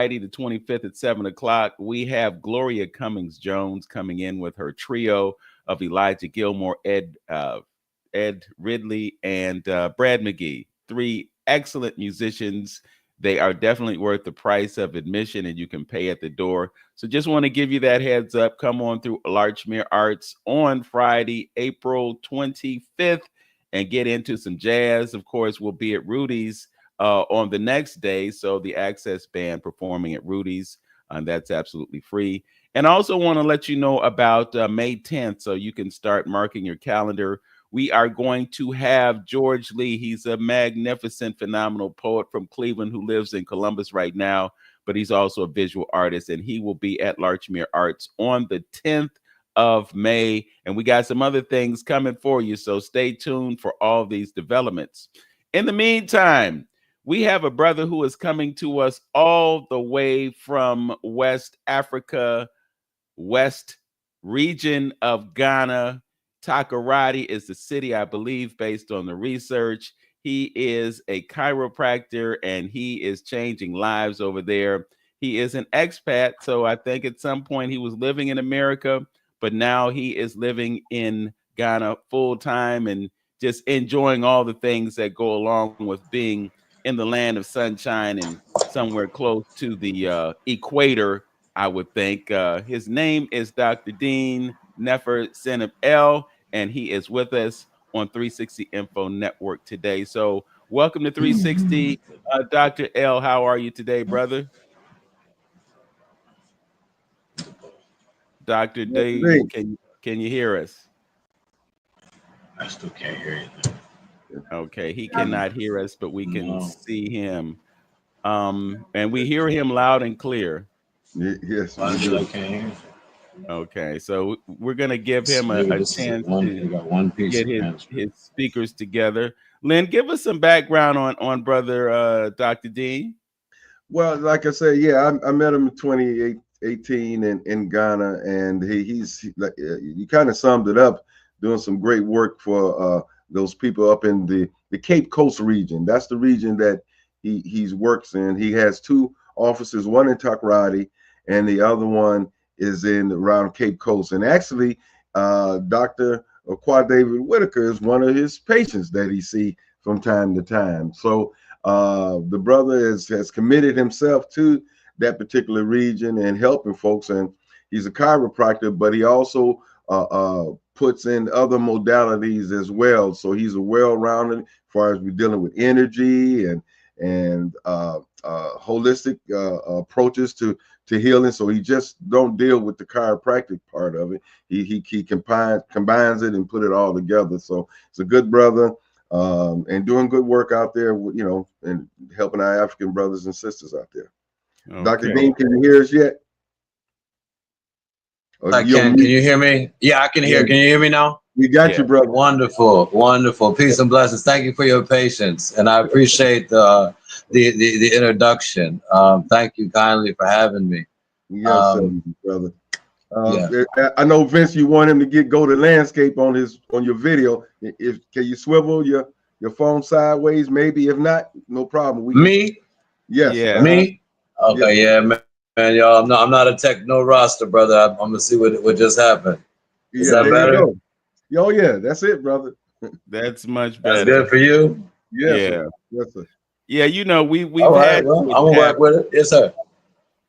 Friday the 25th at 7 o'clock. We have Gloria Cummings Jones coming in with her trio of Elijah Gilmore, Ed Ridley, and Brad McGee. Three excellent musicians. They are definitely worth the price of admission, and you can pay at the door. So just want to give you that heads up. Come on through Larchmere Arts on Friday, April 25th, and get into some jazz. Of course, we'll be at Rudy's on the next day. So the Access Band performing at Rudy's, and that's absolutely free. And I also want to let you know about May 10th, so you can start marking your calendar. We are going to have George Lee. He's a magnificent, phenomenal poet from Cleveland who lives in Columbus right now, but he's also a visual artist, and he will be at Larchmere Arts on the 10th of May. And we got some other things coming for you, so stay tuned for all these developments. In the meantime, we have a brother who is coming to us all the way from West Africa, West region of Ghana. Takoradi is the city, I believe, based on the research. He is a chiropractor, and he is changing lives over there. He is an expat, so I think at some point he was living in America, but now he is living in Ghana full time and just enjoying all the things that go along with being in the land of sunshine and somewhere close to the equator, I would think. His name is Dr. Dean Nefer Seneb L, and he is with us on 360 Info Network today. So welcome to 360. Dr. L, how are you today, brother? Dr. D, can you hear us? I still can't hear you. Okay, he cannot hear us, but we can see him. And we hear him loud and clear. Yes, I can't hear. Okay, so we're gonna give him a chance to get his speakers together. Lynn, give us some background on brother Dr. Dean. Well, like I said, yeah, I met him in 2018 in Ghana, and he's like you kind of summed it up, doing some great work for those people up in the Cape Coast region. That's the region that he works in. He has two offices, one in Takoradi, and the other one is in around Cape Coast. And actually, Dr. Qua David Whitaker is one of his patients that he see from time to time. So the brother has committed himself to that particular region and helping folks. And he's a chiropractor, but he also puts in other modalities as well. So he's a well-rounded as far as we're dealing with energy and holistic approaches to healing. So he just don't deal with the chiropractic part of it. He combines it and put it all together. So it's a good brother and doing good work out there, you know, and helping our African brothers and sisters out there. Okay. Dr. Dean, can you hear us yet? I can. Can you hear me? Yeah, I can hear. Can you hear me now? We got you, brother. Wonderful, wonderful. Peace and blessings. Thank you for your patience, and I appreciate the introduction. Thank you kindly for having me. Yes, brother. I know, Vince, you want him to go to landscape on your video. Can you swivel your phone sideways? Maybe. If not, no problem. Me? Yes. Yeah. Me? Okay. Yeah, man, y'all. I'm not a techno roster, brother. I'm gonna see what just happened. Is that better? Oh yeah, that's it, brother. That's much better. That's good for you. Yes, yeah. Sir. Yes, sir. Yeah, you know, we've All right, had. Well, I'm gonna work with it. Yes, sir.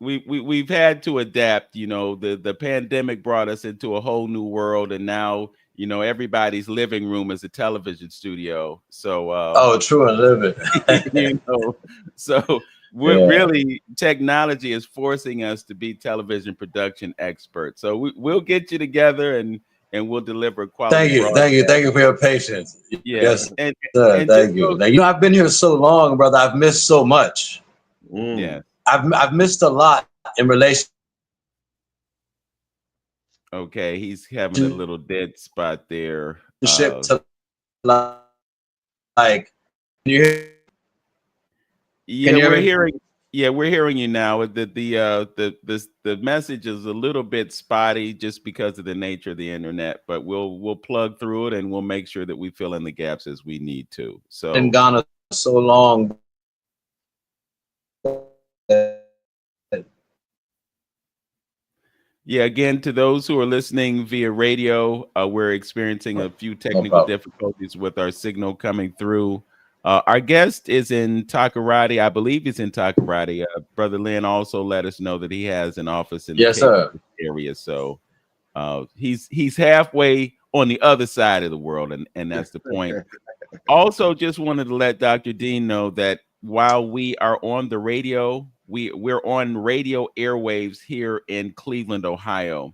We've had to adapt. You know, the pandemic brought us into a whole new world, and now, you know, everybody's living room is a television studio. So true and live it. you know, so we're really, technology is forcing us to be television production experts. So we'll get you together and we'll deliver quality. Thank you for your patience. Yes, and thank you. Now, you know, I've been here so long, brother. I've missed so much. Yeah, I've missed a lot in relation. Okay, he's having a little dead spot there. To like, you we're hearing. Yeah, we're hearing you now. The message is a little bit spotty just because of the nature of the internet, but we'll plug through it and we'll make sure that we fill in the gaps as we need to. So in Ghana so long. Yeah, again, to those who are listening via radio, we're experiencing a few No technical problem. difficulties with our signal coming through. Our guest is in Takoradi. I believe he's in Takoradi. Brother Lynn also let us know that he has an office in the Yes, Cape sir. area. So he's halfway on the other side of the world, and that's the point. Also, just wanted to let Dr. Dean know that while we are on the radio, we're on radio airwaves here in Cleveland, Ohio,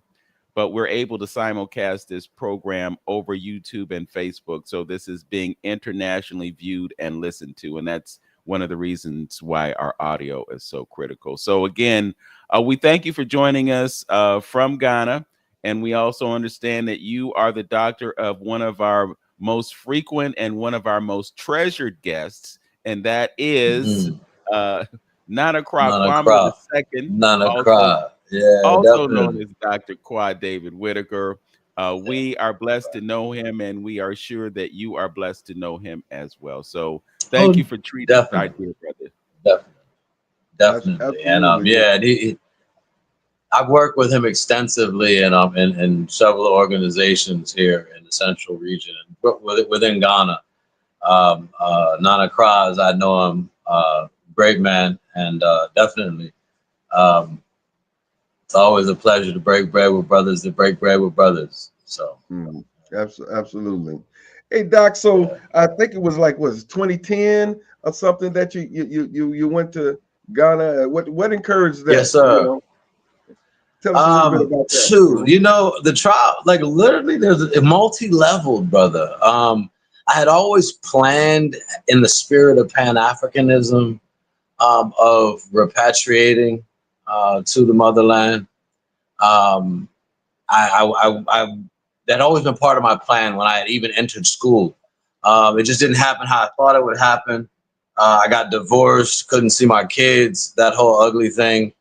but we're able to simulcast this program over YouTube and Facebook. So this is being internationally viewed and listened to. And that's one of the reasons why our audio is so critical. So again, we thank you for joining us from Ghana. And we also understand that you are the doctor of one of our most frequent and one of our most treasured guests, and that is Mm. uh, Nana Not a Kwame the crowd. second, Not a also crowd. Yeah, also known definitely. as Dr. Quad David Whitaker. We are blessed to know him, and we are sure that you are blessed to know him as well. So thank Oh, you for treating us, our definitely. dear brother. Definitely. Definitely. And Absolutely. yeah, I've worked with him extensively in several organizations here in the central region within Ghana. Nana Kraz, I know him, great man, and definitely, um, it's always a pleasure to break bread with brothers that break bread with brothers. So, Mm, absolutely. Hey Doc, so yeah. I think it was like was 2010 or something that you went to Ghana. What encouraged Yes, that? sir. Tell us a little bit about Shoot, that. the trial, like literally, there's a multi-leveled, brother. I had always planned in the spirit of Pan-Africanism, of repatriating to the motherland. Um, I that had always been part of my plan when I had even entered school. It just didn't happen how I thought it would happen. I got divorced, couldn't see my kids, that whole ugly thing.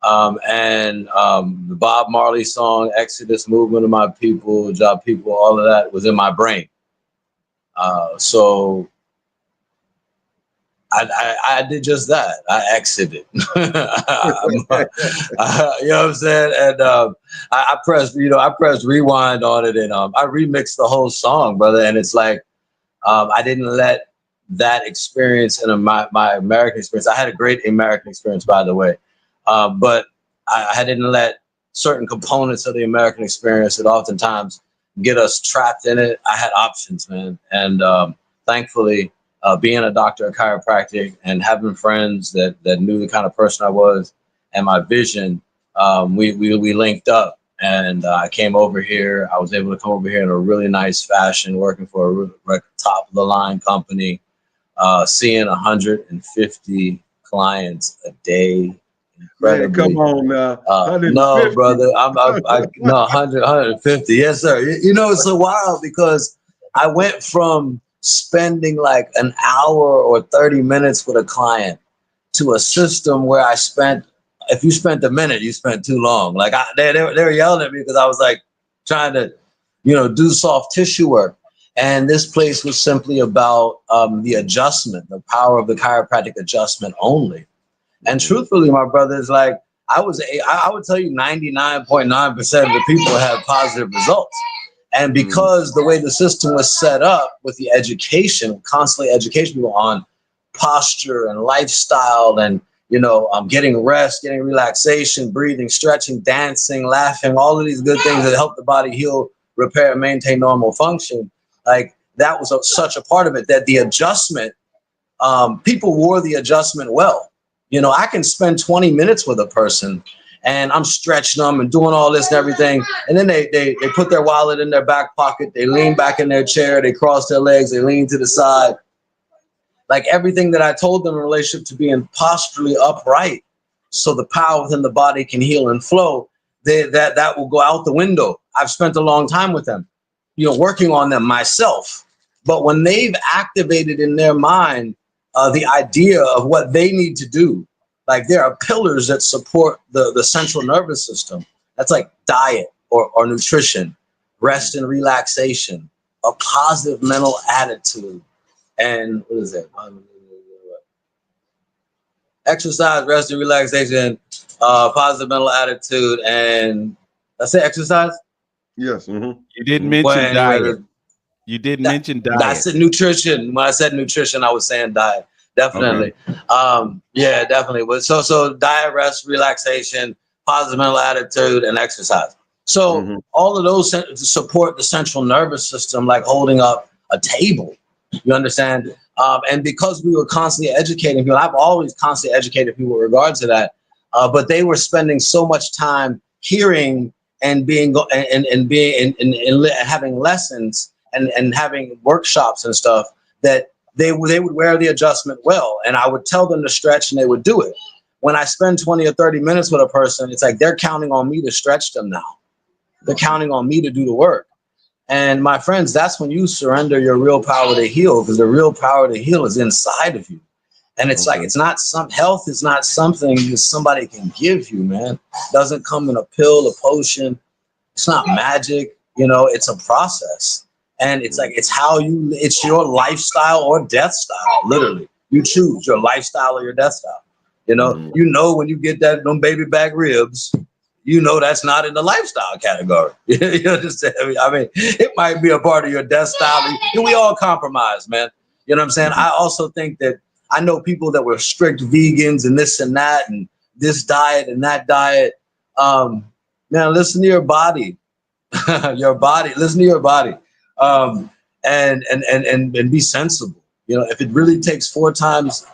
And the Bob Marley song, Exodus, Movement of My People, Job People, all of that was in my brain. So I did just that. I exited. You know what I'm saying? And I pressed, I pressed rewind on it, and I remixed the whole song, brother. And it's like I didn't let that experience and my American experience. I had a great American experience, by the way, but I didn't let certain components of the American experience that oftentimes get us trapped in it. I had options, man, and thankfully, being a doctor of chiropractic and having friends that knew the kind of person I was and my vision, we linked up. And I came over here. I was able to come over here in a really nice fashion, working for a top of the line company, seeing 150 clients a day, Man, come incredibly. on now. No, 150. brother, no 150. Yes, sir. It's so wild because I went from spending like an hour or 30 minutes with a client to a system where I spent, if you spent a minute, you spent too long. Like they were yelling at me because I was like trying to, do soft tissue work. And this place was simply about the adjustment, the power of the chiropractic adjustment only. And truthfully, my brothers, like I would tell you 99.9% of the people had positive results. And Mm, because the way the system was set up with the education, constantly education people on posture and lifestyle and, getting rest, getting relaxation, breathing, stretching, dancing, laughing, all of these good things that help the body heal, repair, and maintain normal function. Like that was such a part of it that the adjustment, people wore the adjustment well. I can spend 20 minutes with a person and I'm stretching them and doing all this and everything. And then they put their wallet in their back pocket. They lean back in their chair. They cross their legs. They lean to the side. Like everything that I told them in relationship to being posturally upright so the power within the body can heal and flow, that will go out the window. I've spent a long time with them, working on them myself. But when they've activated in their mind the idea of what they need to do, like there are pillars that support the central nervous system. That's like diet or nutrition, rest and relaxation, a positive mental attitude, and what is it? Exercise, rest, and relaxation, positive mental attitude, and I say exercise. Yes. You didn't mention diet. You didn't mention diet. That's it. Nutrition. When I said nutrition, I was saying diet. Definitely. Okay. Yeah, definitely. But so diet, rest, relaxation, positive mental attitude, and exercise. So all of those support the central nervous system, like holding up a table. You understand? And because we were constantly educating people, I've always constantly educated people with regard to that. But they were spending so much time hearing and being and having lessons and having workshops and stuff that they would wear the adjustment well. And I would tell them to stretch and they would do it. When I spend 20 or 30 minutes with a person, it's like they're counting on me to stretch them now. They're counting on me to do the work. And my friends, that's when you surrender your real power to heal, because the real power to heal is inside of you. And it's like, it's not health is not something that somebody can give you, man. It doesn't come in a pill, a potion. It's not magic, it's a process. And it's like, it's your lifestyle or death style. Literally, you choose your lifestyle or your death style. When you get them baby back ribs, that's not in the lifestyle category. You understand? I mean, it might be a part of your death style. We all compromise, man. You know what I'm saying? I also think that I know people that were strict vegans and this and that and this diet and that diet. Man, listen to your body. Listen to your body. And be sensible. If it really takes four times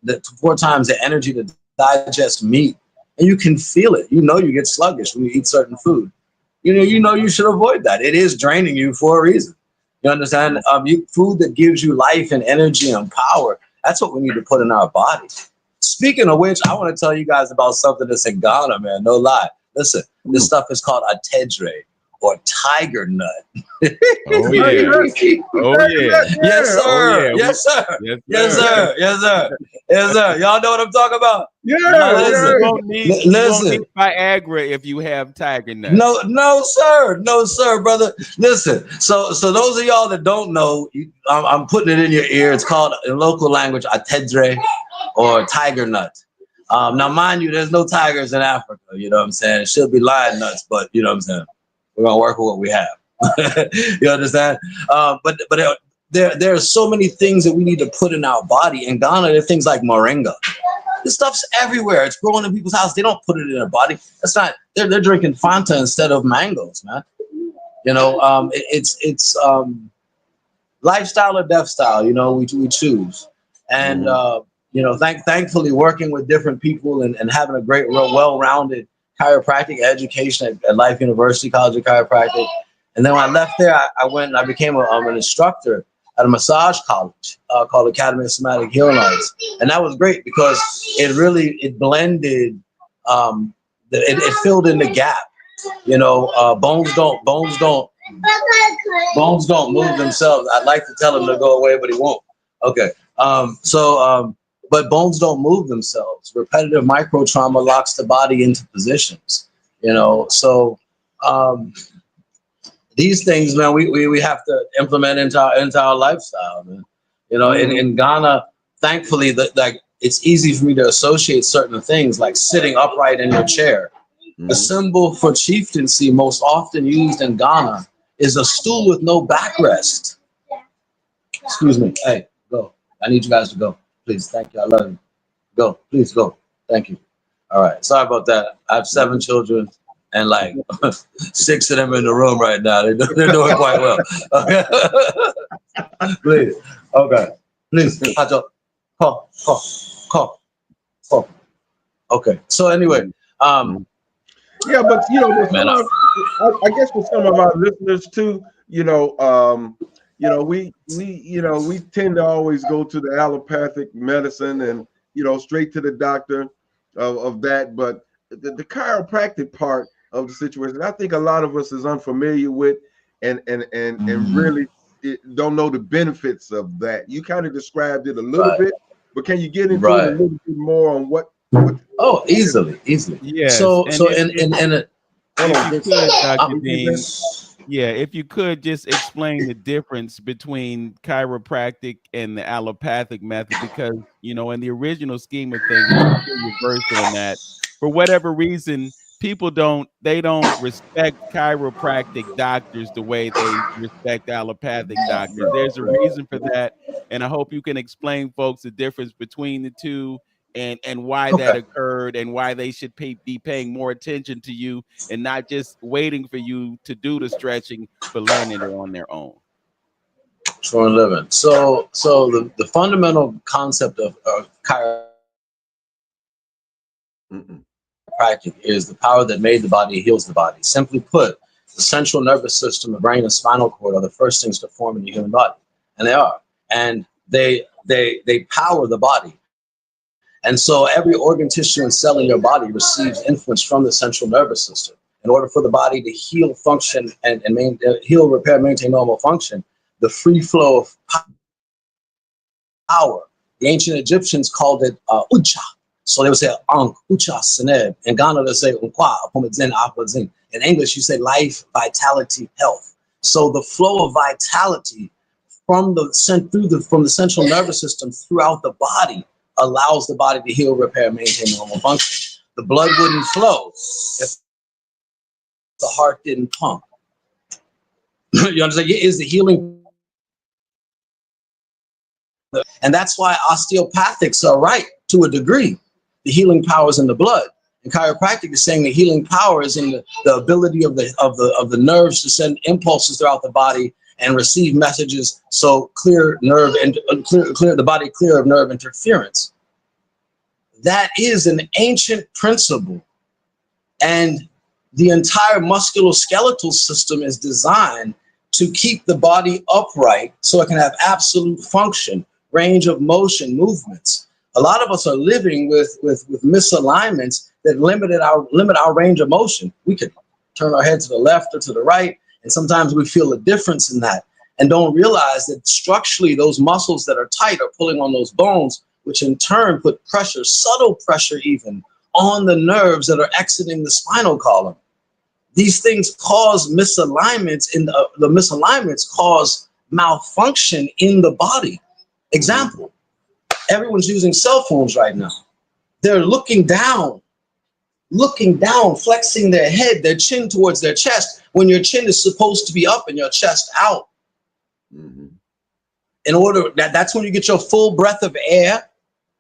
the energy to digest meat, and you can feel it, you get sluggish when you eat certain food. You should avoid that. It is draining you for a reason. You understand? Food that gives you life and energy and power. That's what we need to put in our body. Speaking of which, I want to tell you guys about something that's in Ghana, man. No lie. Listen, this stuff is called a tedre, or tiger nut. Oh yeah. Oh yeah. Yes, sir. Oh, yeah. Yes, sir. Yes, Yes, sir. Yes, sir. Yes, sir. Y'all know what I'm talking about? Yeah. You won't need Viagra if you have tiger nut. No, sir. No, sir, brother. Listen. So those of y'all that don't know, I'm putting it in your ear. It's called in local language a tedre, or tiger nut. Now, mind you, there's no tigers in Africa. You know what I'm saying? It should be lion nuts, but you know what I'm saying? We're gonna work with what we have. You understand? But there are so many things that we need to put in our body. In Ghana, there are things like moringa. This stuff's everywhere. It's growing in people's houses. They don't put it in their body. That's not. They're drinking Fanta instead of mangoes, man. It's lifestyle or death style. We choose. And thankfully, working with different people and having a great, well-rounded chiropractic education at Life University College of Chiropractic. And then when I left there, I went and I became an instructor at a massage college called Academy of Somatic Healing Arts. And that was great because it blended, it filled in the gap. Bones don't move themselves. I'd like to tell him to go away, but he won't. Okay. But bones don't move themselves. Repetitive micro trauma locks the body into positions, So these things, man, we have to implement into our lifestyle, man. In Ghana, thankfully, it's easy for me to associate certain things like sitting upright in your chair. The symbol for chieftaincy most often used in Ghana is a stool with no backrest. Excuse me. Hey, go. I need you guys to go. Please. Thank you. I love you. Go. Please go. Thank you. All right. Sorry about that. I have 7 children and like 6 of them in the room right now. They're doing quite well. Okay. Please. Okay. Please. Call. Okay. So anyway, yeah, but I guess for some of our listeners too, we tend to always go to the allopathic medicine and straight to the doctor of that, but the chiropractic part of the situation, I think a lot of us is unfamiliar with and really don't know the benefits of that. You kind of described it a little bit, but can you get into it a little bit more on what? Oh, easily. Yeah. So Dr. Dean, if you could just explain the difference between chiropractic and the allopathic method, because in the original scheme of things, you're versed on that. For whatever reason, people don't respect chiropractic doctors the way they respect allopathic doctors. There's a reason for that, and I hope you can explain folks the difference between the two and why that Okay. occurred and why they should be paying more attention to you and not just waiting for you to do the stretching but learning it on their own. For a living. So the fundamental concept of Mm-mm. chiropractic is the power that made the body heals the body. Simply put, the central nervous system, the brain, and spinal cord are the first things to form in the human body, and they are, and they power the body. And so every organ, tissue, and cell in your body receives influence from the central nervous system. In order for the body to heal, function, and heal, repair, maintain normal function, the free flow of power. The ancient Egyptians called it ucha. So they would say ankh, ucha, seneb. In Ghana, they say unkwa, apomedzin, apomedzin. In English, you say life, vitality, health. So the flow of vitality from the central nervous system throughout the body allows the body to heal, repair, maintain normal function. The blood wouldn't flow if the heart didn't pump. You understand? Is the healing, and that's why osteopathics are right to a degree. The healing power is in the blood, and chiropractic is saying the healing power is in the ability of the nerves to send impulses throughout the body and receive messages. So clear the body clear of nerve interference. That is an ancient principle, and the entire musculoskeletal system is designed to keep the body upright so it can have absolute function, range of motion, movements. A lot of us are living with misalignments that limit our range of motion. We could turn our head to the left or to the right, and sometimes we feel a difference in that and don't realize that structurally those muscles that are tight are pulling on those bones, which in turn put pressure, subtle pressure even, on the nerves that are exiting the spinal column. These things cause misalignments, the misalignments cause malfunction in the body. Example, everyone's using cell phones right now. They're looking down, flexing their head, their chin towards their chest, when your chin is supposed to be up and your chest out. Mm-hmm. In order, that's when you get your full breath of air,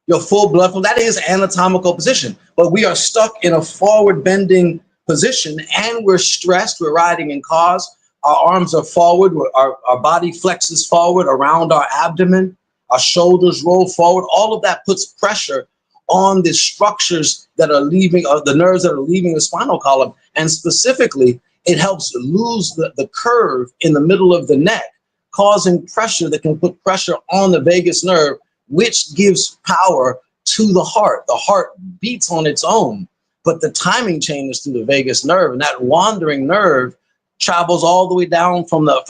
your full blood flow. That is anatomical position, but we are stuck in a forward bending position and we're stressed. We're riding in cars. Our arms are forward. Our body flexes forward around our abdomen. Our shoulders roll forward. All of that puts pressure on the structures that are leaving, the nerves that are leaving the spinal column. And specifically, it helps lose the curve in the middle of the neck, causing pressure that can put pressure on the vagus nerve, which gives power to the heart. The heart beats on its own, but the timing changes through the vagus nerve, and that wandering nerve travels all the way down from the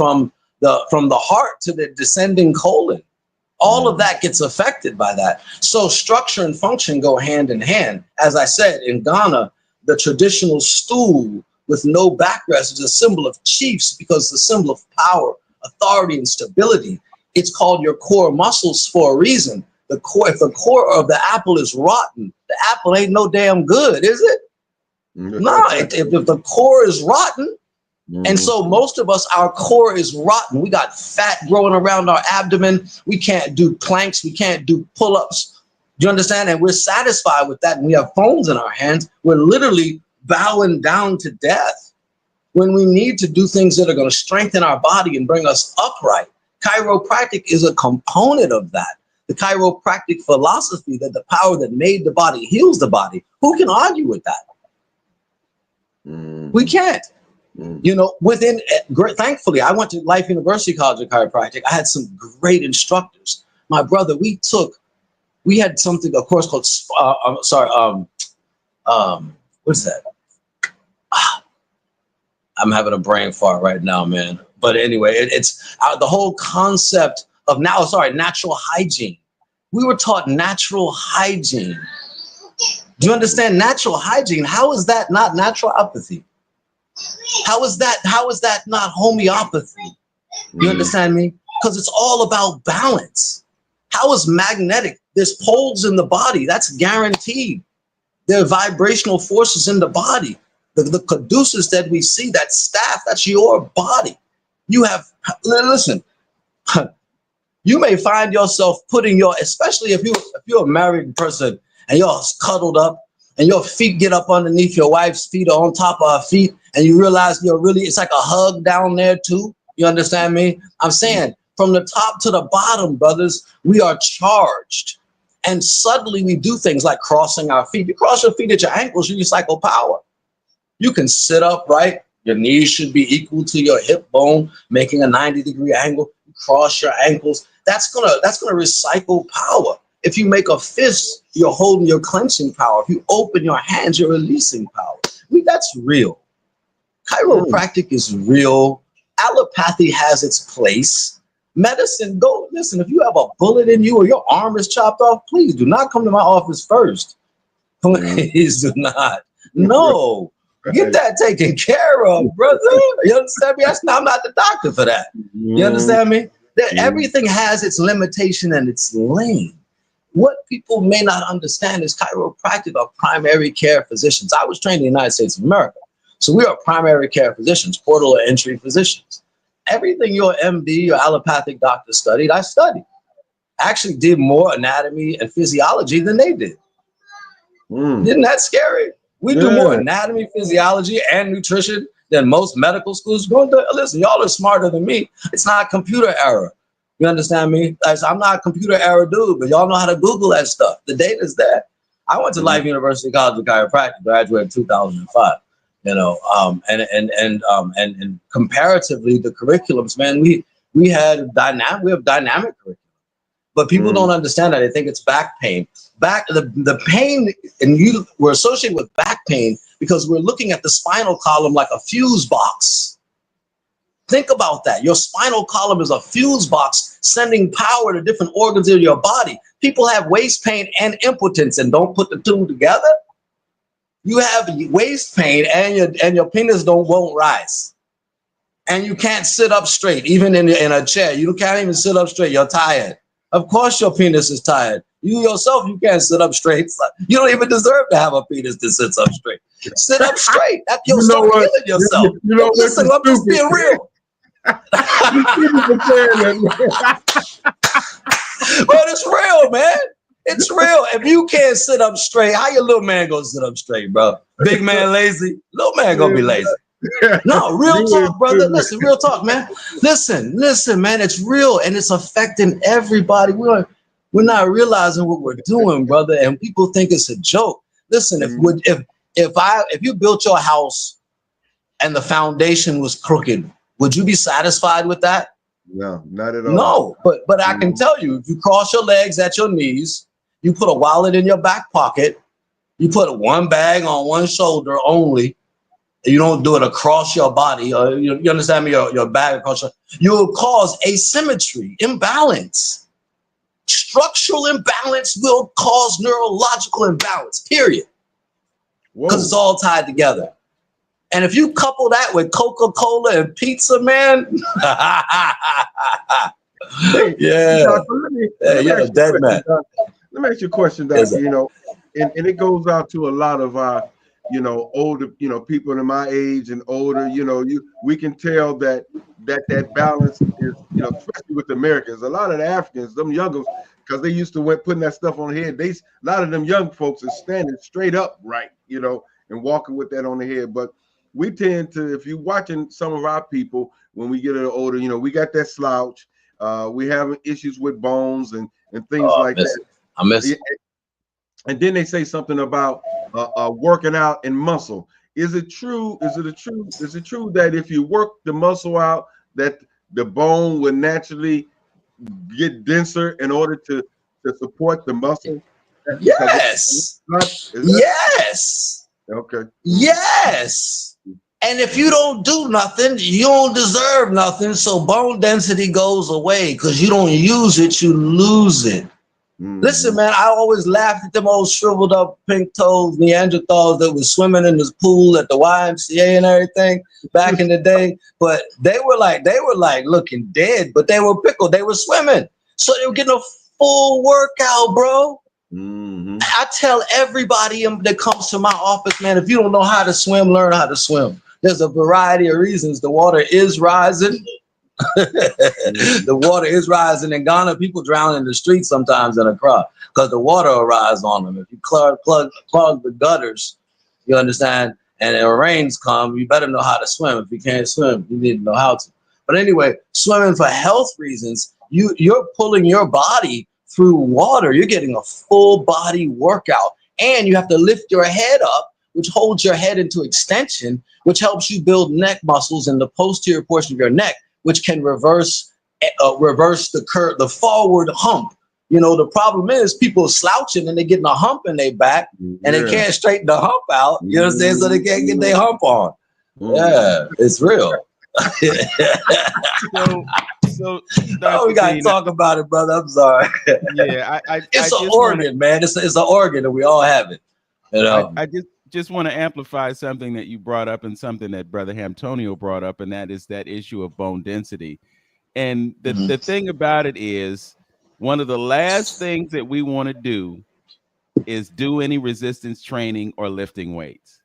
heart to the descending colon. All of that gets affected by that. So structure and function go hand in hand. As I said, in Ghana, the traditional stool with no backrest is a symbol of chiefs because it's a symbol of power, authority, and stability. It's called your core muscles for a reason. The core, if the core of the apple is rotten, the apple ain't no damn good, is it? No, if the core is rotten, and so most of us, our core is rotten. We got fat growing around our abdomen. We can't do planks. We can't do pull-ups. Do you understand? And we're satisfied with that. And we have phones in our hands. We're literally bowing down to death when we need to do things that are going to strengthen our body and bring us upright. Chiropractic is a component of that. The chiropractic philosophy that the power that made the body heals the body. Who can argue with that? We can't. You know, thankfully, I went to Life University College of Chiropractic. I had some great instructors. My brother, we had something, a course called, what is that? I'm having a brain fart right now, man. But anyway, it's the whole concept of natural hygiene. We were taught natural hygiene. Do you understand natural hygiene? How is that not naturopathy? How is that not homeopathy? You understand me? Because it's all about balance. How is magnetic? There's poles in the body. That's guaranteed. There are vibrational forces in the body. The caduceus that we see, that staff, that's your body. You have, listen, you may find yourself putting your, especially if you're a married person and you're cuddled up and your feet get up underneath your wife's feet or on top of her feet, and you realize it's like a hug down there too. You understand me? I'm saying from the top to the bottom, brothers, we are charged. And suddenly we do things like crossing our feet. You cross your feet at your ankles, you recycle power. You can sit up, right? Your knees should be equal to your hip bone, making a 90-degree angle. You cross your ankles. That's gonna recycle power. If you make a fist, you're holding your clenching power. If you open your hands, you're releasing power. That's real. Chiropractic is real. Allopathy has its place. Medicine, listen, if you have a bullet in you or your arm is chopped off, please do not come to my office first. Please do not. No. Get that taken care of, brother. You understand me? I'm not the doctor for that. You understand me? Everything has its limitation and its lane. What people may not understand is chiropractic are primary care physicians. I was trained in the United States of America. So we are primary care physicians, portal or entry physicians. Everything your MD, your allopathic doctor studied, I studied. I actually did more anatomy and physiology than they did. Isn't that scary? We do more anatomy, physiology, and nutrition than most medical schools. Listen, y'all are smarter than me. It's not computer error. You understand me? I'm not a computer error dude, but y'all know how to Google that stuff. The data's there. I went to Life University College of Chiropractic, graduated in 2005. You know, and comparatively, the curriculums, man, we have dynamic curriculum. But people don't understand that. They think it's back pain. The pain, and we're associated with back pain because we're looking at the spinal column like a fuse box. Think about that. Your spinal column is a fuse box sending power to different organs in your body. People have waist pain and impotence and don't put the two together. You have waist pain and your penis won't rise. And you can't sit up straight, even in a chair. You can't even sit up straight. You're tired. Of course your penis is tired. You yourself, you can't sit up straight. You don't even deserve to have a penis that sits up straight. Sit up straight. You'll start killing yourself. Listen, I'm just being real. But it's real, man. It's real. If you can't sit up straight, how your little man gonna sit up straight, bro? Big man lazy? Little man gonna be lazy. No, real talk, brother. Listen, real talk, man. Listen, man. It's real and it's affecting everybody. We're not realizing what we're doing, brother, and people think it's a joke. Listen, if you built your house and the foundation was crooked, would you be satisfied with that? No, not at all. No, but I can tell you, if you cross your legs at your knees, you put a wallet in your back pocket, you put one bag on one shoulder only, you don't do it across your body, or you understand me, your bag across you'll cause asymmetry, imbalance. Structural imbalance will cause neurological imbalance, period. Because it's all tied together. And if you couple that with Coca-Cola and pizza, man, you're a dead man. Let me ask you a question, Doctor. You know, and it goes out to a lot of our, older, people in my age and older. We can tell that balance is, especially with the Americans. A lot of the Africans, them youngers, because they used to putting that stuff on the head. A lot of them young folks are standing straight up, right, and walking with that on the head. But we tend to, if you're watching some of our people, when we get a little older, we got that slouch. We have issues with bones and things like that. I miss it. And then they say something about working out and muscle. Is it true? Is it true that if you work the muscle out, that the bone will naturally get denser in order to support the muscle? Yes. Yes. Okay. Yes. And if you don't do nothing, you don't deserve nothing. So bone density goes away because you don't use it, you lose it. Listen, man, I always laughed at them old shriveled up pink-toed Neanderthals that was swimming in this pool at the YMCA and everything back in the day. But they were like looking dead, but they were pickled. They were swimming. So they were getting a full workout, bro. Mm-hmm. I tell everybody that comes to my office, man, if you don't know how to swim, learn how to swim. There's a variety of reasons. The water is rising. Mm-hmm. The water is rising in Ghana. People drown in the streets sometimes in a crowd because the water will rise on them. If you clog the gutters, you understand, and the rains come, you better know how to swim. If you can't swim, you need to know how to. But anyway, swimming for health reasons, you're pulling your body through water. You're getting a full body workout, and you have to lift your head up, which holds your head into extension, which helps you build neck muscles in the posterior portion of your neck, which can reverse the forward hump. You know, the problem is people slouching and they getting a hump in their back and they can't straighten the hump out. You know what I'm saying? So they can't get their hump on. Yeah, it's real. So Oh, we gotta talk about it, brother. I'm sorry. Yeah, It's an organ, man. It's an organ, and we all have it. You know. I just want to amplify something that you brought up and something that Brother Hamtonio brought up, and that is that issue of bone density. And the thing about it is, one of the last things that we want to do is do any resistance training or lifting weights.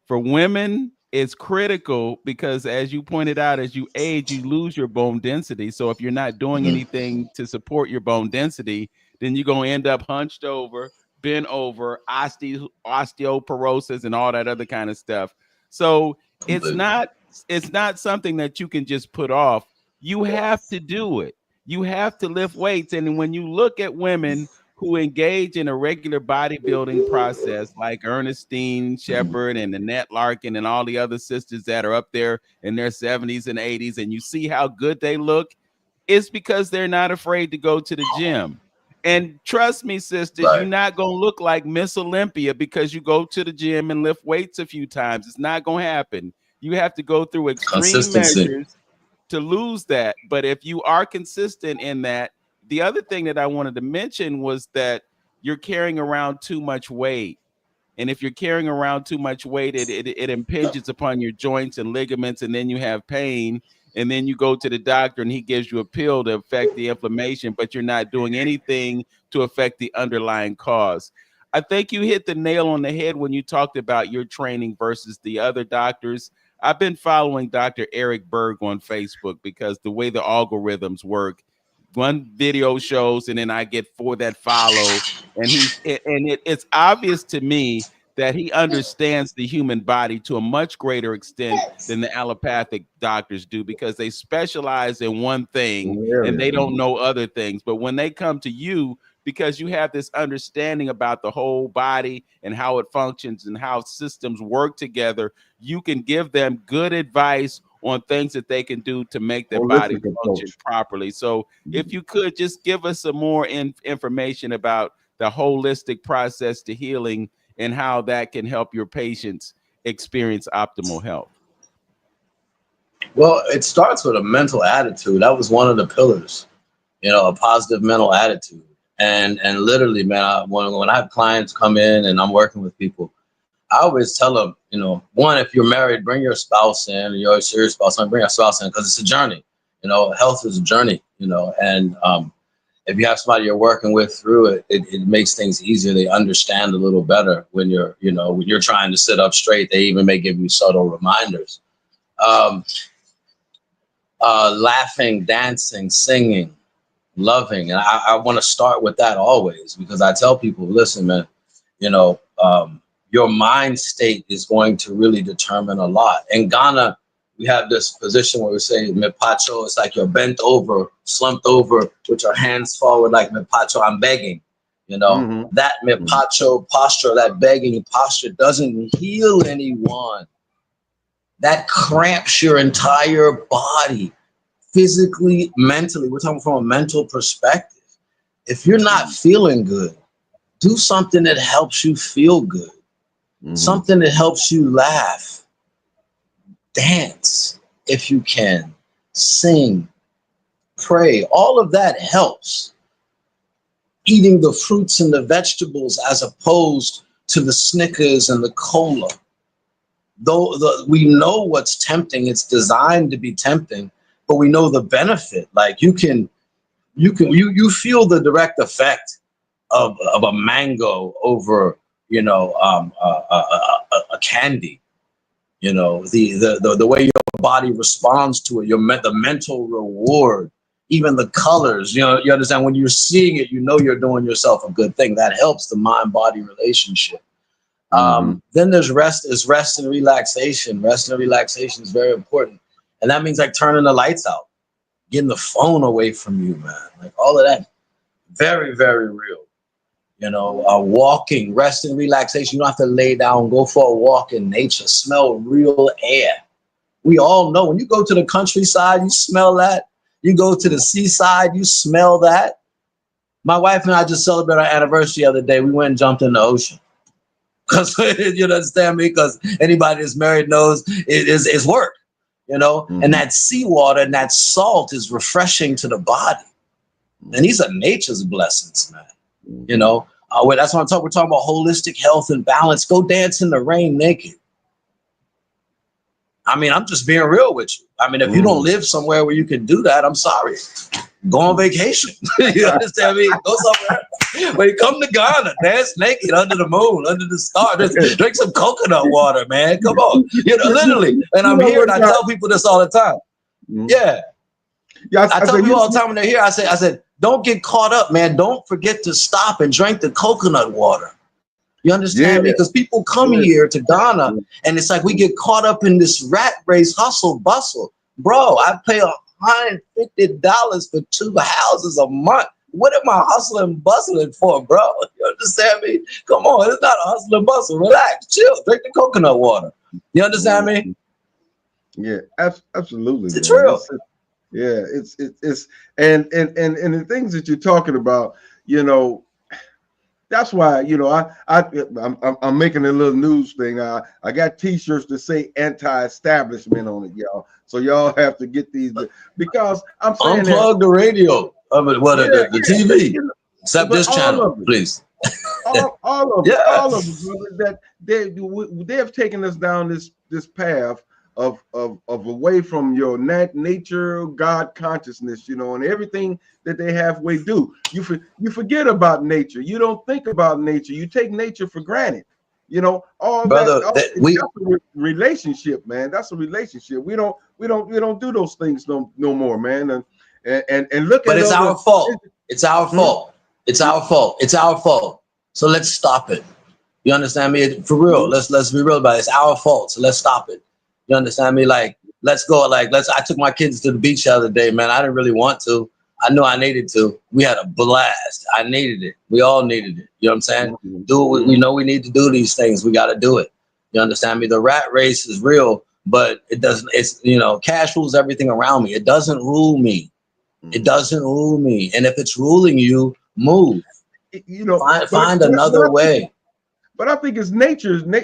For women, it's critical because, as you pointed out, as you age, you lose your bone density. So if you're not doing anything to support your bone density, then you're going to end up hunched over, bent over, osteoporosis, and all that other kind of stuff. So it's not something that you can just put off. You have to do it. You have to lift weights. And when you look at women who engage in a regular bodybuilding process, like Ernestine Shepherd and Annette Larkin and all the other sisters that are up there in their 70s and 80s, and you see how good they look, it's because they're not afraid to go to the gym. And trust me, sisters, you're not going to look like Miss Olympia because you go to the gym and lift weights a few times. It's not going to happen. You have to go through extreme measures to lose that. But if you are consistent in that, the other thing that I wanted to mention was that you're carrying around too much weight. And if you're carrying around too much weight, it impinges upon your joints and ligaments, and then you have pain. And then you go to the doctor and he gives you a pill to affect the inflammation, but you're not doing anything to affect the underlying cause. I think you hit the nail on the head when you talked about your training versus the other doctors. I've been following Dr. Eric Berg on Facebook because the way the algorithms work, one video shows and then I get four that follow, and it's obvious to me that he understands the human body to a much greater extent than the allopathic doctors do, because they specialize in one thing and they don't know other things. But when they come to you, because you have this understanding about the whole body and how it functions and how systems work together, you can give them good advice on things that they can do to make their body function properly. So if you could just give us some more information about the holistic process to healing and how that can help your patients experience optimal health. Well, it starts with a mental attitude. That was one of the pillars, you know, a positive mental attitude. And literally, man, when I have clients come in and I'm working with people, I always tell them, you know, one, if you're married, bring your spouse in, and you're a serious spouse, bring your spouse in, because it's a journey. You know, health is a journey, you know, and if you have somebody you're working with through it, it makes things easier. They understand a little better when you're trying to sit up straight. They even may give you subtle reminders. Laughing, dancing, singing, loving. And I want to start with that always, because I tell people, listen, man, you know, your mind state is going to really determine a lot. In Ghana, we have this position where we say mepacho. It's like you're bent over, slumped over with your hands forward, like mepacho, I'm begging. You know, that mepacho posture, that begging posture doesn't heal anyone. That cramps your entire body, physically, mentally. We're talking from a mental perspective. If you're not feeling good, do something that helps you feel good. Something that helps you laugh. Dance if you can. Sing. Pray. All of that helps. Eating the fruits and the vegetables as opposed to the Snickers and the cola. Though we know what's tempting, it's designed to be tempting, but we know the benefit. Like you feel the direct effect of a mango over, you know, a candy. You know, the way your body responds to it, the mental reward, even the colors. You know, you understand, when you're seeing it, you know you're doing yourself a good thing. That helps the mind-body relationship. Then there's rest and relaxation. Rest and relaxation is very important. And that means like turning the lights out, getting the phone away from you, man. Like all of that, very, very real. You know, walking, rest and relaxation. You don't have to lay down, go for a walk in nature, smell real air. We all know when you go to the countryside, you smell that. You go to the seaside, you smell that. My wife and I just celebrated our anniversary the other day. We went and jumped in the ocean. Because you understand me? Because anybody that's married knows it's work, you know? And that seawater and that salt is refreshing to the body. And these are nature's blessings, man. You know, that's what we're talking about, holistic health and balance. Go dance in the rain naked. I mean, I'm just being real with you. I mean, if you don't live somewhere where you can do that, I'm sorry. Go on vacation. You understand me? Go somewhere. When you come to Ghana, dance naked under the moon, under the stars. Drink some coconut water, man. Come on. You know, literally. And I'm here and I tell people this all the time. Yeah. I tell people all the time when they're here, I said, don't get caught up, man. Don't forget to stop and drink the coconut water. You understand me? Because people come here to Ghana and it's like we get caught up in this rat race, hustle, bustle. Bro, I pay $150 for 2 houses a month. What am I hustling and bustling for, bro? You understand me? Come on, it's not a hustle and bustle. Relax, chill, drink the coconut water. You understand me? Yeah, absolutely. It's real. Yeah, it's and the things that you're talking about, you know, that's why, you know, I'm making a little news thing. I got T-shirts that say anti-establishment on it, y'all. So y'all have to get these because I'm saying unplug the radio. The TV, you know, except this channel, please. all of them, that they have taken us down this path of away from your nature, God consciousness, you know, and everything that they halfway do. You forget about nature. You don't think about nature. You take nature for granted. You know, Brother, that's a relationship, man. That's a relationship. We don't do those things no more, man. And look but at it's our fault. It's our fault. It's our fault. It's our fault. So let's stop it. You understand me? For real. Let's be real about it. It's our fault. So let's stop it. You understand me? Like, let's go. Like, I took my kids to the beach the other day, man. I didn't really want to. I knew I needed to. We had a blast. I needed it. We all needed it. You know what I'm saying? Do what we know we need to do these things. We got to do it. You understand me? The rat race is real, but it doesn't, it's, you know, cash rules everything around me. It doesn't rule me. It doesn't rule me. And if it's ruling you, move. You know, find another way. But I think it's nature, and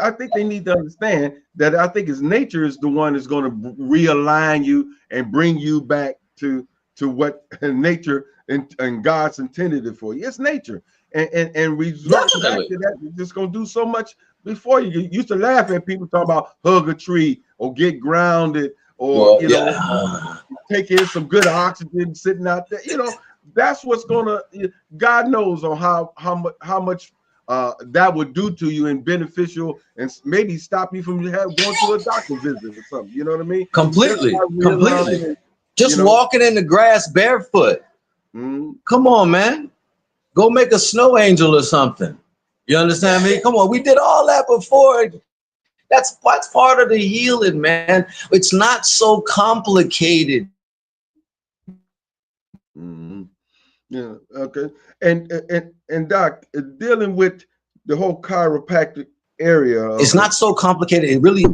I think they need to understand that I think it's nature is the one that's going to realign you and bring you back to what nature and God's intended it for you. It's nature, and resort back to that. It's just going to do so much before you. You used to laugh at people talking about hug a tree or get grounded or take in some good oxygen sitting out there. You know, that's what's going to. God knows on how much. That would do to you and beneficial and maybe stop you from going to a doctor visit or something. You know what I mean? Completely. Just walking in the grass barefoot. Come on, man. Go make a snow angel or something. You understand me? Come on. We did all that before. That's part of the healing, man. It's not so complicated. Yeah. Okay. And Doc, dealing with the whole chiropractic area. It's not so complicated. It really.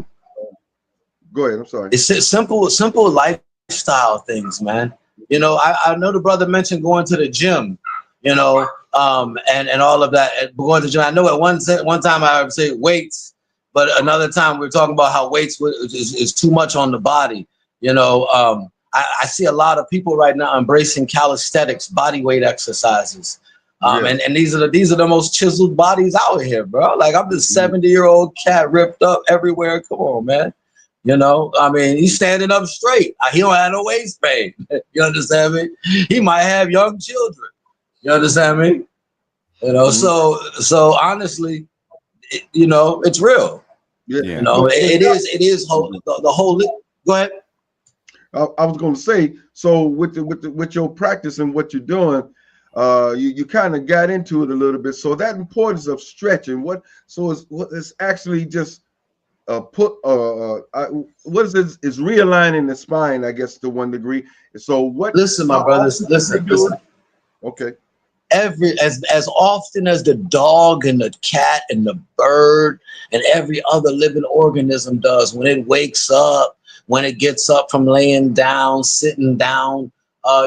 Go ahead. I'm sorry. It's simple lifestyle things, man. You know, I know the brother mentioned going to the gym, you know, and all of that. And going to the gym. I know at one time I would say weights, but another time we were talking about how weights is too much on the body. You know, I see a lot of people right now embracing calisthenics, body weight exercises. And these are the most chiseled bodies out here, bro. Like, I'm this 70-year-old cat ripped up everywhere. Come on, man. You know, I mean, he's standing up straight. He don't have no waist pain. You understand me? He might have young children. You understand me? You know, Mhm. so honestly, you know, it's real. Yeah. You Yeah. know, So, so it is the whole. Go ahead. I was going to say, so with your practice and what you're doing, you kind of got into it a little bit. So that importance of stretching, what is actually just put what is it? Is realigning the spine, I guess, to one degree. So Listen, my how brothers. often do you Listen, do listen. it? Okay. Every as often as the dog and the cat and the bird and every other living organism does when it wakes up, when it gets up from laying down, sitting down,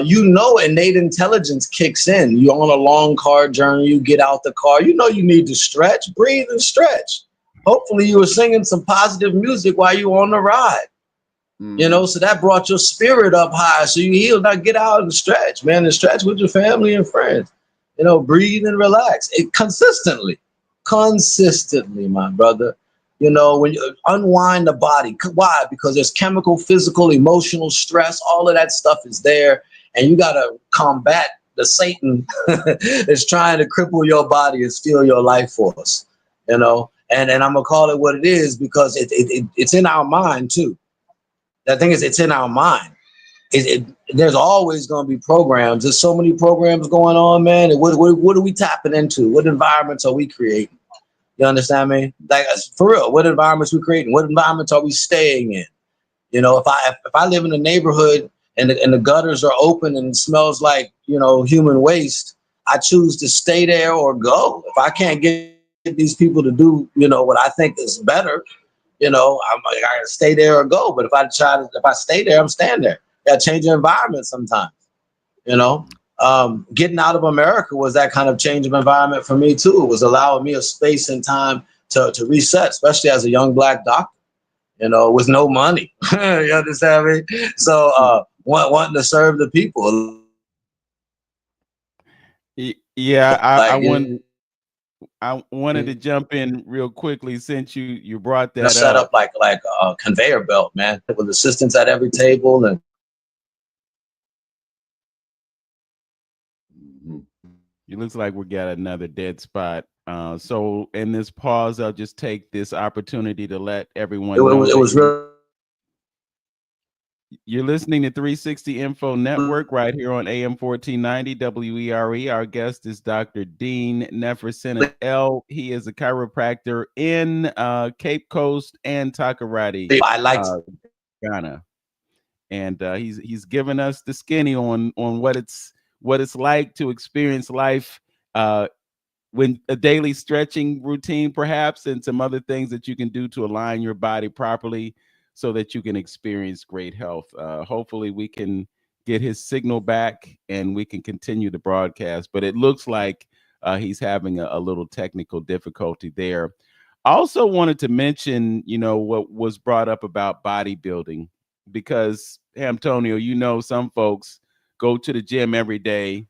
you know, innate intelligence kicks in. You're on a long car journey, you get out the car, you know, you need to stretch, breathe and stretch. Hopefully you were singing some positive music while you were on the ride. You Mm-hmm. know, so that brought your spirit up high. So you heal. Now get out and stretch, man, and stretch with your family and friends. You know, breathe and relax. It consistently, my brother. You know, when you unwind the body. Why? Because there's chemical, physical, emotional stress. All of that stuff is there, and you gotta combat the Satan that's trying to cripple your body and steal your life force. You know, and I'm gonna call it what it is because it's in our mind too. The thing is, it's in our mind. There's always going to be programs. There's so many programs going on, man. And what are we tapping into? What environments are we creating? You understand me? Like for real, what environments we creating? What environments are we staying in? You know, if I live in a neighborhood and the gutters are open and it smells like, you know, human waste, I choose to stay there or go. If I can't get these people to do, you know, what I think is better, you know, I gotta stay there or go. But if I stay there, I'm staying there. Got to change the environment sometimes. You know, getting out of America was that kind of change of environment for me too. It was allowing me a space and time to reset, especially as a young black doctor. You know, with no money. You understand me? So, wanting to serve the people, Yeah, like you I wanted to jump in real quickly since you brought know, that set up. up like a conveyor belt, man, with assistants at every table and Mhm. It looks like we got another dead spot. So in this pause, I'll just take this opportunity to let everyone know it that was real. you're listening to 360 Info Network right here on AM 1490 WERE. Our guest is Dr. Dean Neferson L. He is a chiropractor in Cape Coast and Takoradi, I liked uh, Ghana, and he's given us the skinny on what it's like to experience life uh, when a daily stretching routine perhaps and some other things that you can do to align your body properly so that you can experience great health. Hopefully we can get his signal back and we can continue the broadcast, but it looks like he's having a little technical difficulty there. I also wanted to mention, you know, what was brought up about bodybuilding because Antonio, you know, some folks go to the gym every day,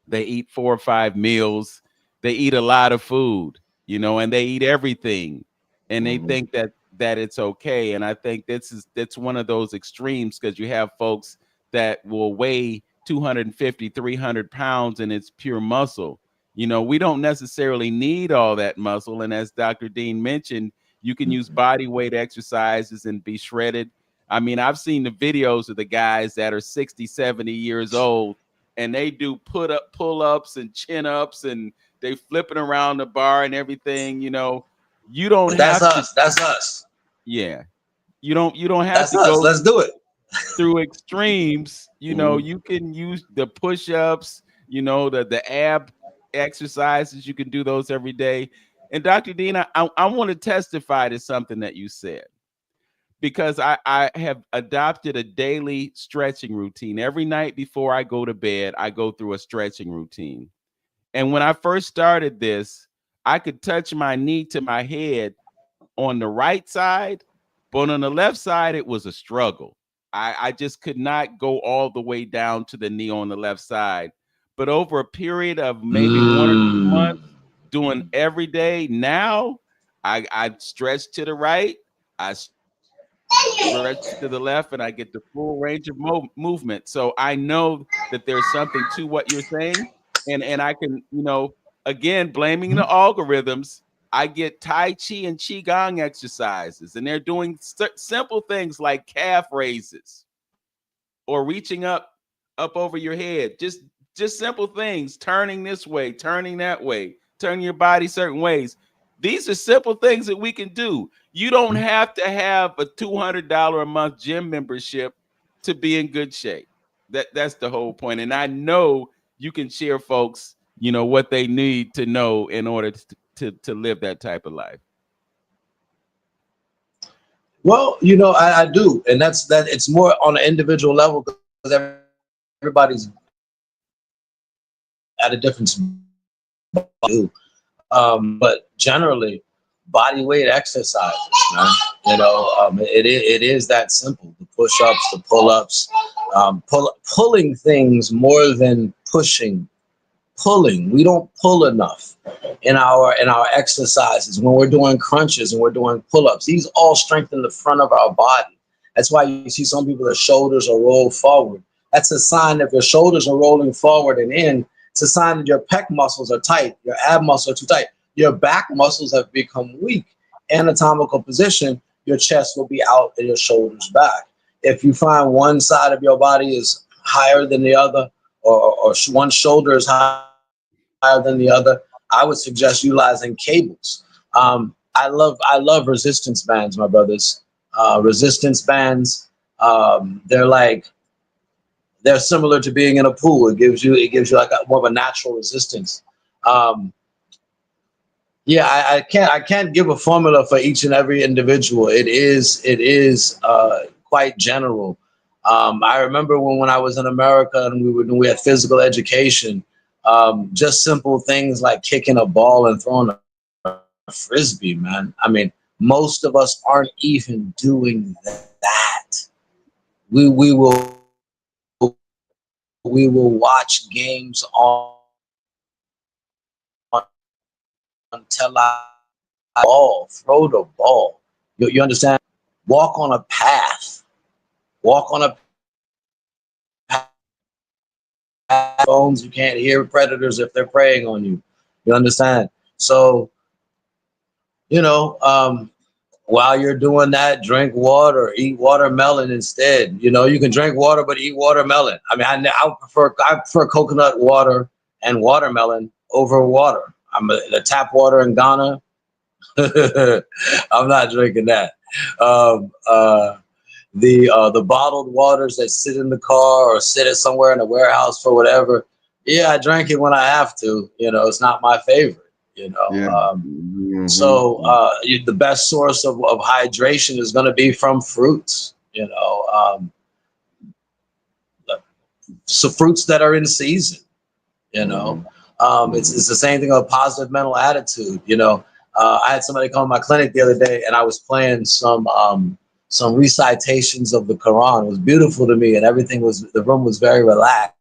they eat 4 or 5 meals. They eat a lot of food, you know, and they eat everything, and they Mhm. think that it's okay. And I think that's one of those extremes because you have folks that will weigh 250, 300 pounds, and it's pure muscle. You know, we don't necessarily need all that muscle. And as Dr. Dean mentioned, you can use body weight exercises and be shredded. I mean, I've seen the videos of the guys that are 60, 70 years old and they do pull ups and chin ups and they flipping around the bar and everything, you know. You don't that's have to us. That's us. yeah. You don't have That's to us. go Let's do it. through extremes. You know, Mhm. you can use the push-ups, you know, the ab exercises. You can do those every day. And Dr. Dean, I want to testify to something that you said because I have adopted a daily stretching routine. Every night before I go to bed, I go through a stretching routine. And when I first started this, I could touch my knee to my head on the right side, but on the left side, it was a struggle. I just could not go all the way down to the knee on the left side. But over a period of maybe 1 or 2 months, Mm. doing every day, now I stretch to the right, I stretch to the left, and I get the full range of movement. So I know that there's something to what you're saying, and I can, you know, again, blaming the algorithms, I get Tai Chi and Qigong exercises, and they're doing simple things like calf raises or reaching up over your head. Just simple things, turning this way, turning that way, turning your body certain ways. These are simple things that we can do. You don't have to have a $200 a month gym membership to be in good shape. That's the whole point. And I know you can share folks, what they need to know in order to live that type of life. Well, I do, and that's that. It's more on an individual level because everybody's at a different spot. But generally, body weight exercises, man. It is that simple. The push-ups, the pull-ups, pulling things more than pushing. Pulling. We don't pull enough in our exercises when we're doing crunches and we're doing pull-ups. These all strengthen the front of our body. That's why you see some people, their shoulders are rolled forward. That's a sign that your shoulders are rolling forward and in. It's a sign that your pec muscles are tight, your ab muscles are too tight, your back muscles have become weak. Anatomical position, your chest will be out and your shoulders back. If you find one side of your body is higher than the other, or one shoulder is higher than the other, I would suggest utilizing cables. I love resistance bands, my brothers. Resistance bands, they're similar to being in a pool. It gives you like more of a natural resistance. Yeah, I can't give a formula for each and every individual. It is quite general. I remember when I was in America and we had physical education, just simple things like kicking a ball and throwing a frisbee, man. I mean, most of us aren't even doing that. We will watch games on until I throw the ball. You understand? Walk on a path. Walk on a path. Phones, you can't hear predators if they're preying on you. You understand? So, while you're doing that, drink water, eat watermelon instead. You can drink water, but eat watermelon. I mean, I prefer coconut water and watermelon over water. The tap water in Ghana. I'm not drinking that. Um, the bottled waters that sit in the car or sit at somewhere in a warehouse for whatever. Yeah, I drink it when I have to. It's not my favorite. Yeah. So the best source of hydration is going to be from fruits. So fruits that are in season. It's the same thing of positive mental attitude. I had somebody come to my clinic the other day, and I was playing some recitations of the Quran. It was beautiful to me, and the room was very relaxed.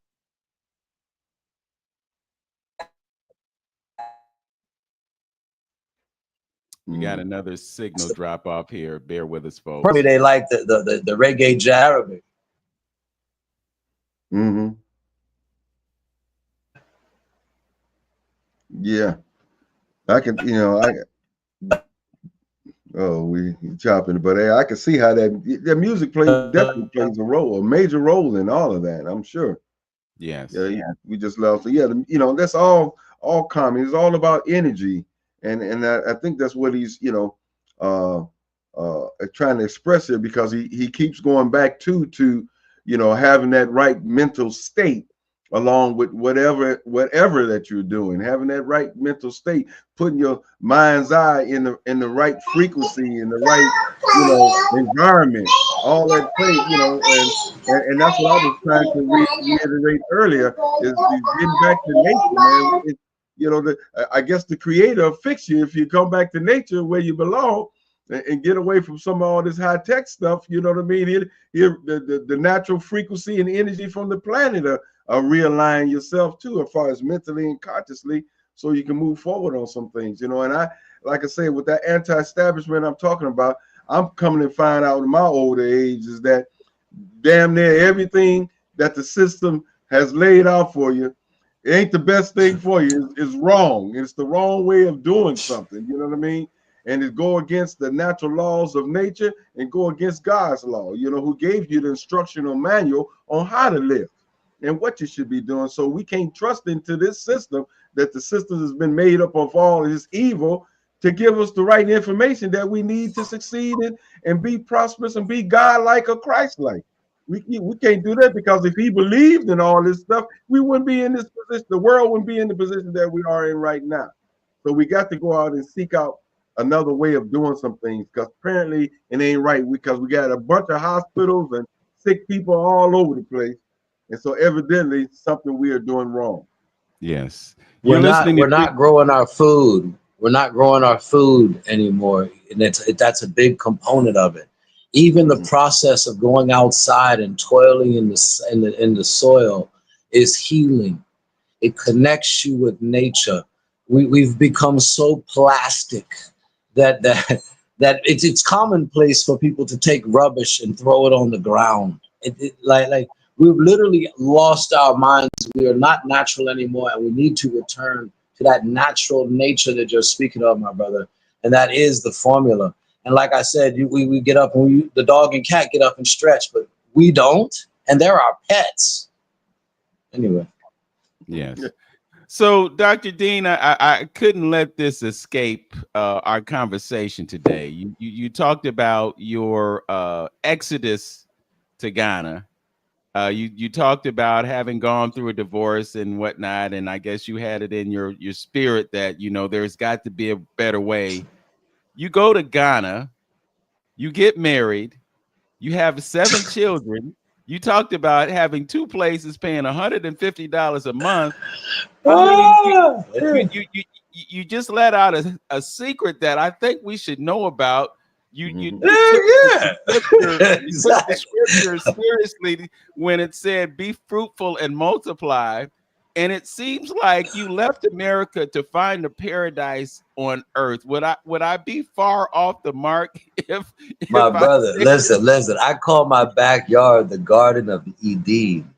We got another signal drop off here. Bear with us, folks. Probably they like the reggae jazz Arabic. Yeah, I can. We chopping, but hey, I can see how that music definitely plays a major role in all of that. I'm sure. Yes. Yeah, we just love. So yeah, that's all common. It's all about energy, and I think that's what he's trying to express here, because he keeps going back to having that right mental state along with whatever that you're doing, having that right mental state, putting your mind's eye in the right frequency, in the right environment, all that play, and that's what I was trying to reiterate earlier, is getting back to nature, man. I guess the creator will fix you if you come back to nature where you belong, and get away from some of all this high tech stuff. You know what I mean? Here the natural frequency and energy from the planet realign yourself too, as far as mentally and consciously, so you can move forward on some things. And like I say, with that anti-establishment I'm talking about, I'm coming to find out in my older age is that damn near everything that the system has laid out for you It ain't the best thing for you. It's wrong. It's the wrong way of doing something. You know what I mean? And it go against the natural laws of nature and go against God's law, you know, who gave you the instructional manual on how to live and what you should be doing. So we can't trust into this system, that the system has been made up of all this evil, to give us the right information that we need to succeed and be prosperous and be God-like or Christ-like. We can't do that, because if he believed in all this stuff, we wouldn't be in this position. The world wouldn't be in the position that we are in right now. So we got to go out and seek out another way of doing some things, because apparently it ain't right, because we got a bunch of hospitals and sick people all over the place. And so evidently something we are doing wrong. Yes. We're You're listening to not growing our food. We're not growing our food anymore, and that's a big component of it. Even the process of going outside and toiling in the soil is healing. It connects you with nature. We've become so plastic that it's commonplace for people to take rubbish and throw it on the ground. Like we've literally lost our minds. We are not natural anymore, and we need to return to that natural nature that you're speaking of, my brother. And that is the formula. And like I said, we get up, and the dog and cat get up and stretch, but we don't, and they're our pets. Anyway. Yes. So, Dr. Dean, I couldn't let this escape our conversation today. You talked about your exodus to Ghana. You talked about having gone through a divorce and whatnot, and I guess you had it in your spirit that, you know, there's got to be a better way. You go to Ghana, you get married, you have 7 children. You talked about having 2 places paying $150 a month. I mean, you just let out a secret that I think we should know about. You took the scripture seriously when it said, "Be fruitful and multiply." And it seems like you left America to find a paradise on earth. Would I be far off the mark if My I brother, listen. I call my backyard the Garden of Eden.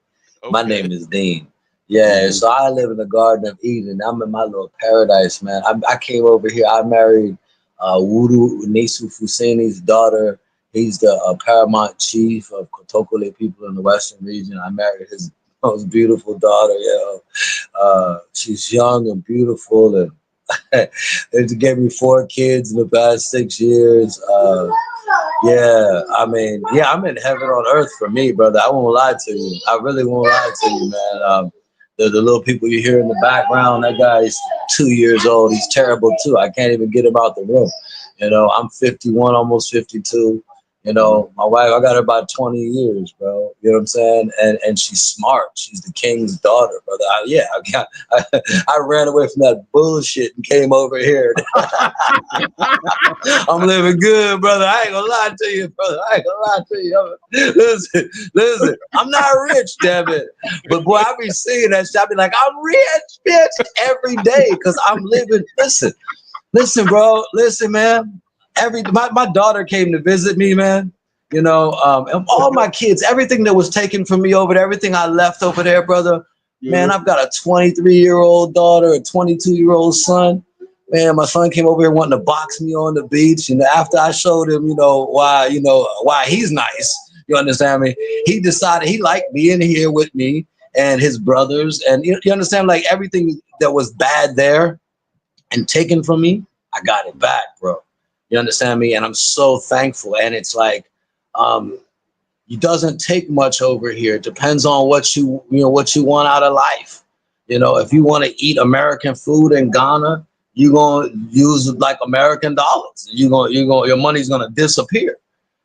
okay. My name is Dean. Yeah, so I live in the Garden of Eden. I'm in my little paradise, man. I came over here. I married Wudu Nesu Fuseni's daughter. He's the paramount chief of Kotokole people in the Western region. I married his most beautiful daughter. She's young and beautiful, and it gave me 4 kids in the past 6 years. I'm in heaven on earth for me, brother. I won't lie to you. I really won't lie to you, man. The little people you hear in the background, that guy is 2 years old. He's terrible too. I can't even get him out the room. You know, I'm 51, almost 52. You know, my wife, I got her about 20 years, bro. You know what I'm saying? And she's smart. She's the king's daughter, brother. I ran away from that bullshit and came over here. I'm living good, brother. I ain't gonna lie to you, brother. I ain't gonna lie to you. Listen. I'm not rich, damn it. But boy, I be seeing that shit. I be like, I'm rich, bitch, every day, because I'm living. Listen, bro. Listen, man. My daughter came to visit me, man. You know, and all my kids, everything that was taken from me over there, everything I left over there, brother. Man, I've got a 23-year-old daughter, a 22-year-old son. Man, my son came over here wanting to box me on the beach, and after I showed him, why he's nice, you understand me? He decided he liked being here with me and his brothers, and you understand, like everything that was bad there and taken from me, I got it back, bro. You understand me? And I'm so thankful. And it's like, it doesn't take much over here. It depends on what you want out of life. You know, if you want to eat American food in Ghana, you're gonna use like American dollars. Your money's gonna disappear.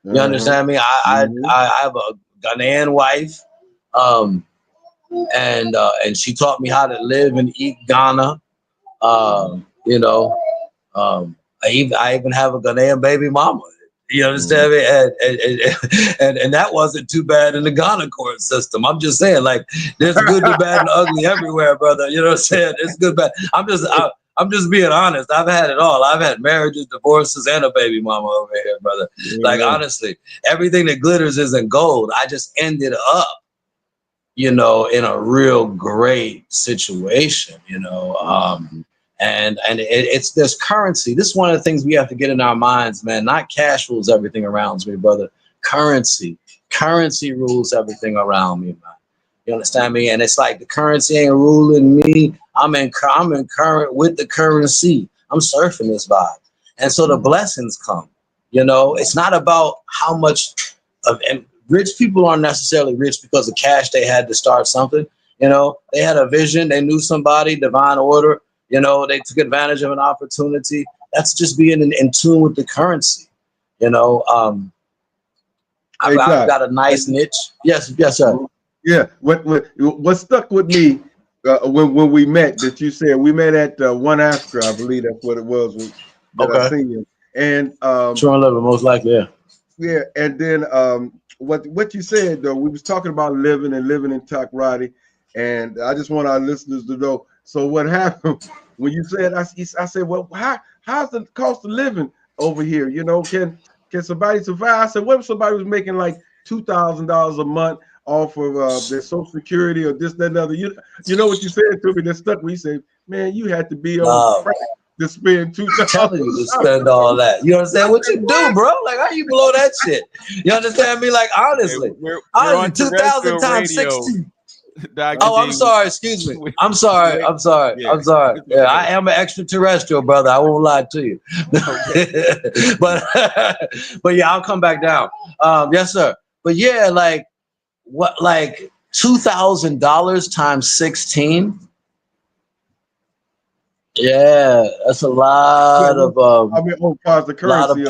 You understand me? I have a Ghanaian wife, and she taught me how to live and eat Ghana. I even have a Ghanaian baby mama. You understand me? And that wasn't too bad in the Ghana court system. I'm just saying, like, there's good, the bad, and ugly everywhere, brother. You know what I'm saying? It's good, bad. I'm just being honest. I've had it all. I've had marriages, divorces, and a baby mama over here, brother. Like, honestly, everything that glitters isn't gold. I just ended up in a real great situation, and there's currency. This is one of the things we have to get in our minds, man. Not cash rules everything around me, brother. Currency rules everything around me, man. You understand me? And it's like the currency ain't ruling me. I'm in current with the currency. I'm surfing this vibe, and so the blessings come. It's not about how much and rich people aren't necessarily rich because of cash they had to start something. They had a vision, they knew somebody, divine order. They took advantage of an opportunity. That's just being in tune with the currency. You know, um, Hey, I've Doc. got a nice niche. Yes, yes, sir. Yeah. What stuck with me when we met that you said we met at One Africa, I believe that's what it was that I Okay. seen you. And True and living, most likely. Yeah. yeah, and then what you said though, we was talking about living and living in Takoradi, and I just want our listeners to know. So what happened when you said I said, well, how's the cost of living over here? Can somebody survive? I said, what if somebody was making like $2,000 a month off of their Social Security or this, that, and other? You know what you said to me that stuck with me. You said, man, you had to be on Love. crack to spend Telling you to $2,000. spend all that. You understand what you do, bro? Like, how you blow that shit? You understand me? Like, Okay, honestly, we're on 2,000 terrestrial times radio, 16. Dr. Oh, I'm D. sorry. Excuse me. We, I'm sorry. we, I'm sorry. yeah, I'm sorry. it's Yeah, I okay. am an extraterrestrial, brother. I won't lie to you. Okay. but but yeah, I'll come back down. Yes, sir. But yeah, like $2,000 times 16. Yeah, that's a Yeah, lot well, of I mean, on far as the currency of penny.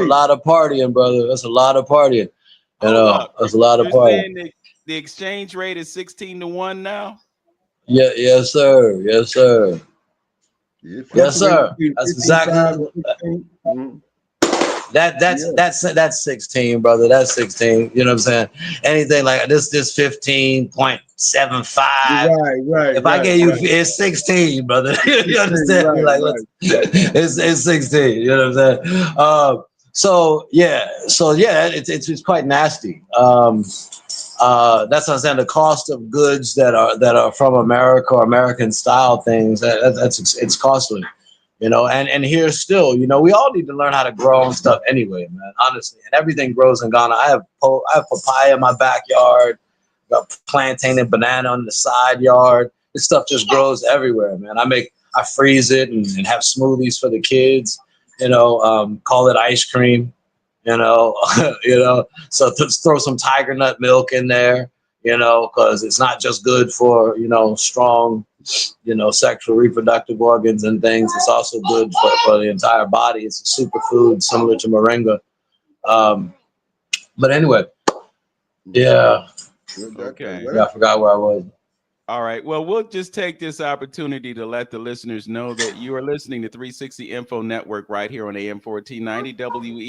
lot of partying, brother. That's a lot of partying. Hold up. That's a lot of You're partying. saying that the exchange rate is 16-1 now? Yeah, yes, sir. Yes, sir. It Yes, fluctuates sir. between That's 15.5 and exactly 16. Mhm. that. That's Yeah, that's that's 16, brother. That's 16. You know what I'm saying? Anything like this 15.75. right, right, If I right, gave you, right. it's 16, brother. You 16, understand me? right, Like, right. it's 16. You know what I'm saying? So yeah, it's quite nasty. That's what I'm saying. The cost of goods that are from America or American style things, it's costly. And here still, we all need to learn how to grow and stuff anyway, man. Honestly, and everything grows in Ghana. I have papaya in my backyard, got plantain and banana on the side yard. This stuff just grows everywhere, man. I freeze it and have smoothies for the kids. Call it ice cream. You know, So just throw some tiger nut milk in there. Because it's not just good for strong, sexual reproductive organs and things. It's also good for the entire body. It's a superfood similar to moringa. Um, but anyway, yeah, Okay. I forgot where I was. All right. Well, we'll just take this opportunity to let the listeners know that you are listening to 360 Info Network right here on AM 1490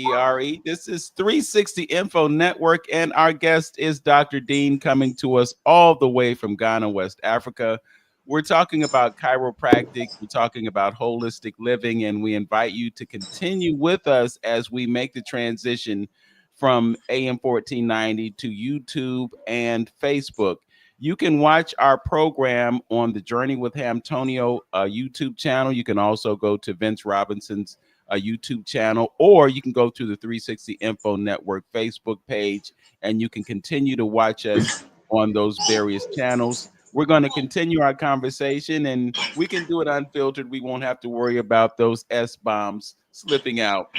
WERE. This is 360 Info Network, and our guest is Dr. Dean, coming to us all the way from Ghana, West Africa. We're talking about chiropractic, we're talking about holistic living, and we invite you to continue with us as we make the transition from AM 1490 to YouTube and Facebook. You can watch our program on the Journey with Antonio YouTube channel. You can also go to Vince Robinson's YouTube channel, or you can go to the 360 Info Network Facebook page, and you can continue to watch us on those various channels. We're going to continue our conversation, and we can do it unfiltered. We won't have to worry about those S bombs slipping out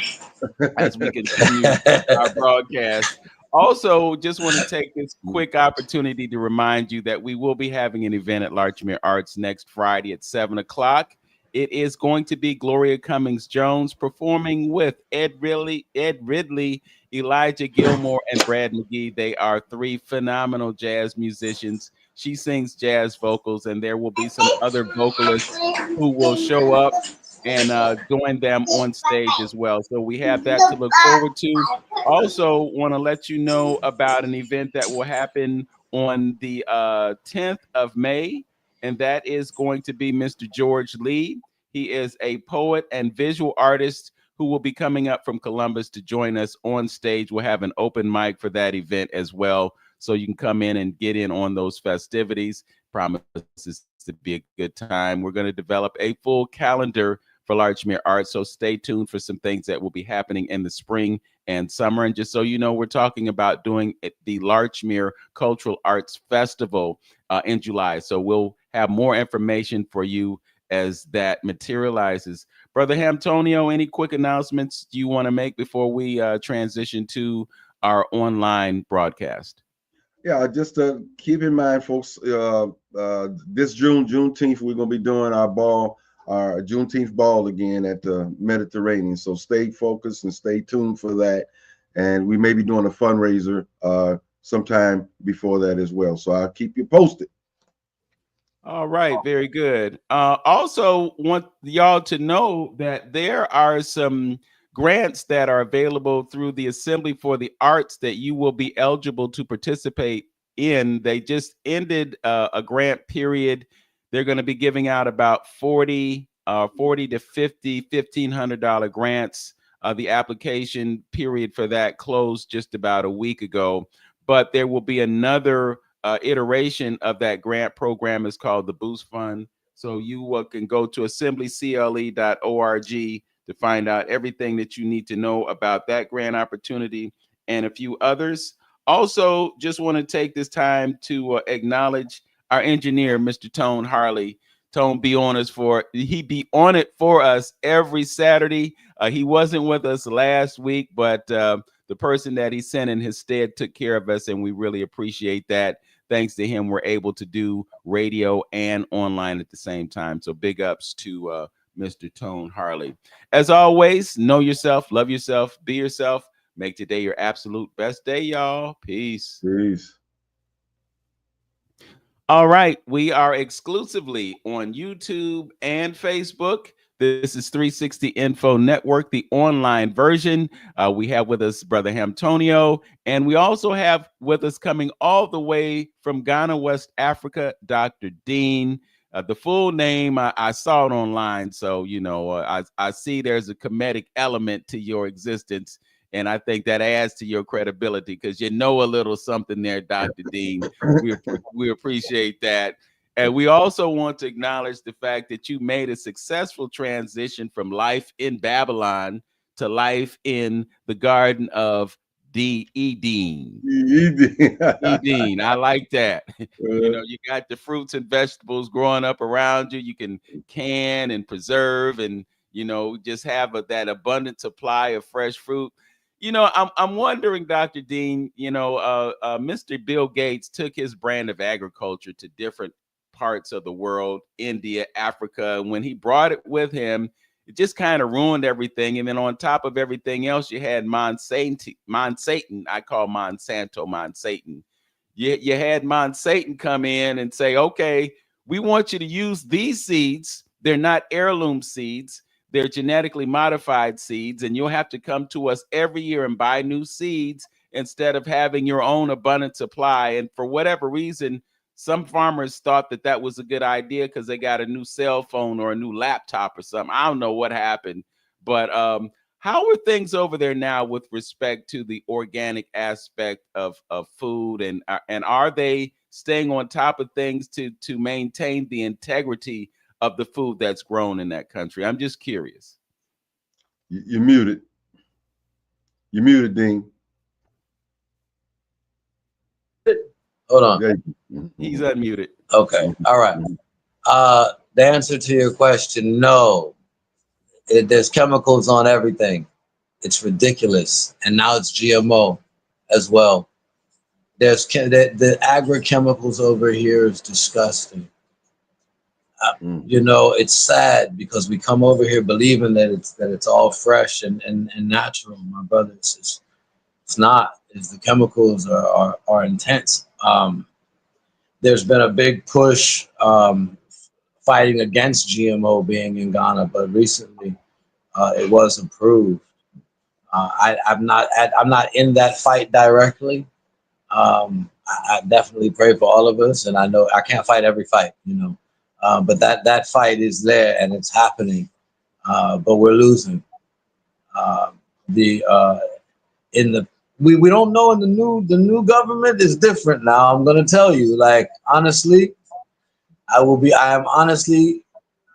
as we continue our broadcast. Also, just want to take this quick opportunity to remind you that we will be having an event at Larchmere Arts next Friday at 7 o'clock. It is going to be Gloria Cummings Jones performing with Ed Ridley, Elijah Gilmore, and Brad McGee. They are three phenomenal jazz musicians. She sings jazz vocals, and there will be some other vocalists who will show up and join them on stage as well. So we have that to look forward to. Also, want to let you know about an event that will happen on the 10th of May, and that is going to be Mr. George Lee. He is a poet and visual artist who will be coming up from Columbus to join us on stage. We'll have an open mic for that event as well. so you can come in and get in on those festivities. Promises to be a good time. We're going to develop a full calendar for Larchmere Arts, so stay tuned for some things that will be happening in the spring and summer. And just so you know, we're talking about doing the Larchmere Cultural Arts Festival in July. So we'll have more information for you as that materializes. Brother Hamtonio, any quick announcements you want to make before we transition to our online broadcast? Yeah, just keep in mind, folks, this Juneteenth, we're going to be doing our Juneteenth ball again at the Mediterranean. So stay focused and stay tuned for that. And we may be doing a fundraiser sometime before that as well. So I'll keep you posted. All right, very good. Also, want y'all to know that there are some grants that are available through the Assembly for the Arts that you will be eligible to participate in. They just ended a grant period. They're going to be giving out about 40 to 50 $1,500 grants. The application period for that closed just about a week ago, but there will be another iteration of that grant program. Is called the Boost Fund. So you can go to assemblycle.org to find out everything that you need to know about that grant opportunity and a few others. Also, just want to take this time to acknowledge our engineer, Mr. Tone Harley. Tone be on it for us every Saturday. He wasn't with us last week, but the person that he sent in his stead took care of us, and we really appreciate that. Thanks to him, we're able to do radio and online at the same time. So big ups to Mr. Tone Harley. As always, know yourself, love yourself, be yourself. Make today your absolute best day, y'all. Peace. Peace. All right, we are exclusively on YouTube and Facebook. This is 360 Info Network, the online version. We have with us Brother Hamtonio, and we also have with us coming all the way from Ghana, West Africa, Dr. Dean. The full name, I saw it online, so, you know, I see there's a comedic element to your existence, and I think that adds to your credibility because you know a little something there, Dr. Dean. We appreciate that. And we also want to acknowledge the fact that you made a successful transition from life in Babylon to life in the Garden of Eden. Eden. I like that. You know, you got the fruits and vegetables growing up around you. You can can and preserve and, you know, just have that abundant supply of fresh fruit. You know, I'm wondering, Dr. Dean, you know, Mr. Bill Gates took his brand of agriculture to different parts of the world, India, Africa. When he brought it with him, it just kind of ruined everything. And then on top of everything else, you had Monsanto. I call Monsanto Satan. You had Satan come in and say, okay, we want you to use these seeds. They're not heirloom seeds. They're genetically modified seeds, and you'll have to come to us every year and buy new seeds instead of having your own abundant supply. And for whatever reason, some farmers thought that that was a good idea because they got a new cell phone or a new laptop or something. I don't know what happened, but how are things over there now with respect to the organic aspect of food, and are they staying on top of things to maintain the integrity of the food that's grown in that country? I'm just curious. You're muted. You're muted, Dean. Hold on. He's unmuted. Okay. All right. The answer to your question, no. There's chemicals on everything. It's ridiculous. And now it's GMO as well. There's the agrochemicals over here is disgusting. You know, it's sad because we come over here believing that it's all fresh and natural. My brother, it's not. The chemicals are intense. There's been a big push fighting against GMO being in Ghana, but recently it was approved. I'm not in that fight directly. I definitely pray for all of us, and I know I can't fight every fight, you know. But that fight is there and it's happening, but we're losing. In the we don't know. In the new government is different now. I'm gonna tell you, like, honestly, I am honestly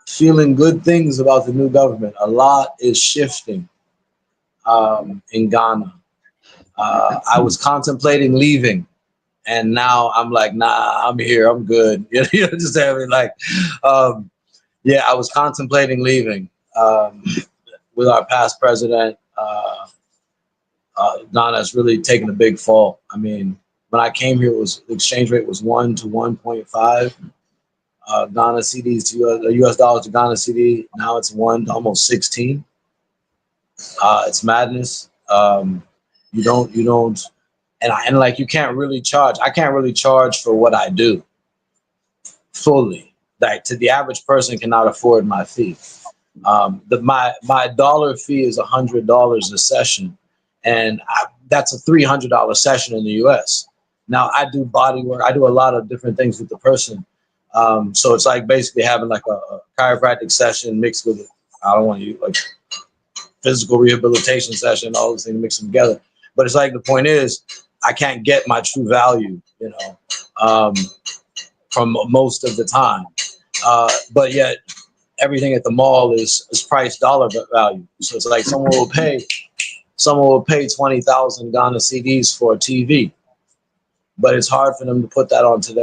feeling good things about the new government. A lot is shifting in Ghana. I was contemplating leaving, and now I'm like, nah, I'm here, I'm good. You know, just having like, yeah, I was contemplating leaving with our past president. Ghana's really taken a big fall. I mean, when I came here, it was the exchange rate was 1 to 1.5. Ghana CDs to US dollars to Ghana CD. Now it's 1 to almost 16. It's madness. You don't, and like you can't really charge. I can't really charge for what I do fully. Like to the average person cannot afford my fee. My dollar fee is $100 a session, and that's a $300 session in the U.S. Now I do body work. I do a lot of different things with the person. So it's like basically having like a chiropractic session mixed with, I don't want to use like physical rehabilitation session, all those things, mix them together. But it's like the point is, I can't get my true value, you know, from most of the time. But yet everything at the mall is priced dollar value. So it's like someone will pay 20,000 Ghana CDs for a TV, but it's hard for them to put that onto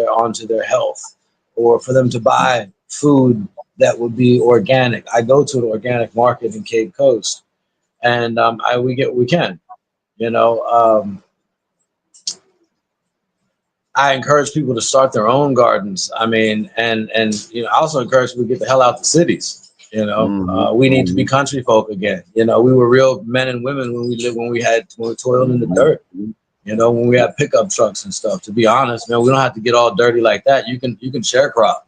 their health, or for them to buy food that would be organic. I go to an organic market in Cape Coast, and we can, you know. I encourage people to start their own gardens. I mean, and you know, I also encourage people to get the hell out the cities. You know, we need to be country folk again. You know, we were real men and women when we toiled in the dirt. You know, when we had pickup trucks and stuff. To be honest, man, we don't have to get all dirty like that. You can sharecrop.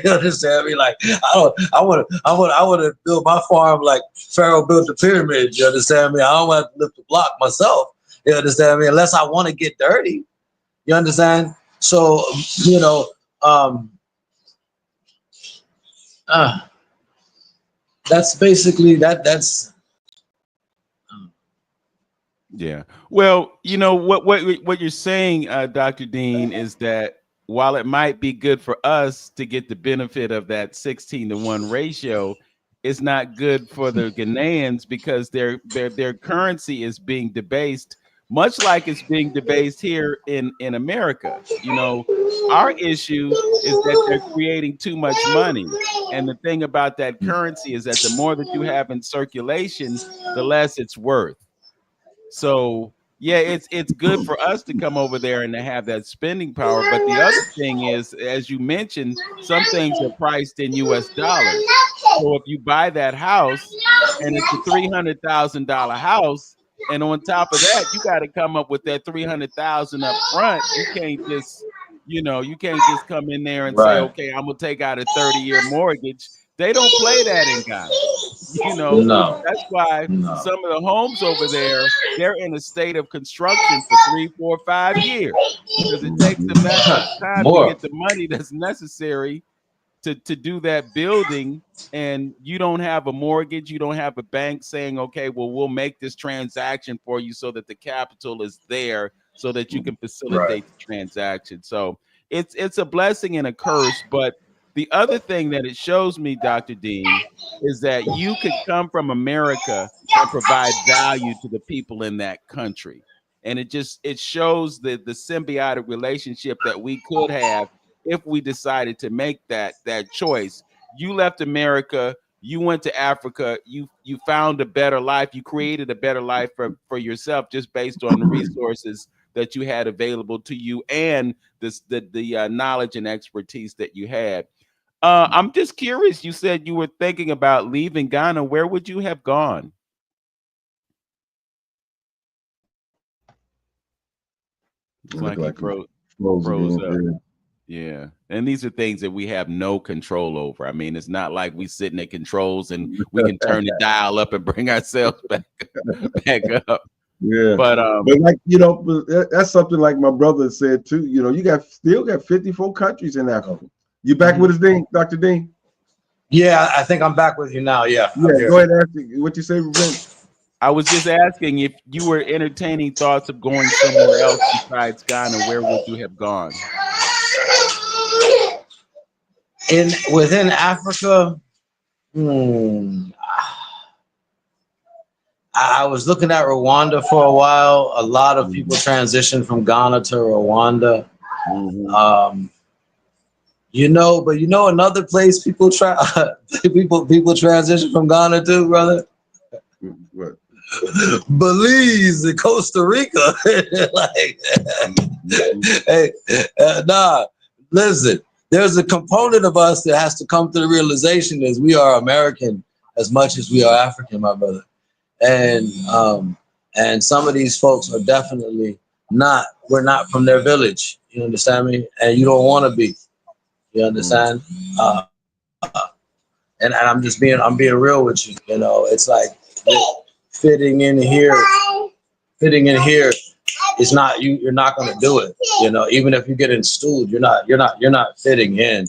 You understand me? Like I want to build my farm like Pharaoh built the pyramids. You understand me? I don't want to lift the block myself. You understand me? Unless I want to get dirty. You understand? So, you know, that's basically that's Yeah. Well, you know what you're saying, Dr. Dean, is that while it might be good for us to get the benefit of that 16-to-1 ratio, it's not good for the Ghanaians because their currency is being debased, much like it's being debased here in America. You know, our issue is that they're creating too much money. And the thing about that currency is that the more that you have in circulation, the less it's worth. So yeah, it's good for us to come over there and to have that spending power. But the other thing is, as you mentioned, some things are priced in US dollars. So if you buy that house and it's a $300,000 house, and on top of that, you got to come up with that 300,000 up front. You can't just, you can't just come in there and say, right. okay, I'm gonna take out a 30-year mortgage. They don't play that in Ghana. No, That's why no. some of the homes over there, they're in a state of construction for 3, 4, 5 years because it takes them that much time to More. get the money that's necessary to do that building. And you don't have a mortgage, you don't have a bank saying, okay, well, we'll make this transaction for you so that the capital is there so that you can Right. facilitate the transaction. So it's a blessing and a curse. But the other thing that it shows me, Dr. Dean, is that you could come from America and provide value to the people in that country. And it shows the symbiotic relationship that we could have if we decided to make that choice. You left America, you went to Africa, you found a better life, you created a better life for yourself just based on the resources that you had available to you and the knowledge and expertise that you had. I'm just curious. You said you were thinking about leaving Ghana. Where would you have gone? It's Look like he like froze again. up. Yeah. And these are things that we have no control over. I mean, it's not like we sitting at controls and we can turn the dial up and bring ourselves back up. Yeah. But like, but that's something like my brother said too. You know, you still got 54 countries in Africa. You back with us, Dean, Dr. Dean? Yeah, I think I'm back with you now. Yeah, I'm Yeah, here. go ahead and ask what you say, Ruben. I was just asking if you were entertaining thoughts of going somewhere else besides Ghana. Where would you have gone? Within Africa, hmm, I was looking at Rwanda for a while. A lot of people transitioned from Ghana to Rwanda. Mm-hmm. But another place people try people transition from Ghana to, brother. What? Belize and Costa Rica. Like, hey, nah. Listen, there's a component of us that has to come to the realization is we are American as much as we are African, my brother. And some of these folks are definitely not. We're not from their village. You understand me? And you don't want to be. You understand? Uh, and I'm being real with you. It's like fitting in here. Fitting in here is not you. You're not going to do it. Even if you get installed, you're not fitting in.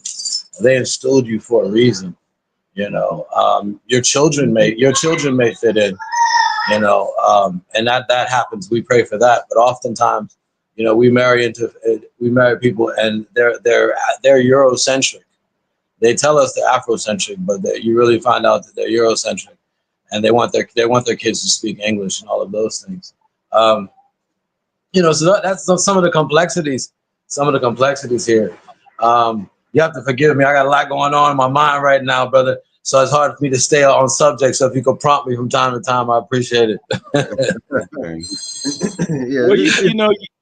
They installed you for a reason. Your children may fit in. And that happens. We pray for that, but oftentimes, we marry people and they're Eurocentric. They tell us they're Afrocentric, but you really find out that they're Eurocentric, and they want their kids to speak English and all of those things. Um, so that's some of the complexities. Some of the complexities here. You have to forgive me. I got a lot going on in my mind right now, brother. So it's hard for me to stay on subject. So if you could prompt me from time to time, I appreciate it. Yeah. Well,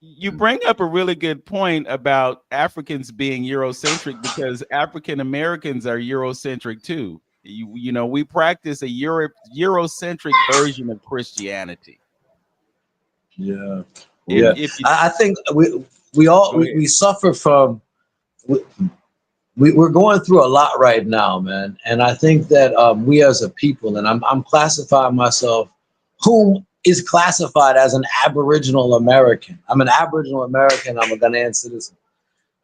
you bring up a really good point about Africans being Eurocentric because African Americans are Eurocentric too. We practice a Eurocentric version of Christianity. Yeah, If yeah. if you I think we suffer from. We're going through a lot right now, man, and I think that we as a people, and I'm classifying myself, whom is classified as an Aboriginal American. I'm an Aboriginal American. I'm a Ghanaian citizen,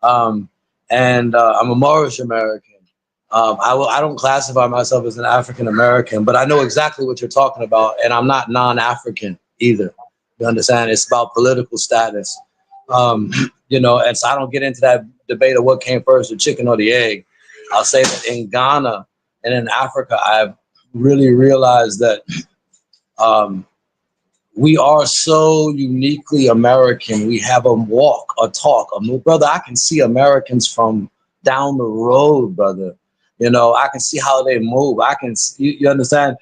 um, and I'm a Moorish American. I don't classify myself as an African American, but I know exactly what you're talking about, and I'm not non-African either. You understand? It's about political status. And so I don't get into that debate of what came first, the chicken or the egg. I'll say that in Ghana and in Africa, I've really realized that we are so uniquely American. We have a walk, a talk. Brother, I can see Americans from down the road, brother. I can see how they move. I can see, you understand?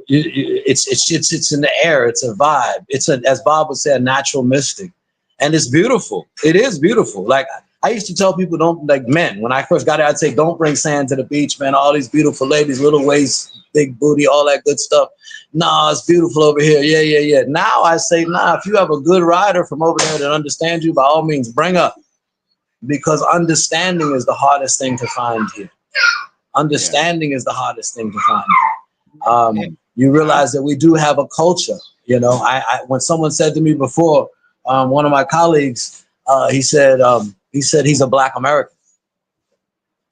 It's in the air. It's a vibe. As Bob would say, a natural mystic, and it's beautiful. It is beautiful. Like I used to tell people, don't like men when I first got there. I'd say, don't bring sand to the beach, man. All these beautiful ladies, little waist, big booty, all that good stuff. Nah, it's beautiful over here. Yeah, yeah, yeah. Now I say, nah. If you have a good rider from over there that understands you, by all means, bring her, because understanding is the hardest thing to find here. Understanding is the hardest thing to find. You realize that we do have a culture. When someone said to me before, one of my colleagues, he said he's a Black American,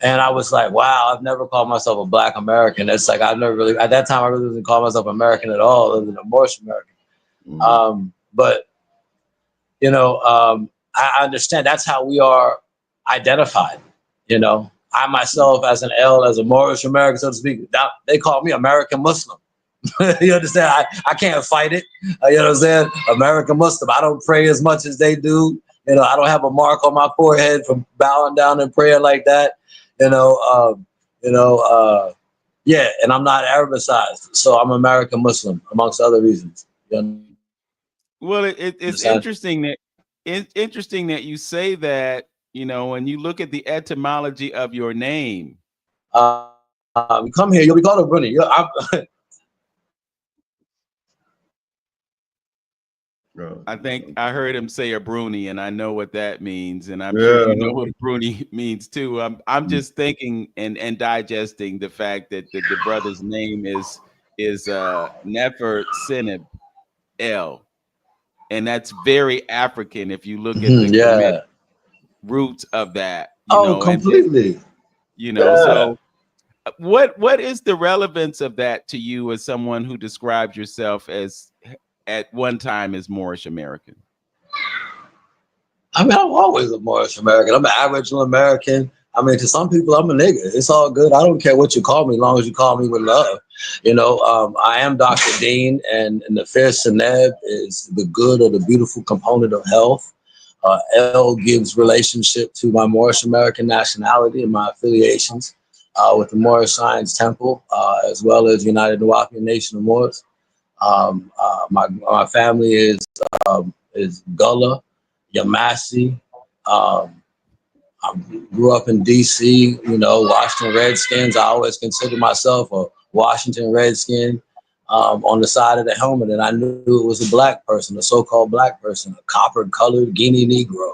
and I was like, wow, I've never called myself a Black American. It's like I've never really at that time I really didn't call myself American at all, other than a Moorish American. But I understand that's how we are identified. I myself, as an L, as a Moorish American, so to speak, they call me American Muslim. You understand? I can't fight it. You know what I'm saying? American Muslim. I don't pray as much as they do. I don't have a mark on my forehead from bowing down in prayer like that. Yeah, and I'm not Arabicized, so I'm American Muslim, amongst other reasons. Well, it's interesting that you say that. When you look at the etymology of your name, You come here, you'll be called a Bruni. I think I heard him say a Bruni, and I know what that means, and I'm sure you know what a Bruni means too. I'm just thinking and digesting the fact that the brother's name is Nefer Seneb El, and that's very African if you look at the Kemet roots of that. Oh, And then, completely. so What is the relevance of that to you as someone who describes yourself as at one time as Moorish American? I mean, I'm always a Moorish American. I'm an Aboriginal American. I mean, to some people, I'm a nigga. It's all good. I don't care what you call me, as long as you call me with love. You know, I am Dr. Dean, and the fair Seneb is the good or the beautiful component of health. L gives relationship to my Moorish American nationality and my affiliations with the Moorish Science Temple, as well as United Nuwapian Nation of Moors. My family is Gullah, Yamasi. I grew up in D.C., you know, Washington Redskins. I always considered myself a Washington Redskin on the side of the helmet, and I knew it was a black person, a so-called black person, a copper-colored Guinea Negro.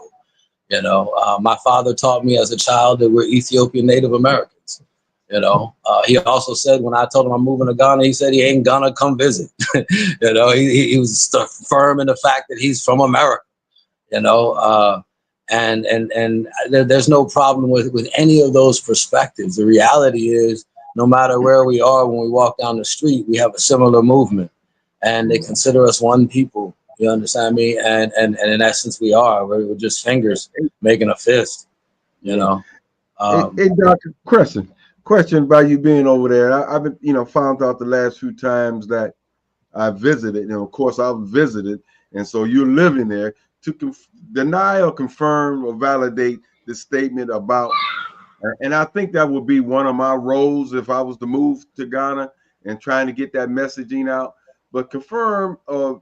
You know, my father taught me as a child that we're Ethiopian Native Americans. You know, he also said when I told him I'm moving to Ghana, he said he ain't gonna come visit. You know, he was firm in the fact that he's from America. You know, and there's no problem with any of those perspectives. The reality is, no matter where we are, when we walk down the street, we have a similar movement, and they consider us one people. You understand me? And in essence, we are. We're just fingers making a fist. You know. Hey, Doctor, question by you being over there. I've been, you know, found out the last few times that I visited, and of course I've visited, and so you're living there to deny or confirm or validate the statement about, and I think that would be one of my roles if I was to move to Ghana and trying to get that messaging out. But confirm or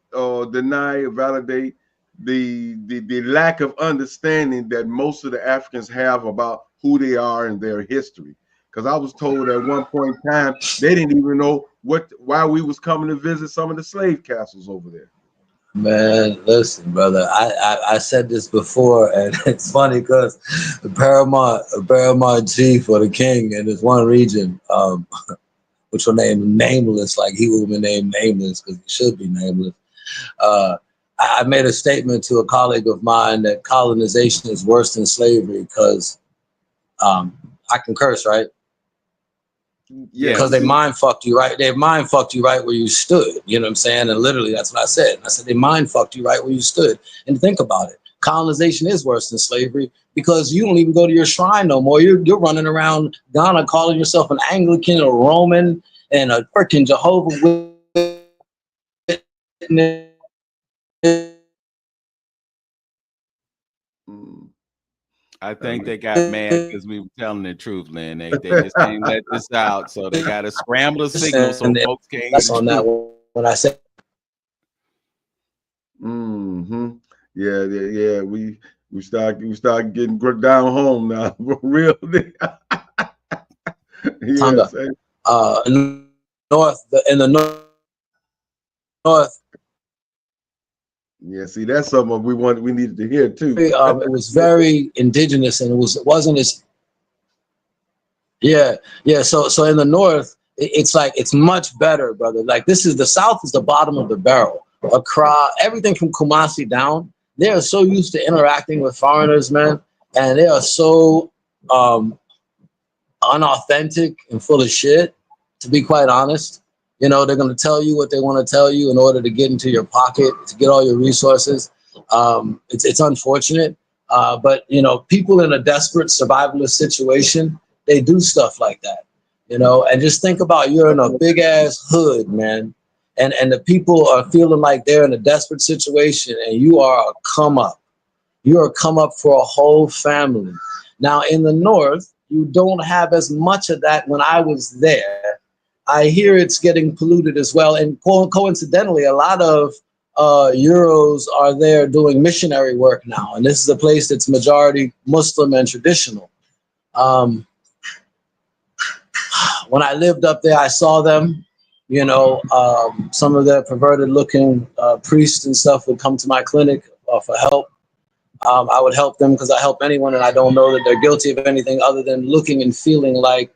deny or validate the lack of understanding that most of the Africans have about who they are and their history. Because I was told at one point in time they didn't even know why we was coming to visit some of the slave castles over there. Man, listen, brother. I said this before, and it's funny because the paramount chief or the king in this one region, which will name nameless, like he will be named nameless because he should be nameless. I made a statement to a colleague of mine that colonization is worse than slavery because I can curse, right? Yeah, Because they mind fucked you, right? They mind fucked you right where you stood. You know what I'm saying? And literally, that's what I said. I said they mind fucked you right where you stood. And think about it. Colonization is worse than slavery because you don't even go to your shrine no more. You're running around Ghana calling yourself an Anglican or Roman and a freaking Jehovah's Witness. I think they got mad because we were telling the truth, Lynn. They just can't let this out, so they got to scramble the signal so folks can't That's hear on the that truth. when I said. Yeah. We start getting down home now. Real. Tonga, Yes. in the north. Yeah, see, that's something we needed to hear too. It was very indigenous, and it wasn't as yeah. So in the north, it's like it's much better, brother. Like this is the south is the bottom of the barrel. Accra, everything from Kumasi down, they are so used to interacting with foreigners, man, and they are so unauthentic and full of shit. To be quite honest, you know, they're going to tell you what they want to tell you in order to get into your pocket, to get all your resources. It's unfortunate, but you know, people in a desperate survivalist situation, they do stuff like that, you know. And just think about you're in a big ass hood, man, and the people are feeling like they're in a desperate situation, and you are a come up. You're a come up for a whole family. Now in the north, you don't have as much of that. When I was there, I hear it's getting polluted as well. And coincidentally, a lot of Euros are there doing missionary work now. And this is a place that's majority Muslim and traditional. When I lived up there, I saw them. You know, some of the perverted looking priests and stuff would come to my clinic for help. I would help them because I help anyone, and I don't know that they're guilty of anything other than looking and feeling like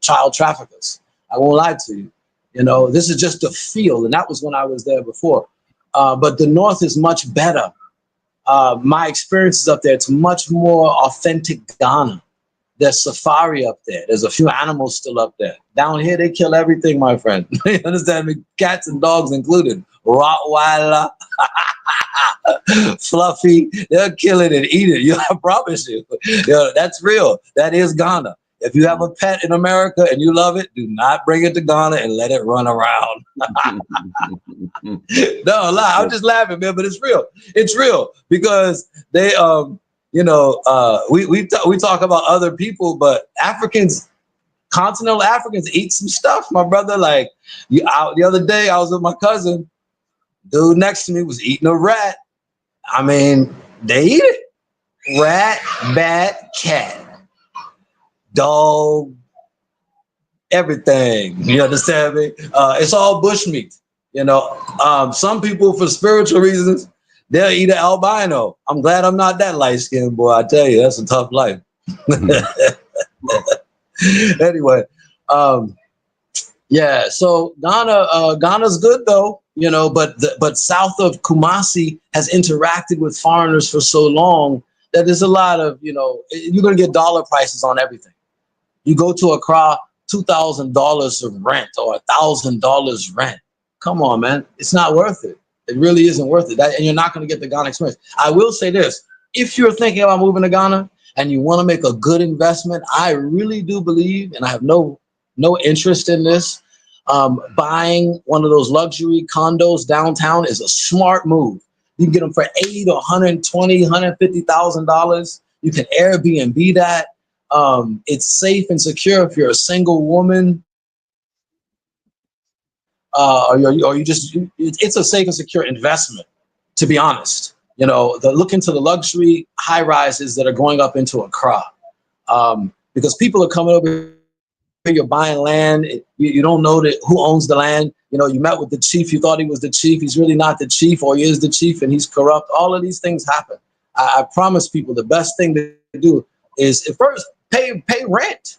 child traffickers. I won't lie to you. You know, this is just a feel, and that was when I was there before. But the North is much better. My experiences up there, it's much more authentic Ghana. There's safari up there. There's a few animals still up there. Down here, they kill everything, my friend. You understand me? Cats and dogs included. Rottweiler, Fluffy, they'll kill it and eat it. You, I promise you. That's real. That is Ghana. If you have a pet in America and you love it, do not bring it to Ghana and let it run around. No, lie. I'm just laughing, man, but it's real. It's real because they, we talk about other people, but Africans, continental Africans, eat some stuff, my brother. Like the other day, I was with my cousin. Dude next to me was eating a rat. I mean, they eat it. Rat, bat, cat, dog, everything. You understand me? It's all bushmeat. Some people, for spiritual reasons, they'll eat an albino. I'm glad I'm not that light skinned, boy. I tell you, that's a tough life. Anyway, yeah. So Ghana's good though, but south of Kumasi has interacted with foreigners for so long that there's a lot of, you're gonna get dollar prices on everything. You go to Accra, $2,000 of rent or $1,000 rent. Come on, man. It's not worth it. It really isn't worth it. And you're not going to get the Ghana experience. I will say this. If you're thinking about moving to Ghana and you want to make a good investment, I really do believe, and I have no interest in this, buying one of those luxury condos downtown is a smart move. You can get them for $80,000 to $120,000, $150,000. You can Airbnb that. It's safe and secure if you're a single woman. It's a safe and secure investment, to be honest. Look into the luxury high rises that are going up into Accra, because people are coming over here. You're buying land. You don't know who owns the land. You met with the chief. You thought he was the chief. He's really not the chief, or he is the chief and he's corrupt. All of these things happen. I promise people the best thing to do is at first pay rent.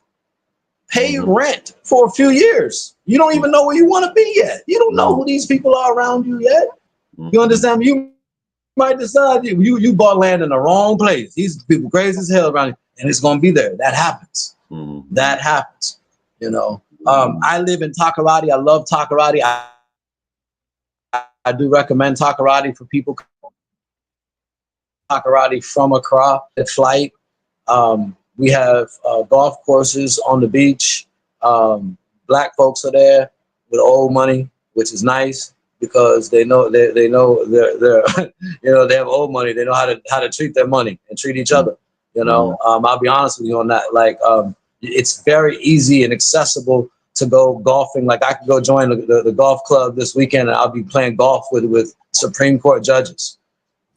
Pay rent for a few years. You don't even know where you want to be yet. You don't know who these people are around you yet. You understand? You might decide you bought land in the wrong place. These people crazy as hell around you, and it's going to be there. That happens. That happens. I live in Takoradi. I love Takoradi. I do recommend Takoradi for people. Takoradi from Accra at flight. We have golf courses on the beach. Black folks are there with old money, which is nice because they know they're they have old money. They know how to treat their money and treat each other. I'll be honest with you on that. Like, it's very easy and accessible to go golfing. Like, I could go join the golf club this weekend and I'll be playing golf with Supreme Court judges.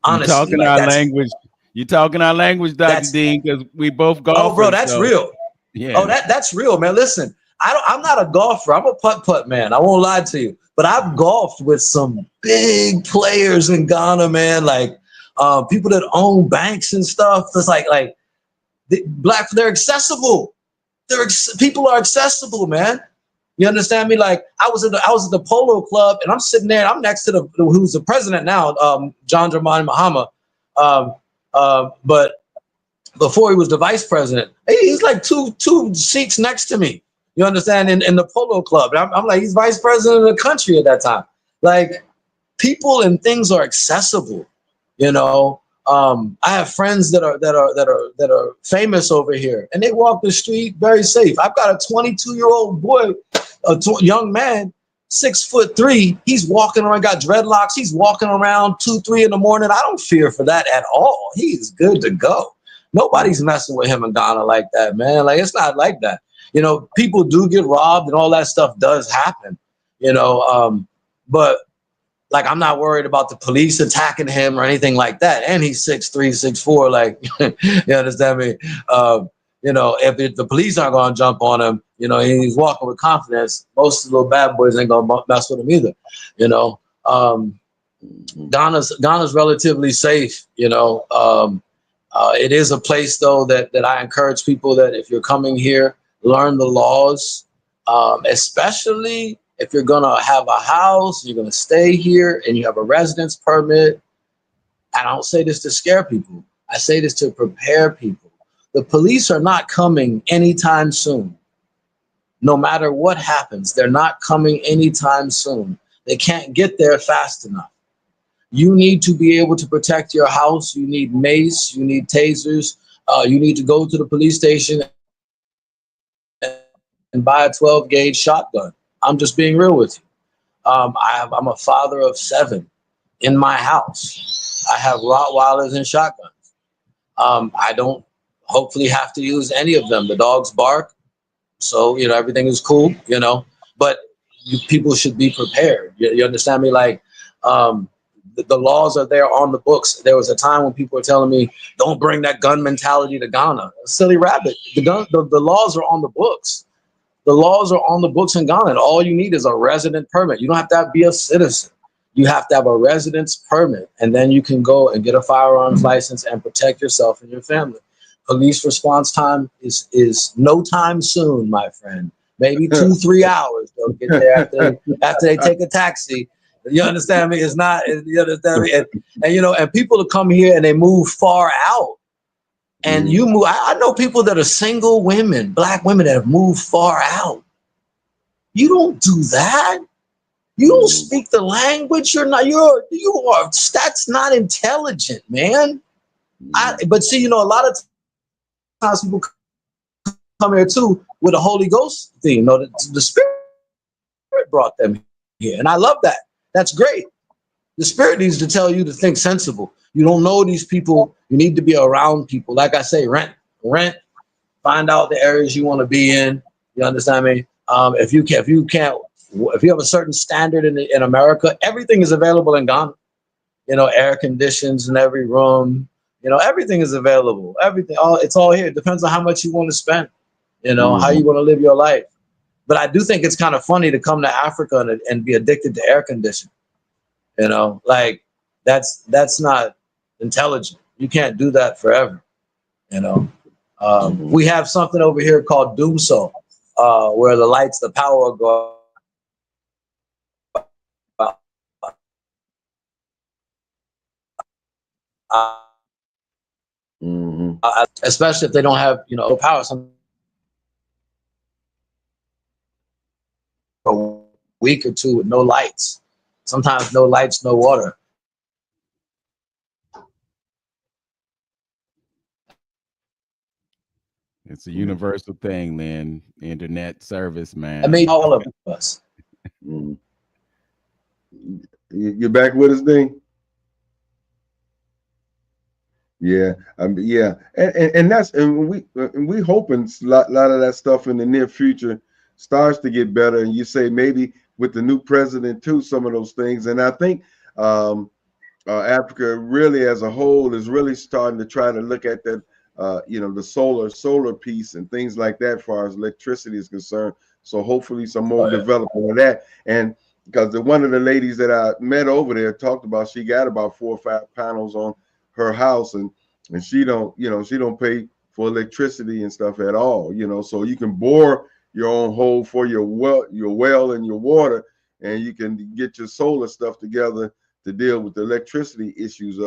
Honestly, you're talking our language. You're talking our language, Dr. Dean, because we both golf. Oh, bro, that's real. Yeah. Oh, that's real, man. Listen, I'm not a golfer. I'm a putt man. I won't lie to you. But I've golfed with some big players in Ghana, man. Like people that own banks and stuff. It's like they're accessible. People are accessible, man. You understand me? Like I was at the polo club, and I'm sitting there. And I'm next to who's the president now, John Dramani Mahama. But before he was the vice president, he's like two seats next to me. You understand? In the polo club, and I'm like, he's vice president of the country at that time. Like, people and things are accessible. I have friends that are famous over here, and they walk the street very safe. I've got a 22-year-old boy, young man, 6'3". He's walking around, got dreadlocks. He's walking around 2, 3 in the morning. I don't fear for that at all. He's good to go. Nobody's messing with him in Ghana like that, man. Like, it's not like that. People do get robbed and all that stuff does happen, but like, I'm not worried about the police attacking him or anything like that. And he's 6'3", 6'4". Like, you understand me? If the police aren't going to jump on him, he's walking with confidence. Most of the little bad boys ain't going to mess with him either. Ghana's relatively safe. It is a place though that I encourage people that if you're coming here, learn the laws, especially if you're going to have a house, you're going to stay here and you have a residence permit. And I don't say this to scare people. I say this to prepare people. The police are not coming anytime soon. No matter what happens, they're not coming anytime soon. They can't get there fast enough. You need to be able to protect your house. You need mace. You need tasers. You need to go to the police station and buy a 12 gauge shotgun. I'm just being real with you. I'm a father of 7 in my house. I have Rottweilers and shotguns. I don't hopefully have to use any of them. The dogs bark, so everything is cool. But people should be prepared. You understand me? Like, the laws are there on the books. There was a time when people were telling me, "Don't bring that gun mentality to Ghana." Silly rabbit. The laws are on the books. The laws are on the books in Ghana, and all you need is a resident permit. You don't have to be a citizen. You have to have a residence permit, and then you can go and get a firearms license and protect yourself and your family. Police response time is no time soon, my friend. Maybe 2-3 hours. They'll get there after they take a taxi. You understand me? It's not. You understand me? And people to come here and they move far out. And you move. I know people that are single women, Black women that have moved far out. You don't do that. You don't speak the language. You are. That's not intelligent, man. But see, a lot of times people come here too with a Holy Ghost theme. The Spirit brought them here, and I love that. That's great. The Spirit needs to tell you to think sensible. You don't know these people. You need to be around people. Like I say, rent. Find out the areas you want to be in. You understand me? If you have a certain standard in America, everything is available in Ghana. Air conditions in every room. Everything is available. Everything. It's all here. It depends on how much you want to spend. How you want to live your life. But I do think it's kind of funny to come to Africa and be addicted to air conditioning. Like that's not intelligent. You can't do that forever. We have something over here called doomso, where the power go especially if they don't have power. Some a week or two with no lights. Sometimes no lights, no water. It's a universal thing, man. Internet service, man. I mean, all of us. You back with us, Dean? Yeah, yeah, and we hoping a lot of that stuff in the near future starts to get better. And you say maybe with the new president too, some of those things. And I think Africa really as a whole is really starting to try to look at that. The solar piece and things like that, as far as electricity is concerned. So hopefully some more development of that. And because one of the ladies that I met over there talked about, she got about 4 or 5 panels on her house, and she don't pay for electricity and stuff at all. So you can bore your own hole for your well and your water, and you can get your solar stuff together to deal with the electricity issues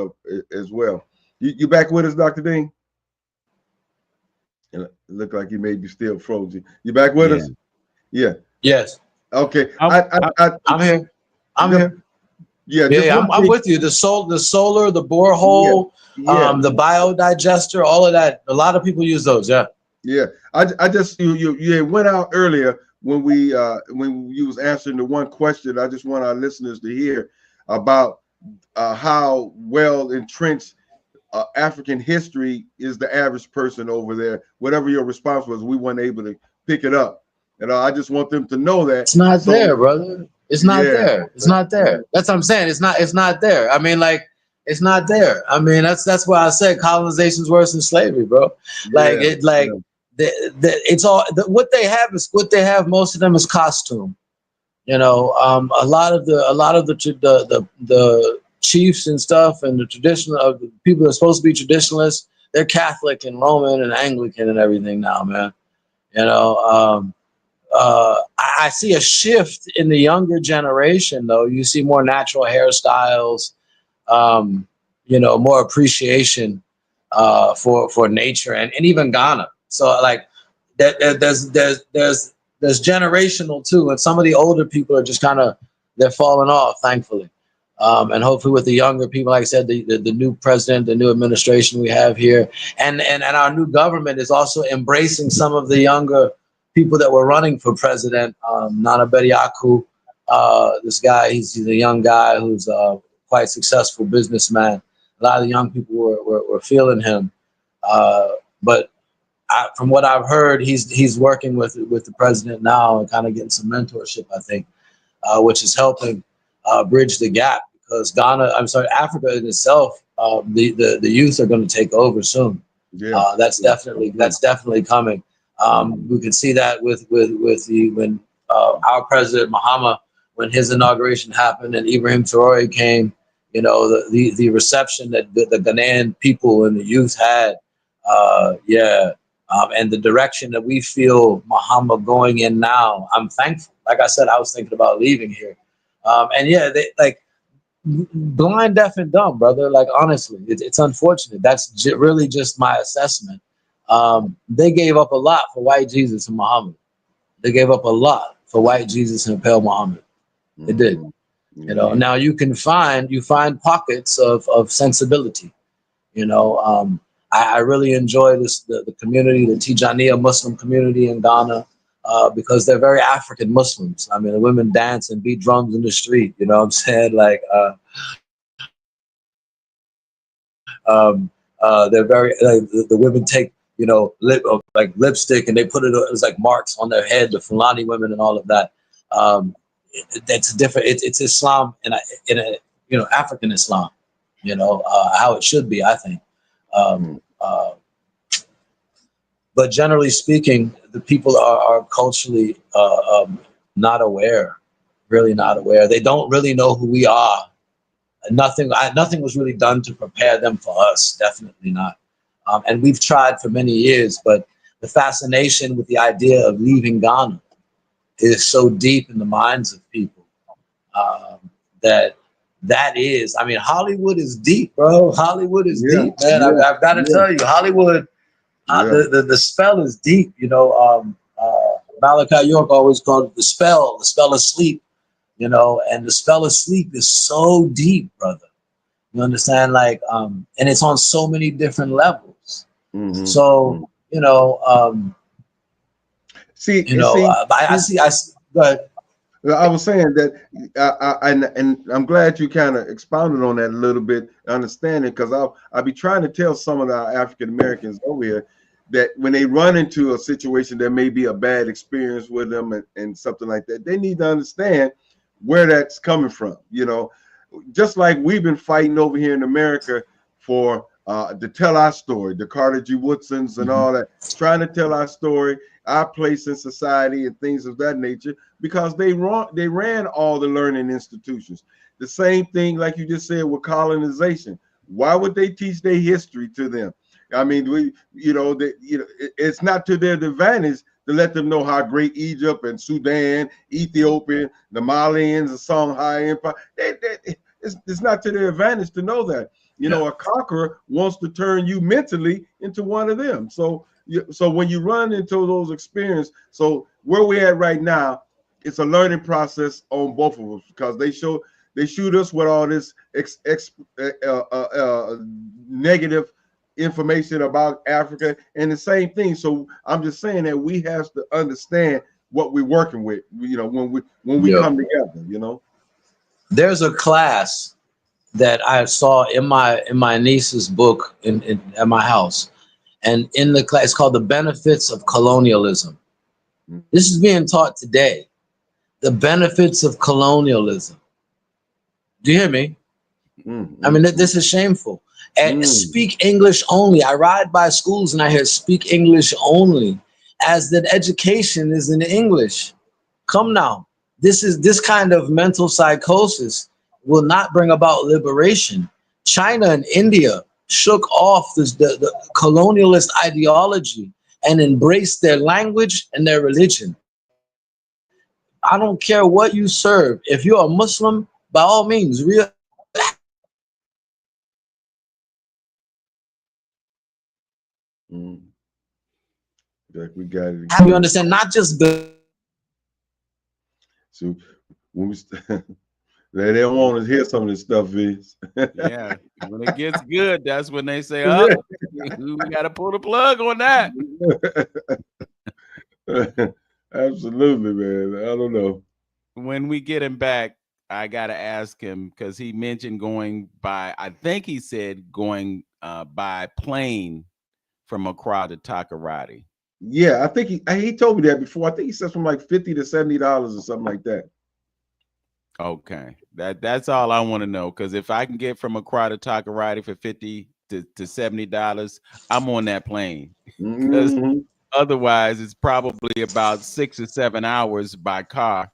as well. You back with us, Dr. Dean? It looked like you may be still frozen. You back with us? Yeah. Yes. Okay. I'm here. I'm here. Yeah. I'm with you. The solar, the borehole, the biodigester, all of that. A lot of people use those. Yeah. Yeah. I just you went out earlier when you was answering the one question. I just want our listeners to hear about how well entrenched African history is the average person over there. Whatever your response was, we weren't able to pick it up. And I just want them to know that it's not there, brother. It's not there. It's not there. That's what I'm saying. It's not there. I mean, like, it's not there. I mean, that's why I said colonization is worse than slavery, bro. It's all what they have. Most of them is costume. A lot of the chiefs and stuff, and the traditional of the people that are supposed to be traditionalists, they're Catholic and Roman and Anglican and everything now, man. I see a shift in the younger generation, though. You see more natural hairstyles, more appreciation. for nature and even Ghana. So like there's generational too, and some of the older people are just kind of they're falling off, thankfully. And hopefully with the younger people, like I said, the new president, the new administration we have here, and our new government is also embracing some of the younger people that were running for president. Nana Bediaku, this guy, he's a young guy who's quite successful businessman. A lot of the young people were feeling him, but from what I've heard, he's working with the president now and kind of getting some mentorship, I think, which is helping bridge the gap because Africa in itself, the youth are going to take over soon. Yeah. That's definitely coming. We can see that with when our president Muhammad, when his inauguration happened and Ibrahim Traore came, you know, the reception that the Ghanaian people and the youth had, and the direction that we feel Muhammad going in now, I'm thankful. Like I said, I was thinking about leaving here, and yeah, they like blind, deaf, and dumb, brother. Like honestly, it's unfortunate. That's really just my assessment. They gave up a lot for white Jesus and Muhammad. They gave up a lot for white Jesus and pale Muhammad. They did. You know. Now you find pockets of sensibility. You know, I really enjoy the community, the Tijaniya Muslim community in Ghana, because they're very African Muslims. I mean, the women dance and beat drums in the street. You know what I'm saying? Like, they're very like, the women take like lipstick and they put it as like marks on their head. The Fulani women and all of that. That's different. It's Islam in a African Islam. You know how it should be, I think. But generally speaking, the people are culturally not aware, really not aware. They don't really know who we are. Nothing was really done to prepare them for us. Definitely not. And we've tried for many years, but the fascination with the idea of leaving Ghana is so deep in the minds of people that is. I mean, Hollywood is deep, bro. Hollywood is deep, man. I've got to tell you, Hollywood. The spell is deep. You know, Malachi York always called it the spell of sleep. You know, and the spell of sleep is so deep, brother. You understand? Like, and it's on so many different levels. So, you know, I see. Go ahead. I was saying that, and I'm glad you kind of expounded on that a little bit, understanding, because I'll be trying to tell some of our African Americans over here that when they run into a situation that may be a bad experience with them and something like that, they need to understand where that's coming from. You know, just like we've been fighting over here in America for to tell our story, the Carter G. Woodsons and all that, trying to tell our story, our place in society and things of that nature, because they ran all the learning institutions. The same thing, like you just said, with colonization. Why would they teach their history to them? I mean, it's not to their advantage to let them know how great Egypt and Sudan, Ethiopia, the Malians, the Songhai Empire. It's not to their advantage to know that. You know, a conqueror wants to turn you mentally into one of them. So when you run into those experiences, so where we're at right now, it's a learning process on both of us, because they shoot us with all this negative information about Africa and the same thing. So I'm just saying that we have to understand what we're working with, you know, when we come together, you know. There's a class that I saw in my niece's book at my house, and in the class, it's called The Benefits of Colonialism. This is being taught today. The benefits of colonialism. Do you hear me? I mean, this is shameful. And speak English only. I ride by schools and I hear speak English only, as that education is in English. Come now. This kind of mental psychosis will not bring about liberation. China and India shook off the colonialist ideology and embraced their language and their religion. I don't care what you serve. If you're a Muslim, by all means, Mm. Like we got it Have you again. understand? Not just the So when we they don't want to hear some of this stuff, Vince. Yeah, when it gets good, that's when they say, "Up, we got to pull the plug on that." Absolutely, man. I don't know. When we get him back, I gotta ask him because he mentioned going by. I think he said going by plane from Accra to Takoradi. Yeah, I think he told me that before. I think he said from like $50 to $70 or something like that. Okay, that's all I want to know. Because if I can get from Accra to Takoradi for $50 to $70, I'm on that plane. Because Mm-hmm. otherwise, it's probably about 6 or 7 hours by car.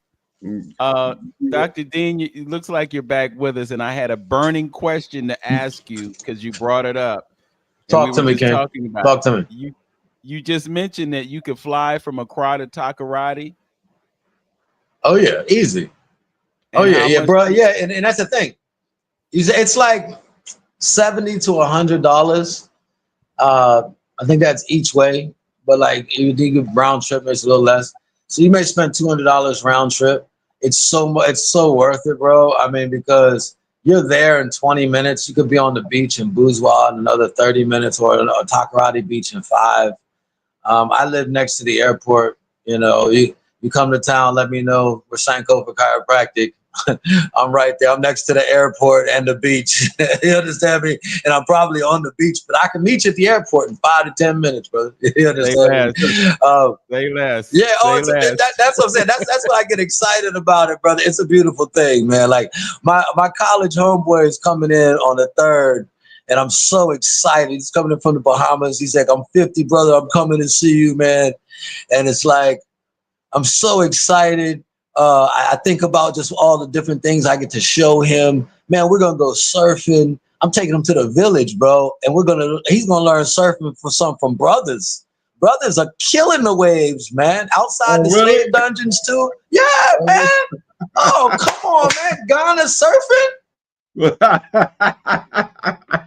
Uh, Yeah. Dr. Dean, it looks like you're back with us, and I had a burning question to ask you because you brought it up, and we talk were to me, just King. talking about Talk to me. you. You just mentioned that you could fly from Accra to Takoradi, Oh yeah, easy. Oh and yeah, how yeah, much? bro. Yeah, and that's the thing. It's like $70 to $100. Uh, I think that's each way. But like if you do round trip, it's a little less. So you may spend $200 round trip. It's so much. It's so worth it, bro. I mean, because you're there in 20 minutes. You could be on the beach in Bourgeois in another 30 minutes, or Takoradi Beach in 5. I live next to the airport. You come to town, let me know. We're Sanko for chiropractic. I'm right there. I'm next to the airport and the beach. You understand me? And I'm probably on the beach, but I can meet you at the airport in 5 to 10 minutes, brother. You Say understand me? less. Say less. Yeah. Oh, Say less. that's what I'm saying. That's what I get excited about it, brother. It's a beautiful thing, man. Like my college homeboy is coming in on the 3rd. And I'm so excited. He's coming in from the Bahamas. He's like, I'm 50, brother. I'm coming to see you, man. And it's like, I'm so excited. I think about just all the different things I get to show him. Man, we're gonna go surfing. I'm taking him to the village, bro, and he's gonna learn surfing from brothers. Brothers are killing the waves, man. Outside Oh, the really? slave dungeons too. Yeah, man. Oh, come on, man. Ghana surfing.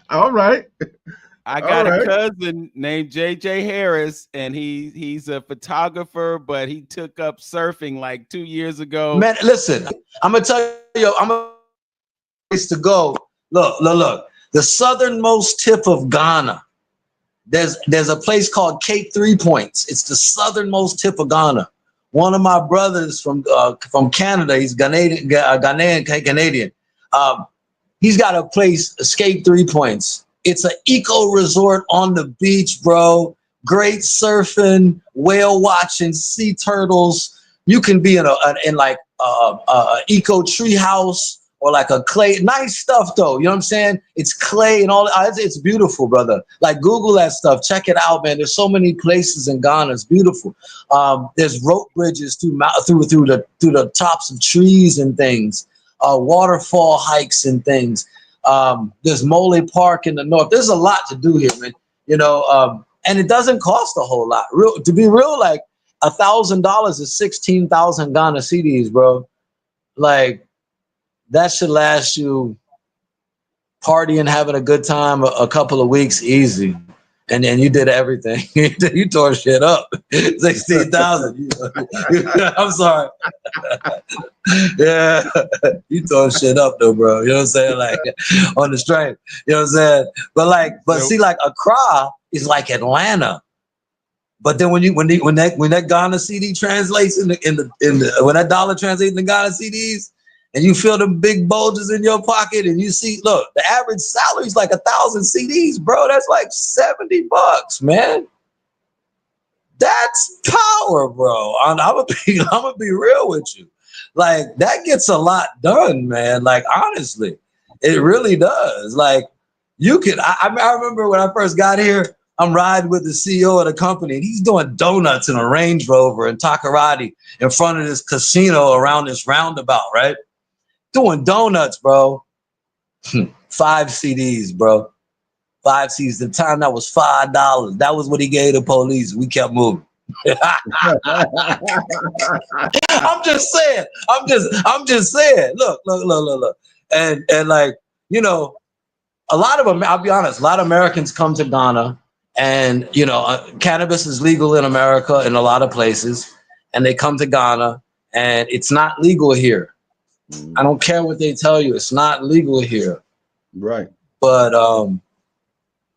All right. I All got a right. cousin named JJ Harris, and he's a photographer, but he took up surfing like 2 years ago. Man, listen, I'm gonna tell you, I'm a place to go. Look. The southernmost tip of Ghana. There's a place called Cape 3 Points. It's the southernmost tip of Ghana. One of my brothers from Canada, he's Ghanaian Canadian. He's got a place, Escape 3 Points. It's an eco resort on the beach, bro. Great surfing, whale watching, sea turtles. You can be in like eco tree house or like a clay. Nice stuff though. You know what I'm saying? It's clay and all. It's beautiful, brother. Like Google that stuff. Check it out, man. There's so many places in Ghana. It's beautiful. There's rope bridges through the tops of trees and things. Waterfall hikes and things. There's Mole Park in the north. There's a lot to do here, man. And it doesn't cost a whole lot. To be real, like $1,000 is 16,000 Ghana cedis, bro. Like that should last you partying, having a good time, a couple of weeks easy. And then you did everything. You tore shit up. 16,000. I'm sorry. Yeah, you tore shit up though, bro. You know what I'm saying? Like on the strength. You know what I'm saying? But So see, like Accra is like Atlanta. But then when that Ghana CD translates in the when that dollar translates in Ghana CDs, and you feel the big bulges in your pocket, and you see, look, the average salary is like 1,000 CDs, bro. That's like $70, man. That's power, bro. I'm gonna be real with you. Like that gets a lot done, man. Like honestly, it really does. Like you can. I remember when I first got here. I'm riding with the CEO of the company, and he's doing donuts in a Range Rover in Takoradi in front of this casino around this roundabout, right? Doing donuts, bro. 5 CDs, bro. 5 CDs. The time that was $5. That was what he gave the police. We kept moving. I'm just saying. I'm just saying. Look. And like, a lot of them, I'll be honest, a lot of Americans come to Ghana And you know, cannabis is legal in America in a lot of places, and they come to Ghana, and it's not legal here. I don't care what they tell you; it's not legal here. Right. But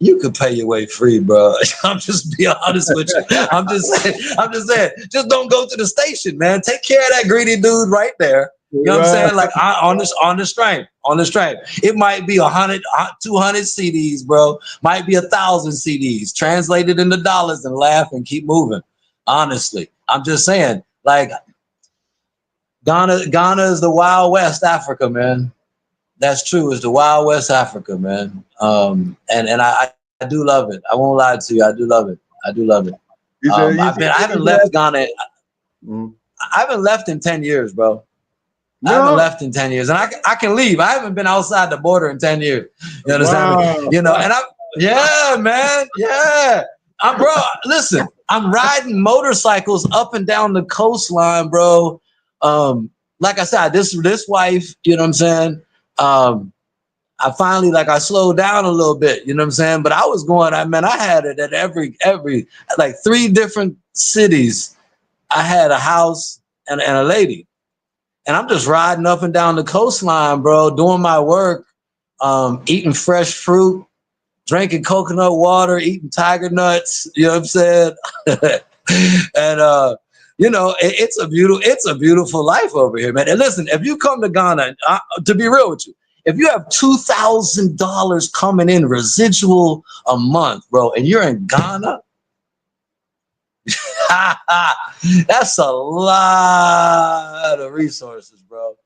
you could pay your way free, bro. I'm just being honest with you. I'm just saying. I'm just saying. Just don't go to the station, man. Take care of that greedy dude right there. You know what I'm saying? Like on the strength. It might be 100, 200 CDs, bro. Might be 1,000 CDs. Translated into dollars and laugh and keep moving. Honestly, I'm just saying. Like Ghana is the Wild West Africa, man. That's true. It's the Wild West Africa, man. And I do love it. I won't lie to you. I do love it. I do love it. I haven't left Ghana. I haven't left in 10 years, bro. No. I haven't left in 10 years, and I can leave. I haven't been outside the border in 10 years. You understand me? You know, and yeah, man, yeah. Bro, listen, I'm riding motorcycles up and down the coastline, bro. Like I said, this wife, you know what I'm saying? I finally, like, I slowed down a little bit, you know what I'm saying? But I was going, I had it at every, like 3 different cities. I had a house and a lady. And I'm just riding up and down the coastline, bro, doing my work, eating fresh fruit, drinking coconut water, eating tiger nuts, you know what I'm saying? And, you know, it's a beautiful life over here, man. And listen, if you come to Ghana, to be real with you, if you have $2,000 coming in residual a month, bro, and you're in Ghana, that's a lot of resources, bro.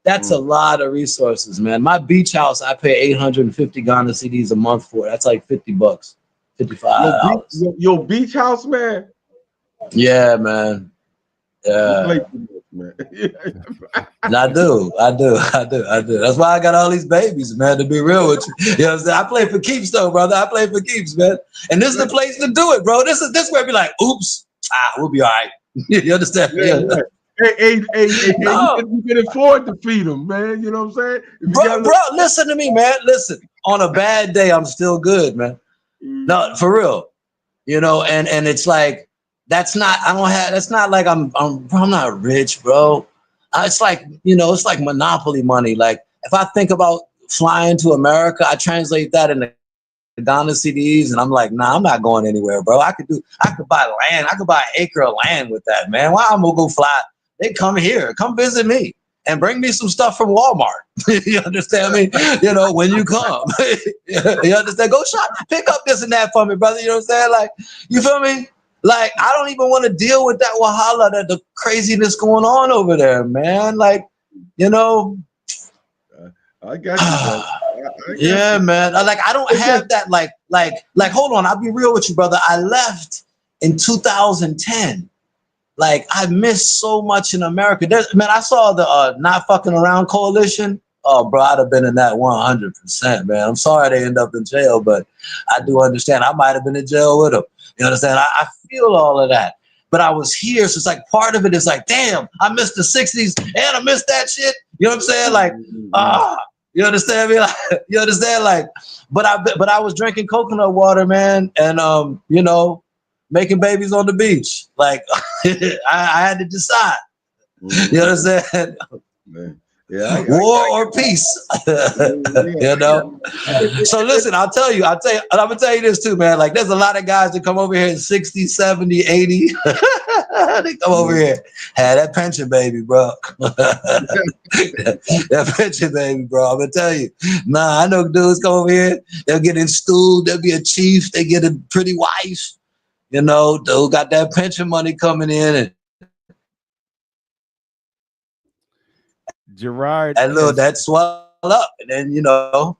That's a lot of resources, man. My beach house, I pay 850 Ghana CDs a month for. That's like $50, $55. Your beach house, man. Yeah, man. Yeah. And I do. That's why I got all these babies, man, to be real with you. You know what I'm saying? I play for keeps, though, brother. I play for keeps, man. And this is the place to do it, bro. This where it be like, oops, we'll be all right. You understand? Yeah. Hey, you can afford to feed them, man. You know what I'm saying? Bro, listen to me, man. Listen, on a bad day, I'm still good, man. No, for real. You know, and it's like, that's not like I'm not rich, bro. It's like, you know, it's like monopoly money. Like if I think about flying to America, I translate that into Ghana CDs, and I'm like, nah, I'm not going anywhere, bro. I could buy land. I could buy an acre of land with that, man. Why I'm gonna go fly? They come here, come visit me, and bring me some stuff from Walmart. You understand me? You know, when you come, you understand? Go shop, pick up this and that for me, brother. You know what I'm saying? Like, you feel me? Like, I don't even want to deal with that wahala, the craziness going on over there, man. Like, you know. I got you, yeah, man. Like, I don't have that. Like, hold on. I'll be real with you, brother. I left in 2010. Like, I missed so much in America. Man, I saw the Not Fucking Around Coalition. Oh, bro, I'd have been in that 100%, man. I'm sorry they end up in jail, but I do understand. I might have been in jail with them. You understand? I feel all of that. But I was here, so it's like part of it is like, damn, I missed the 60s and I missed that shit. You know what I'm saying? Like, you understand me? Like, you understand? Like, but I was drinking coconut water, man, and you know, making babies on the beach. Like, I had to decide. You understand? Man. Yeah, war or peace. You know. So listen, I'm gonna tell you this too, man. Like, there's a lot of guys that come over here in 60, 70, 80. They come over here, had that pension baby, bro. That pension baby, bro. I'm gonna tell you. Nah, I know dudes come over here, they'll get in stool, they'll be a chief, they get a pretty wife. You know, dude got that pension money coming in, and Gerard, that swell up, and then, you know,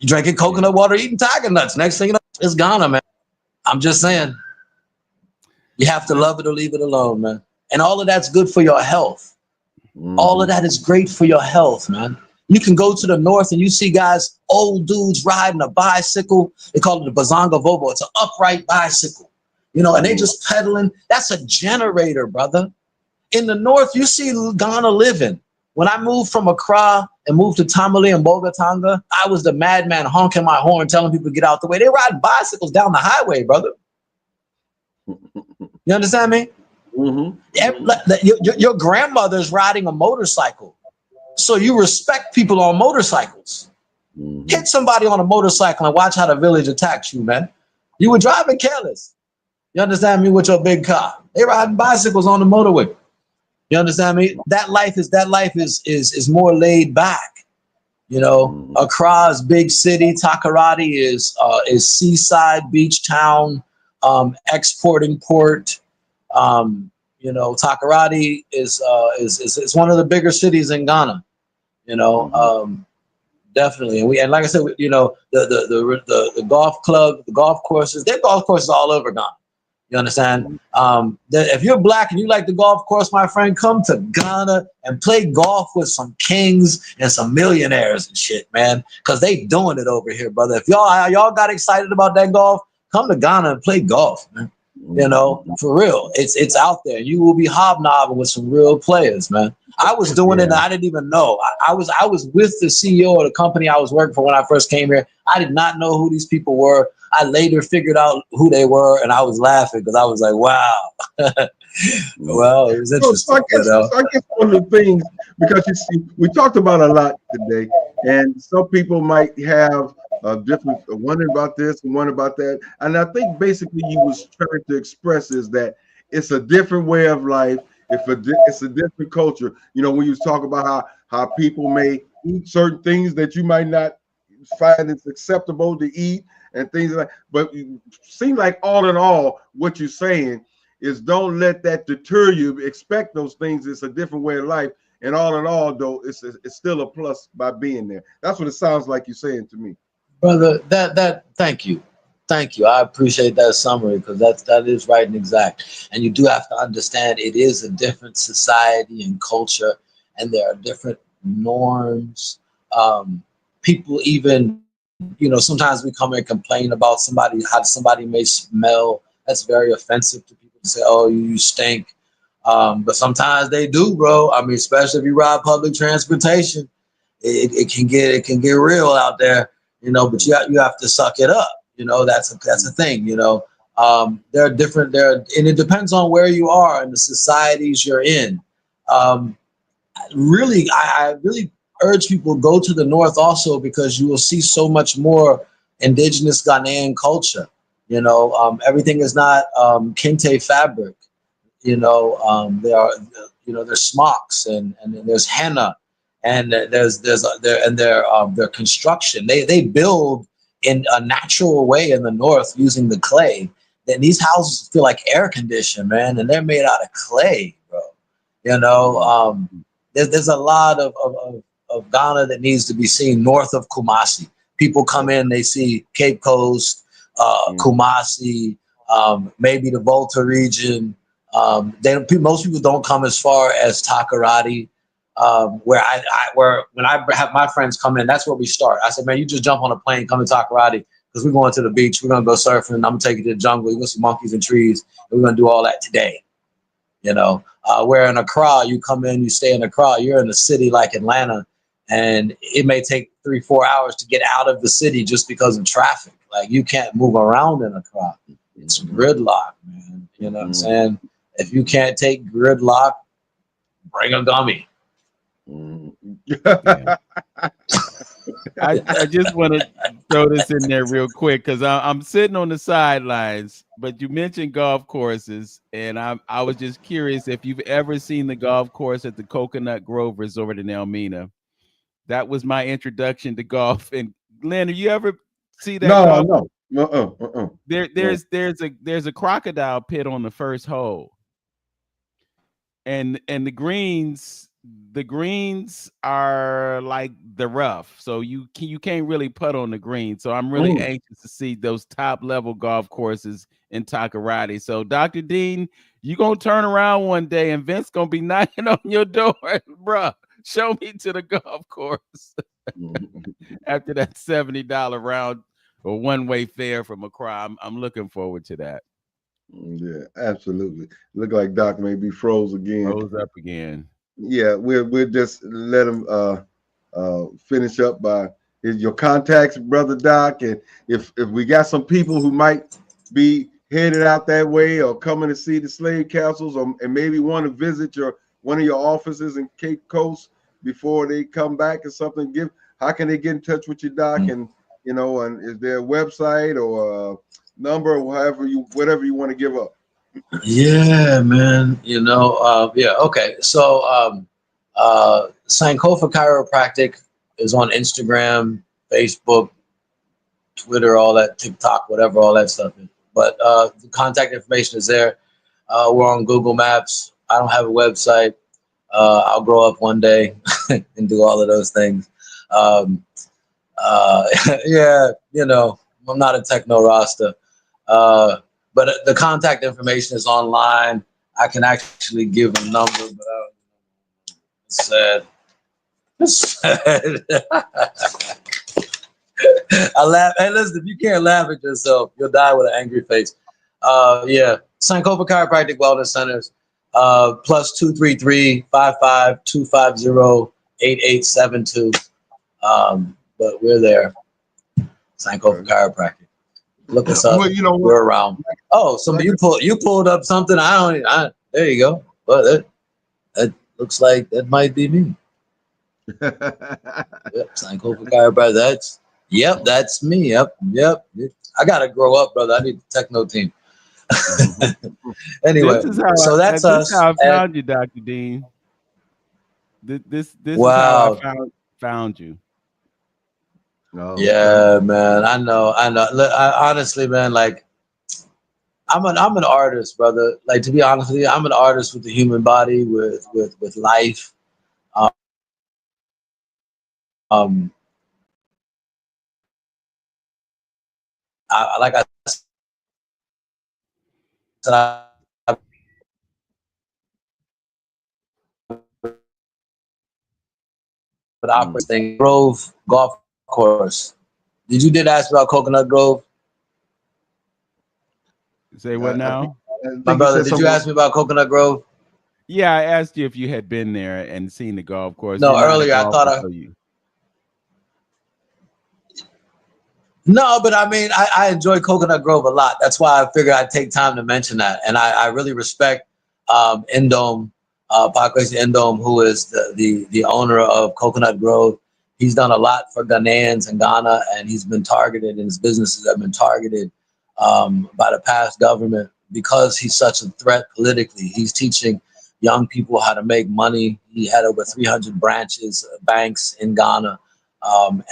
you drinking coconut water, eating tiger nuts. Next thing you know, it's Ghana, man. I'm just saying, you have to love it or leave it alone, man. And all of that's good for your health. All of that is great for your health, man. You can go to the north and you see guys, old dudes riding a bicycle. They call it a Bazonga Vobo. It's an upright bicycle, you know, and they just pedaling. That's a generator, brother. In the north, you see Ghana living. When I moved from Accra and moved to Tamale and Bogatanga, I was the madman honking my horn, telling people to get out the way. They riding bicycles down the highway, brother. You understand me? Your grandmother's riding a motorcycle. So you respect people on motorcycles. Hit somebody on a motorcycle and watch how the village attacks you, man. You were driving careless. You understand me, with your big car. They riding bicycles on the motorway. You understand me? That life is more laid back. You know, Accra's big city. Takoradi is seaside beach town, exporting port. You know, Takoradi is one of the bigger cities in Ghana. You know, definitely, and like I said, you know, the golf club, the golf courses, there are golf courses all over Ghana. You understand? If you're black and you like the golf course, my friend, come to Ghana and play golf with some kings and some millionaires and shit, man. Because they doing it over here, brother. If y'all got excited about that golf, come to Ghana and play golf, man. You know, for real, it's out there. You will be hobnobbing with some real players, man. I was doing it and I didn't even know. I was with the CEO of the company I was working for when I first came here. I did not know who these people were. I later figured out who they were, and I was laughing because I was like, wow. Well, it was interesting. So I guess one of the things, because you see, we talked about a lot today, and some people might have a different one about this and one about that. And I think basically you was trying to express is that it's a different way of life. It's a different culture. You know, when you talk about how people may eat certain things that you might not find it's acceptable to eat and things like, but it seems like all in all, what you're saying is don't let that deter you. Expect those things. It's a different way of life. And all in all, though, it's still a plus by being there. That's what it sounds like you're saying to me. Brother, thank you. Thank you. I appreciate that summary because that is right and exact. And you do have to understand it is a different society and culture, and there are different norms. People even, you know, sometimes we come and complain about how somebody may smell. That's very offensive to people to say, oh, you stink. But sometimes they do, bro. I mean, especially if you ride public transportation, it can get real out there, you know, but you have to suck it up. You know, that's a thing, you know. There are different and it depends on where you are and the societies you're in. Really, I really urge people to go to the north also because you will see so much more indigenous Ghanaian culture. You know, everything is not kente fabric. You know, there's smocks and there's henna and there's their construction. They build in a natural way in the north using the clay. Then these houses feel like air conditioned, man, and they're made out of clay, bro. You know, there's a lot of Ghana that needs to be seen north of Kumasi. People come in, they see Cape Coast, Kumasi, maybe the Volta region. Most people don't come as far as Takoradi, where when I have my friends come in, that's where we start. I said, man, you just jump on a plane, come to Takoradi, because we're going to the beach, we're gonna go surfing, I'm gonna take you to the jungle, you're gonna see monkeys and trees, and we're gonna do all that today. You know, where in Accra, you come in, you stay in Accra, you're in a city like Atlanta, and it may take 3-4 hours to get out of the city just because of traffic. Like you can't move around in Accra. It's gridlock, man. You know what I'm saying? If you can't take gridlock, bring a gummy. Yeah. I just want to throw this in there real quick because I'm sitting on the sidelines, but you mentioned golf courses, and I was just curious if you've ever seen the golf course at the Coconut Grove Resort in Elmina. That was my introduction to golf. And Glenn, have you ever see that golf? No. There's a crocodile pit on the first hole, and the greens are like the rough, so you can't really putt on the green. So I'm really anxious to see those top level golf courses in Takoradi. So Dr. Dean, you gonna turn around one day and Vince gonna be knocking on your door, bruh. Show me to the golf course after that $70 round or one-way fare from Accra. I'm looking forward to that. Yeah, absolutely. Look like Doc may be froze again. Froze up again. Yeah, we'll just let him finish up by your contacts, Brother Doc, and if we got some people who might be headed out that way or coming to see the slave castles, and maybe want to visit one of your offices in Cape Coast before they come back or something, how can they get in touch with you, Doc? And and is there a website or a number or whatever you want to give up? Yeah, man. Yeah. Okay. So, Sankofa Chiropractic is on Instagram, Facebook, Twitter, all that, TikTok, whatever, all that stuff is. But the contact information is there. We're on Google Maps. I don't have a website. I'll grow up one day and do all of those things. Yeah, I'm not a techno rasta. But the contact information is online. I can actually give a number, but it's sad. It's sad. I laugh. Hey, listen, if you can't laugh at yourself, you'll die with an angry face. Yeah, Sankofa Chiropractic Wellness Centers, plus 233-55-250-8872. But we're there. Sankofa Chiropractic. Look us up. Well, we're around. Oh, you pulled up something. There you go. Well, that looks like that might be me. Yep, Sankofa Chiropractic. That's me. Yep. I gotta grow up, brother. I need the techno team. Anyway, that's us. How I found you, Dr. Dean. This wow. is how I found you. Oh, yeah, man. I know. Look, honestly, man, like I'm an artist, brother. Like, to be honest with you, I'm an artist with the human body, with life. Like I said, but operating Grove Golf Course. Did ask about Coconut Grove? Say what now? My brother, did you ask me about Coconut Grove? Yeah, I asked you if you had been there and seen the golf course. No, earlier I thought No, but I mean, I enjoy Coconut Grove a lot. That's why I figured I'd take time to mention that. And I really respect Ndome, Pakwesi Ndome, who is the owner of Coconut Grove. He's done a lot for Ghanaians in Ghana, and he's been targeted, and his businesses have been targeted by the past government because he's such a threat politically. He's teaching young people how to make money. He had over 300 banks in Ghana.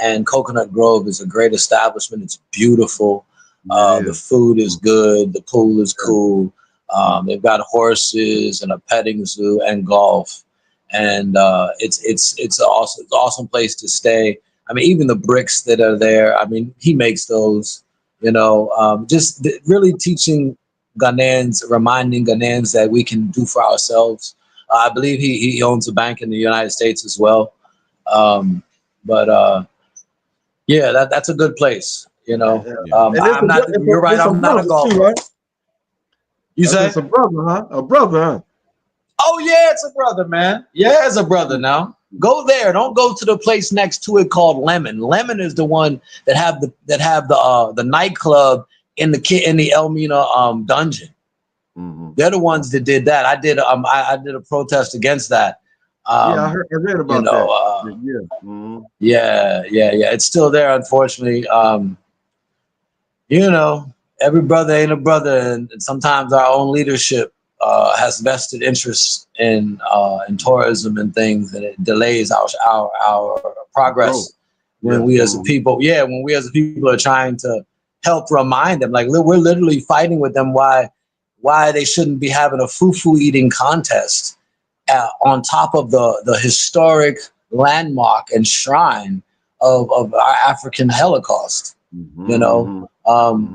And Coconut Grove is a great establishment. It's beautiful. The food is good. The pool is cool. They've got horses and a petting zoo and golf. And it's an awesome place to stay. I mean, even the bricks that are there, I mean, he makes those, just really teaching Ghanaians, reminding Ghanaians that we can do for ourselves. I believe he owns a bank in the United States as well. But yeah, that's a good place, You're right. I'm not a golfer. Right? You say it's a brother, huh? A brother, huh? Oh yeah, it's a brother, man. Yeah, it's a brother. Now go there. Don't go to the place next to it called Lemon. Lemon is the one that have the nightclub in the Elmina dungeon. Mm-hmm. They're the ones that did that. I did a protest against that. I read about that. Yeah. It's still there, unfortunately. Every brother ain't a brother, and sometimes our own leadership has vested interests in tourism and things, and it delays our progress. When we as a people are trying to help remind them, like we're literally fighting with them why they shouldn't be having a fufu eating contest on top of the historic landmark and shrine of our African Holocaust. Mm-hmm.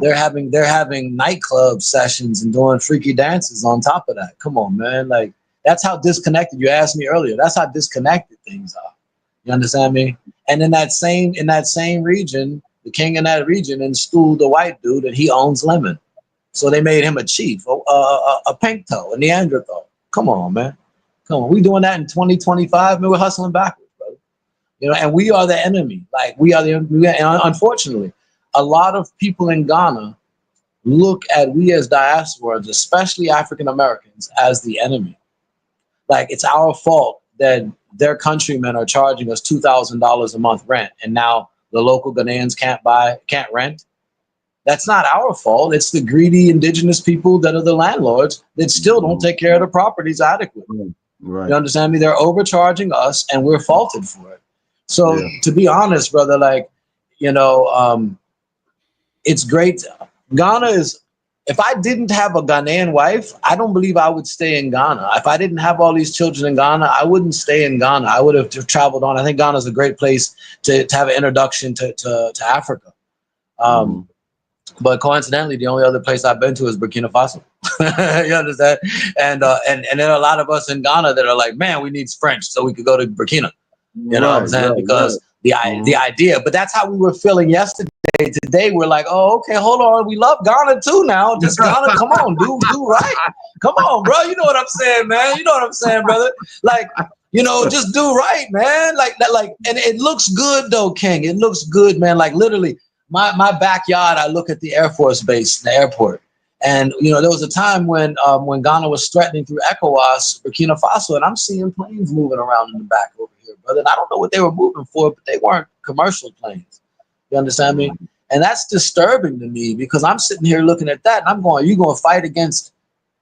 They're having nightclub sessions and doing freaky dances on top of that. Come on, man. Like, that's how disconnected, you asked me earlier, that's how disconnected things are. You understand me? And in that same region, the king in that region installed the white dude, and he owns Lemon. So they made him a chief, a pink toe, a Neanderthal. Come on, man. Come on. We doing that in 2025, man. We're hustling backwards, brother. and we are the enemy. Like we are the, and unfortunately, a lot of people in Ghana look at we as diasporans, especially African Americans, as the enemy. Like it's our fault that their countrymen are charging us $2,000 a month rent, and now the local Ghanaians can't rent. That's not our fault. It's the greedy indigenous people that are the landlords that still don't take care of the properties adequately. Right. You understand me? They're overcharging us, and we're faulted for it. So, to be honest, brother, like, it's great. Ghana is. If I didn't have a Ghanaian wife, I don't believe I would stay in Ghana. If I didn't have all these children in Ghana, I wouldn't stay in Ghana. I would have traveled on. I think Ghana is a great place to have an introduction to Africa. But coincidentally, the only other place I've been to is Burkina Faso. You understand? And there are a lot of us in Ghana that are like, man, we need French so we could go to Burkina. You know what I'm saying? Because the idea, but that's how we were feeling yesterday. Today we're like, oh, okay, hold on. We love Ghana too now. Just Ghana, come on, do right. Come on, bro. You know what I'm saying, man. You know what I'm saying, brother. Like, just do right, man. Like, and it looks good though, King. It looks good, man. Like literally, my backyard, I look at the Air Force base, the airport. And, there was a time when Ghana was threatening through ECOWAS, Burkina Faso, and I'm seeing planes moving around in the back over here, brother. And I don't know what they were moving for, but they weren't commercial planes. You understand me? And that's disturbing to me because I'm sitting here looking at that and I'm going, you going to fight against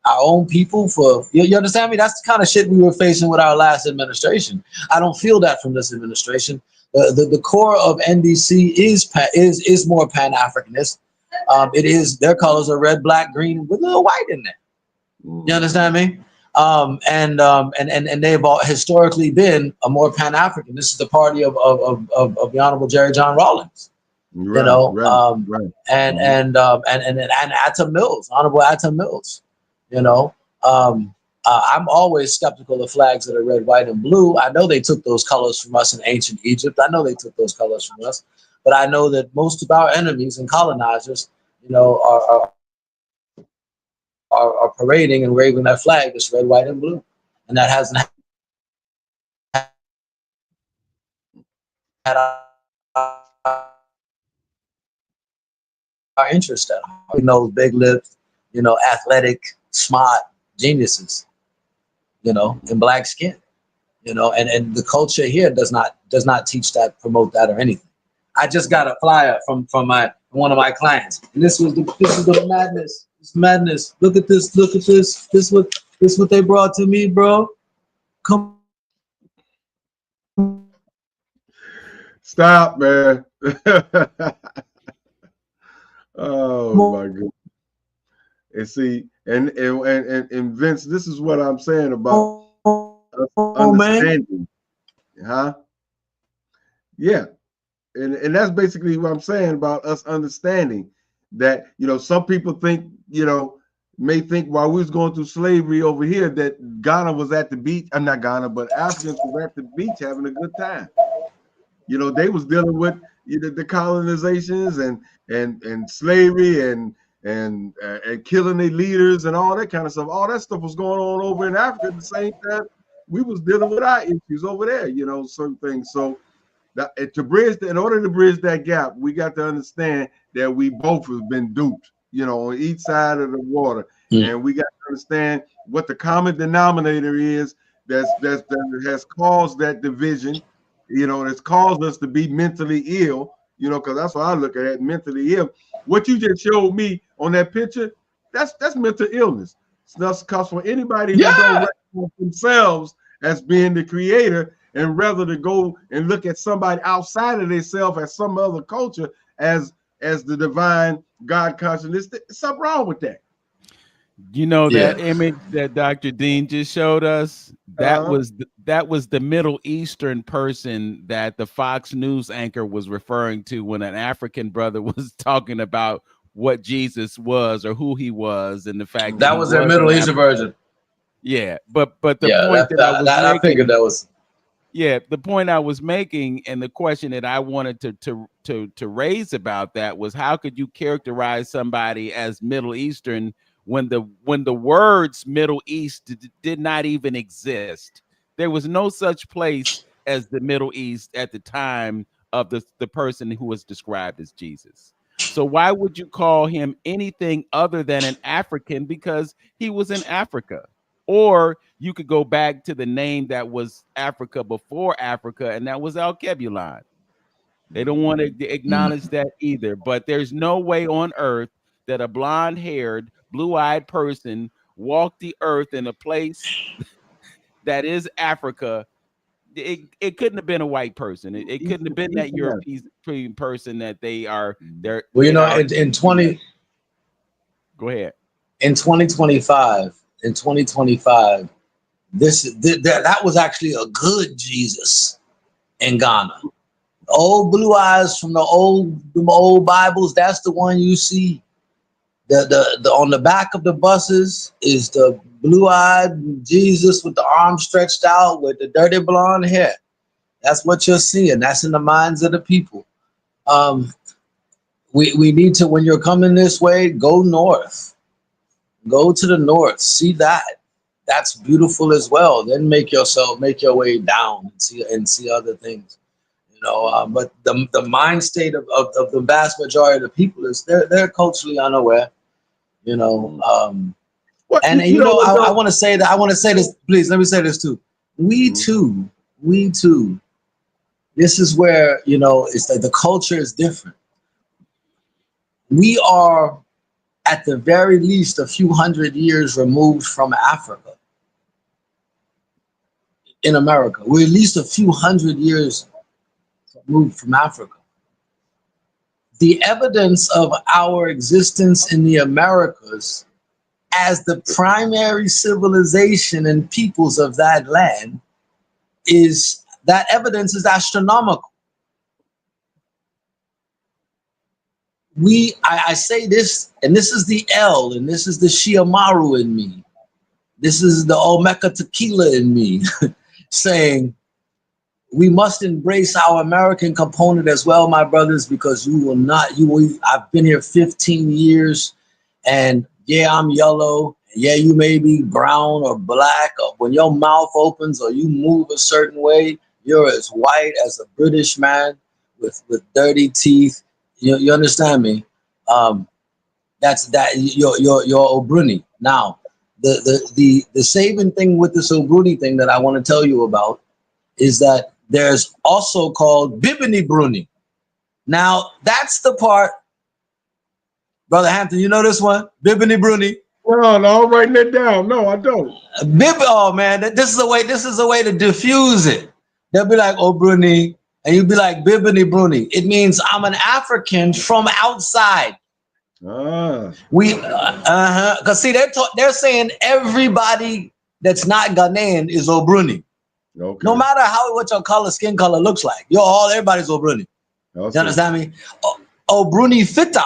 our own people for, you understand me? That's the kind of shit we were facing with our last administration. I don't feel that from this administration. The core of NDC is more Pan-Africanist. It is, their colors are red, black, green with a little white in there. You understand me? And they've all historically been a more Pan-African. This is the party of the Honorable Jerry John Rawlings. Right, and Atta Mills, Honorable Atta Mills. I'm always skeptical of flags that are red, white, and blue. I know they took those colors from us in ancient Egypt. I know they took those colors from us, but I know that most of our enemies and colonizers, are parading and waving that flag that's red, white, and blue, and that hasn't had our interest at all. We know big lips, athletic, smart geniuses, in black skin, and the culture here does not teach that, promote that, or anything. I just got a flyer from one of my clients, and this is the madness. It's madness. Look at this. This what they brought to me, bro. Come. Stop, man. Oh my goodness. And see, and Vince, this is what I'm saying about understanding. Huh? Yeah. And that's basically what I'm saying about us understanding that, some people think, may think while we was going through slavery over here that Ghana was at the beach. I'm not Ghana, but Africans were at the beach having a good time. They was dealing with the colonizations and slavery and killing their leaders and all that kind of stuff. All that stuff was going on over in Africa at the same time we was dealing with our issues over there. Certain things. So that in order to bridge that gap, we got to understand that we both have been duped. On each side of the water, and we got to understand what the common denominator is that has caused that division. It's caused us to be mentally ill, because that's what I look at it, mentally ill. What you just showed me on that picture, that's mental illness. That's because for anybody who don't recognize themselves as being the creator and rather to go and look at somebody outside of themselves as some other culture as the divine God consciousness, there's something wrong with that. That image that Dr. Dean just showed us, that was the Middle Eastern person that the Fox News anchor was referring to when an African brother was talking about what Jesus was or who he was, and the fact that was their Middle Eastern version. Yeah, but the point that I was making, I figured that was. Yeah, the point I was making and the question that I wanted to raise about that was, how could you characterize somebody as Middle Eastern when the words Middle East did not even exist? There was no such place as the Middle East at the time of the person who was described as Jesus. So why would you call him anything other than an African? Because he was in Africa. Or you could go back to the name that was Africa before Africa, and that was Al-Kebulon. They don't want to acknowledge that either. But there's no way on earth that a blonde-haired, blue-eyed person walked the earth in a place that is Africa. It couldn't have been a white person. It couldn't have been that European person that they're Well, you know, in 20 go ahead. In 2025, that was actually a good Jesus in Ghana. Old blue eyes from the old Bibles, that's the one you see. The on the back of the buses is the blue-eyed Jesus with the arms stretched out with the dirty blonde hair. That's what you're seeing. That's in the minds of the people. We need to, when you're coming this way, go north. Go to the north. See that. That's beautiful as well. Then make your way down and see other things. You know, but the mind state of the vast majority of the people is they're culturally unaware. You know, I want to say that. I want to say this. Please let me say this too. We too. This is where, you know, it's like the culture is different. We are at the very least a few hundred years removed from Africa. In America, we're at least a few hundred years removed from Africa. The evidence of our existence in the Americas as the primary civilization and peoples of that land is that evidence is astronomical. I say this, and this is the L, and this is the Shiamaru in me. This is the Olmeca tequila in me saying, we must embrace our American component as well, my brothers, because I've been here 15 years, and yeah, I'm yellow. Yeah, you may be brown or black, or when your mouth opens or you move a certain way, you're as white as a British man with dirty teeth. You understand me? That's that. You're Obruni. Now, the saving thing with this Obruni thing that I want to tell you about is that there's also called Bibini Bruni. Now, that's the part, Brother Hampton, you know this one? Bibini Bruni. No, I'm writing it down. No, I don't. Oh man, this is a way to diffuse it. They'll be like, oh Bruni, and you'll be like Bibini Bruni. It means I'm an African from outside. Because see, they're saying everybody that's not Ghanaian is Obruni. Okay. No matter what your skin color looks like, everybody's Obruni. Okay. You understand me? Obruni Fita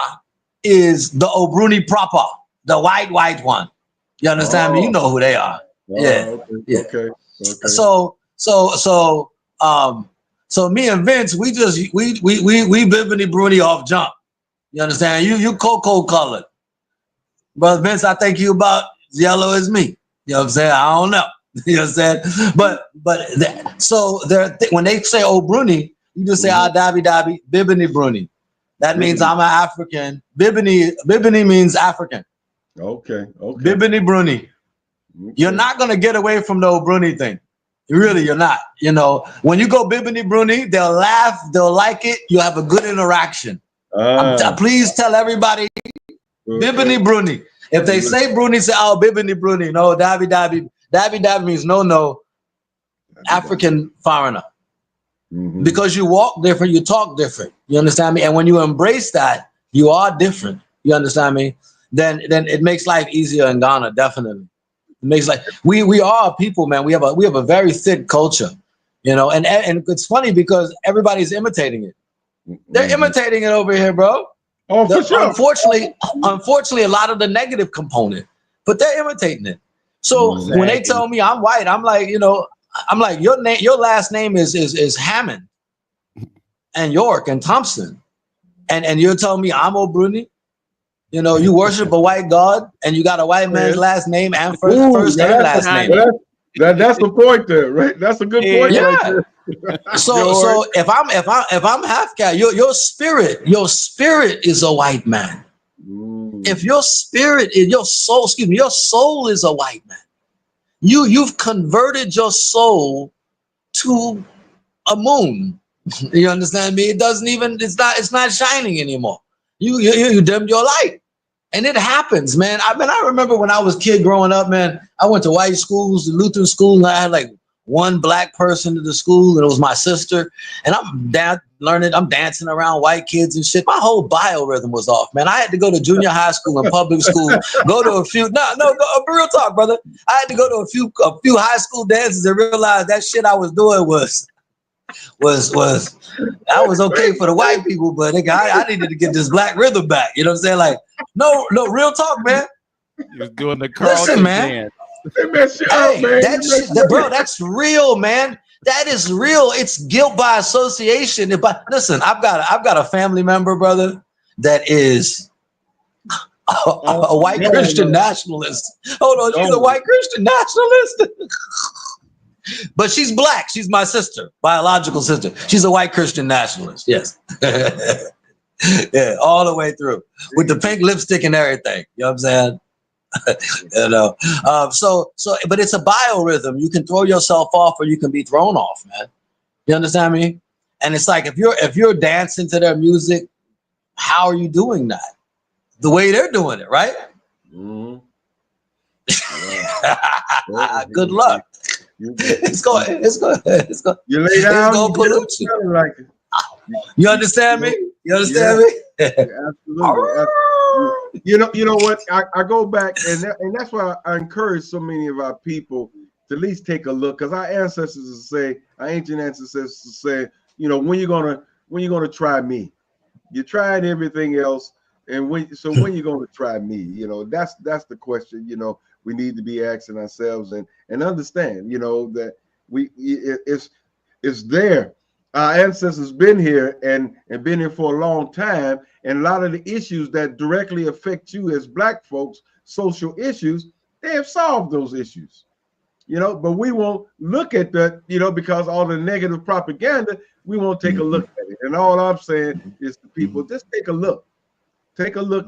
is the Obruni proper, the white one. You understand me? You know who they are. Okay. So me and Vince, we Bibini Bruni off jump. You understand? You cocoa colored. Brother Vince, I think you about as yellow as me. You know what I'm saying? I don't know. You know what I'm saying? But when they say Obruni, you just say Dabi Bibini Bruni. That means I'm an African. Bibini means African. Okay. Bibini Bruni. Okay. You're not gonna get away from the Obruni thing. You're not. You know, when you go Bibini Bruni, they'll laugh, they'll like it. You'll have a good interaction. Please tell everybody Bibini Bruni. If they say Bruni, say Bibini Bruni. No, Dabi means no African foreigner. Mm-hmm. Because you walk different, you talk different. You understand me? And when you embrace that, you are different. You understand me? Then it makes life easier in Ghana. Definitely, it makes like we are a people, man. We have a very thick culture, you know. And it's funny because everybody's imitating it. They're imitating it over here, bro. Oh, for sure. Unfortunately, a lot of the negative component, but they're imitating it. So when they tell me I'm white, I'm like, your last name is Hammond and York and Thompson, and you're telling me I'm Obruni. You know, you worship a white god and you got a white man's last name and first and last name. That's the point there, right? That's a good point. Yeah. Right there. So if I'm half cat, your spirit is a white man. If your spirit is your soul, excuse me, your soul is a white man. You've converted your soul to a moon. You understand me? It doesn't even, it's not shining anymore. You dimmed your light. And it happens, man. I remember when I was a kid growing up, man, I went to white schools, the Lutheran school, and I had like one black person in the school, and it was my sister. And I'm dancing around white kids and shit. My whole biorhythm was off, man. I had to go to junior high school and public school, go to a few, real talk, brother. I had to go to a few high school dances and realize that shit I was doing was that was okay for the white people, but I needed to get this black rhythm back. You know what I'm saying? Like, no, real talk, man. You're doing the Carlton man. dance. Bro, that's real, man. That is real. It's guilt by association. Listen, I've got a family member, brother, that is a white Christian nationalist. Hold on, she's a white Christian nationalist. But she's black. She's my sister, biological sister. She's a white Christian nationalist. Yes. Yeah, all the way through with the pink lipstick and everything. You know what I'm saying? You know. But it's a biorhythm. You can throw yourself off or you can be thrown off, man. You understand me? And it's like if you're dancing to their music, how are you doing that? The way they're doing it, right? Mm-hmm. Yeah. Good luck. It's going. You lay down. It's going to pollute you. Like it. You understand me? You understand me? Absolutely. You know what? I go back, and that's why I encourage so many of our people to at least take a look, because our ancient ancestors say, you know, when you gonna try me? You tried everything else, and when you gonna try me? You know, that's the question. You know, we need to be asking ourselves and understand, you know, that it's there. Our ancestors been here and been here for a long time, and a lot of the issues that directly affect you as black folks, social issues, they have solved those issues, you know. But we won't look at that, you know, because all the negative propaganda, we won't take a look at it. And all I'm saying is to people, just take a look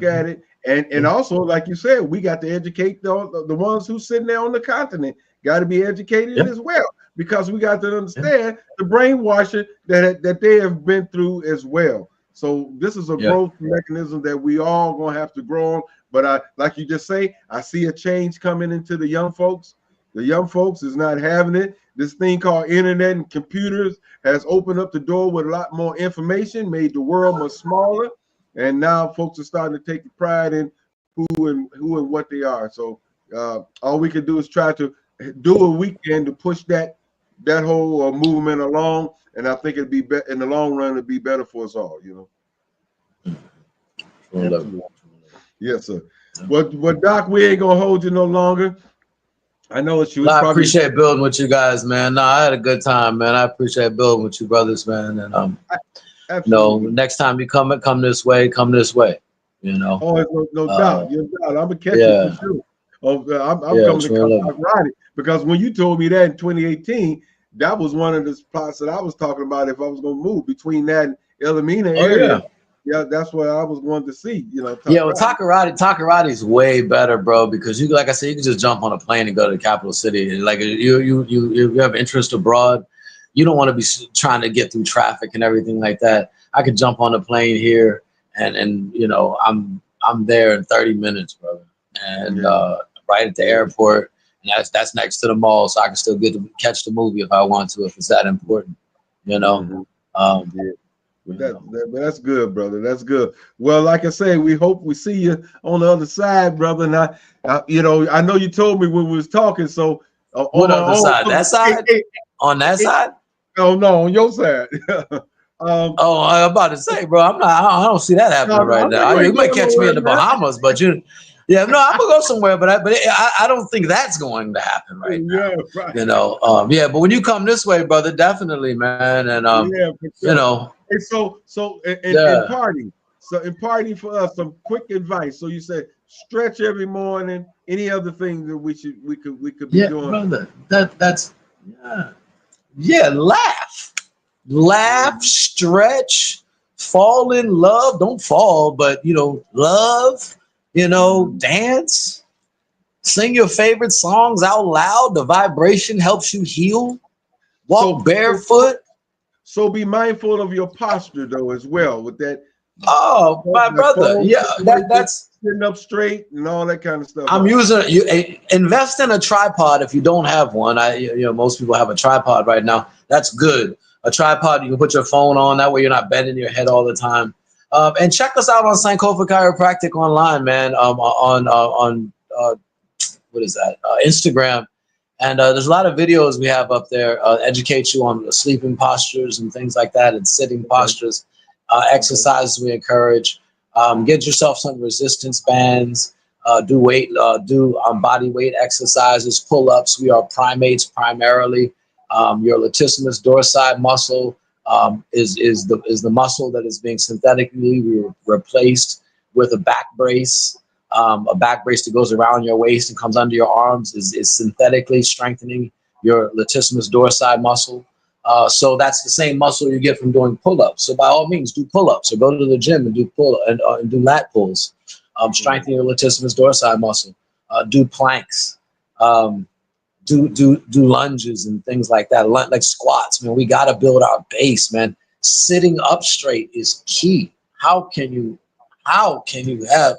at it. And also, like you said, we got to educate the ones who sitting there on the continent. Got to be educated as well, because we got to understand the brainwashing that they have been through as well. So this is a growth mechanism that we all gonna have to grow on. But like you just say, I see a change coming into the young folks. The young folks is not having it. This thing called internet and computers has opened up the door with a lot more information, made the world much smaller. And now folks are starting to take pride in who and what they are. So all we can do is try to do what we can to push that whole movement along. And I think it'd be in the long run, it'd be better for us all, you know. Yes, sir. Well, Doc, we ain't gonna hold you no longer. I know it's you. I appreciate building with you guys, man. No, I had a good time, man. I appreciate building with you brothers, man. And absolutely. You know, next time you come this way, you know. Oh, no doubt. I'm gonna catch you for sure. I'm coming to Colorado, because when you told me that in 2018, that was one of the spots that I was talking about if I was gonna move between that and Elamina area. Yeah, that's what I was going to see, you know. Well, Takoradi is way better, bro, because you, like I said, you can just jump on a plane and go to the capital city. And like you have interest abroad, you don't want to be trying to get through traffic and everything like that. I could jump on a plane here and you know, I'm there in 30 minutes, brother, and right at the airport, and that's next to the mall, so I can still get to catch the movie if I want to, if it's that important, you know. That's good, brother. That's good. Well, like I say, we hope we see you on the other side, brother. And you know, I know you told me when we was talking. So what other side? That side? On that side? Oh no, on your side. I'm about to say, bro. I don't see that happening right now. You might catch me in the Bahamas, but I'm gonna go somewhere. But I don't think that's going to happen right now. Right. You know, but when you come this way, brother, definitely, man. And sure. You know. And so imparting. So imparting for us some quick advice. So you said stretch every morning. Any other thing that we could be doing? Brother, that's Yeah, laugh, stretch, fall in love. Don't fall, but love. Dance, sing your favorite songs out loud. The vibration helps you heal. So, Walk barefoot. so be mindful of your posture though as well with that. Oh, my That brother. phone Yeah, situation, that's. sitting up straight and all that kind of stuff. I'm using invest in a tripod if you don't have one. Most people have a tripod right now. That's good. A tripod you can put your phone on. That way you're not bending your head all the time. And check us out on Sankofa Chiropractic online, man. On what is that? Instagram. And there's a lot of videos we have up there. Educate you on sleeping postures and things like that, and sitting postures. Exercises we encourage. Get yourself some resistance bands. Do body weight exercises, pull-ups. We are primates primarily. Your latissimus dorsi muscle is the muscle that is being synthetically replaced with a back brace that goes around your waist and comes under your arms is synthetically strengthening your latissimus dorsi muscle. So that's the same muscle you get from doing pull-ups. So by all means, do pull-ups or go to the gym and do and do lat pulls. Strengthen your latissimus dorsi muscle. Do planks. Do lunges and things like that, like squats. Man, we got to build our base, man. Sitting up straight is key. How can you have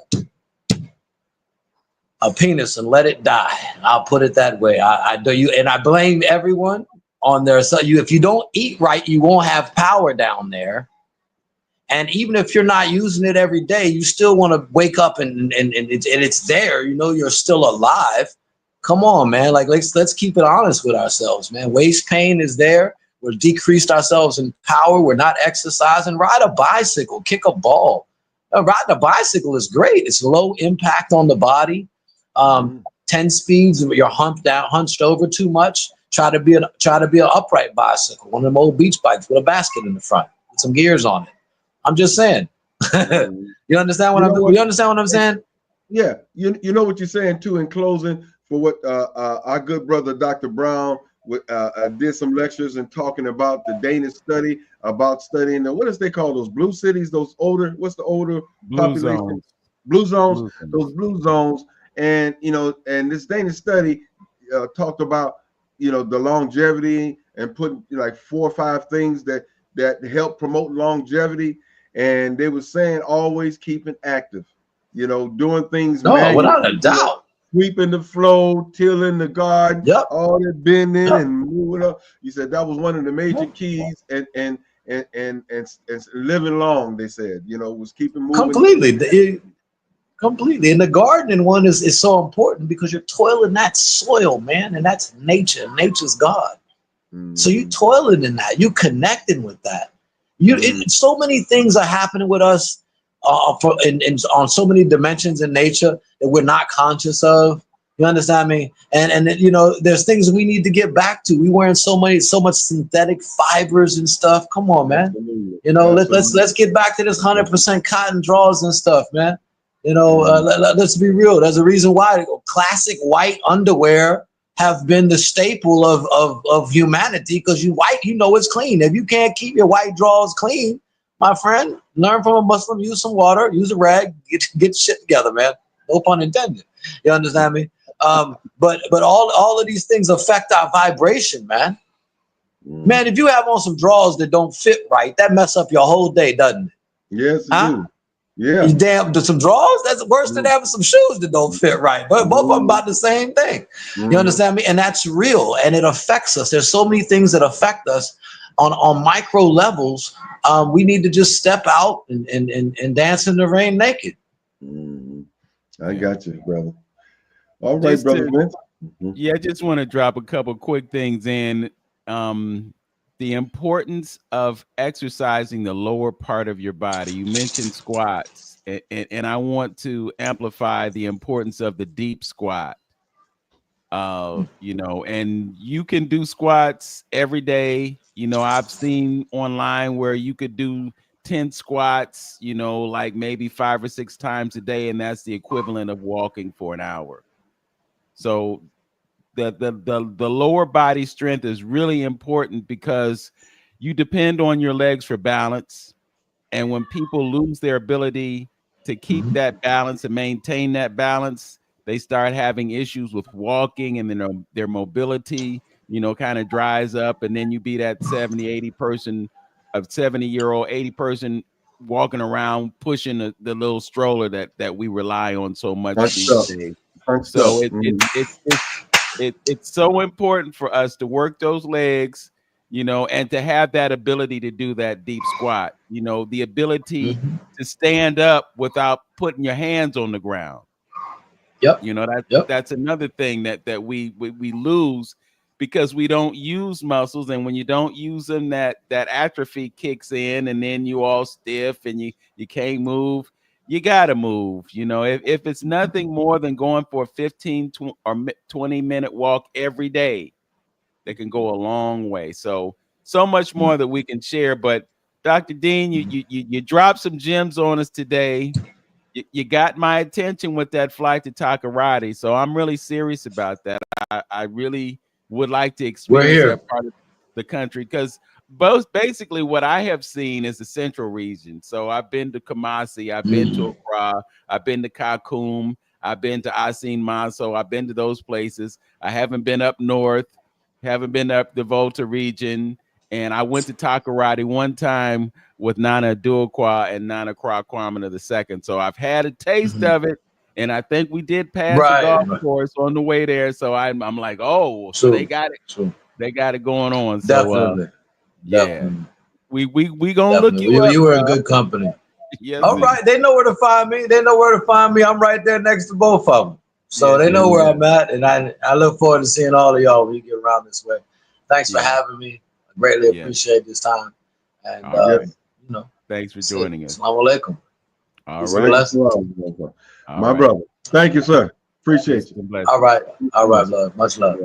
a penis and let it die? I'll put it that way. I do you, and I blame everyone on their. So if you don't eat right, you won't have power down there. And even if you're not using it every day, you still want to wake up and it's there. You're still alive. Come on, man. Like let's keep it honest with ourselves, man. Waist pain is there. We're decreased ourselves in power. We're not exercising. Ride a bicycle, kick a ball. Riding a bicycle is great. It's low impact on the body. 10 speeds, you're hunched over too much. Try to be an upright bicycle, one of them old beach bikes with a basket in the front with some gears on it. I'm just saying. You understand you understand what I'm saying? Yeah, you know what you're saying too. In closing, for what our good brother Dr. Brown did some lectures and talking about the Danish study about studying what does they call those blue cities? Those older, what's the older population? Zones. Blue zones. Those blue zones, and and this Danish study talked about the longevity and putting like 4 or 5 things that help promote longevity, and they were saying always keeping active. Doing things manually, without a doubt. Sweeping the floor, tilling the garden, all that bending and moving up. You said that was one of the major keys, and living long. They said, was keeping moving completely. And the gardening one is so important because you're toiling that soil, man, and that's nature. Nature's God. So you toiling in that. You connecting with that. So many things are happening with us on so many dimensions in nature that we're not conscious of. You understand me? And there's things we need to get back to. We wearing so much synthetic fibers and stuff. Come on, man. Let's get back to this 100% cotton draws and stuff, man. Let's be real. There's a reason why classic white underwear have been the staple of humanity, because white, it's clean. If you can't keep your white drawers clean, my friend, learn from a Muslim, use some water, use a rag, get shit together, man. No pun intended. You understand me? But all of these things affect our vibration, man. Man, if you have on some drawers that don't fit right, that mess up your whole day, doesn't it? Yes, it do. Yeah. You damn, some drawers, that's worse than having some shoes that don't fit right. But both of them about the same thing. You understand me? And that's real, and it affects us. There's so many things that affect us on micro levels. We need to just step out and dance in the rain naked. I got you, brother. All right, brother Vince. Yeah, I just want to drop a couple quick things in. The importance of exercising the lower part of your body. You mentioned squats, and I want to amplify the importance of the deep squat. And you can do squats every day. I've seen online where you could do 10 squats, like maybe 5 or 6 times a day, and that's the equivalent of walking for an hour. So the lower body strength is really important because you depend on your legs for balance. And when people lose their ability to keep that balance and maintain that balance, they start having issues with walking, and then their mobility, kind of dries up. And then you be that 70, 80 person, a 70-year-old, 80 person walking around pushing the little stroller that we rely on so much these days. So it's so important for us to work those legs, and to have that ability to do that deep squat, the ability to stand up without putting your hands on the ground. Yep. That's another thing that we lose because we don't use muscles, and when you don't use them, that atrophy kicks in, and then you all stiff and you can't move. You got to move. If it's nothing more than going for a 15 or 20-minute walk every day, that can go a long way. So much more that we can share. But Dr. Dean, you dropped some gems on us today. You got my attention with that flight to Takoradi. So I'm really serious about that. I really would like to experience that part of the country, because basically what I have seen is the central region. So I've been to Kumasi, I've been to Accra, I've been to Khartoum, I've been to Asin Maso, I've been to those places. I haven't been up north, haven't been up the Volta region, and I went to Takoradi one time with Nana Duakwa and Nana Kwamina II. So I've had a taste of it, and I think we did pass the golf course on the way there. So I'm like, oh, so they got it. They got it going on. Definitely. So yeah, we gonna look you up. You were in good company. Yes. All right, they know where to find me. I'm right there next to both of them. So they know where I'm at, and I look forward to seeing all of y'all when you get around this way. Thanks for having me. I greatly appreciate this time. And thanks for joining us. Assalamu alaikum. All right. My brother. Thank you, sir. Appreciate you. All right, love. Much love.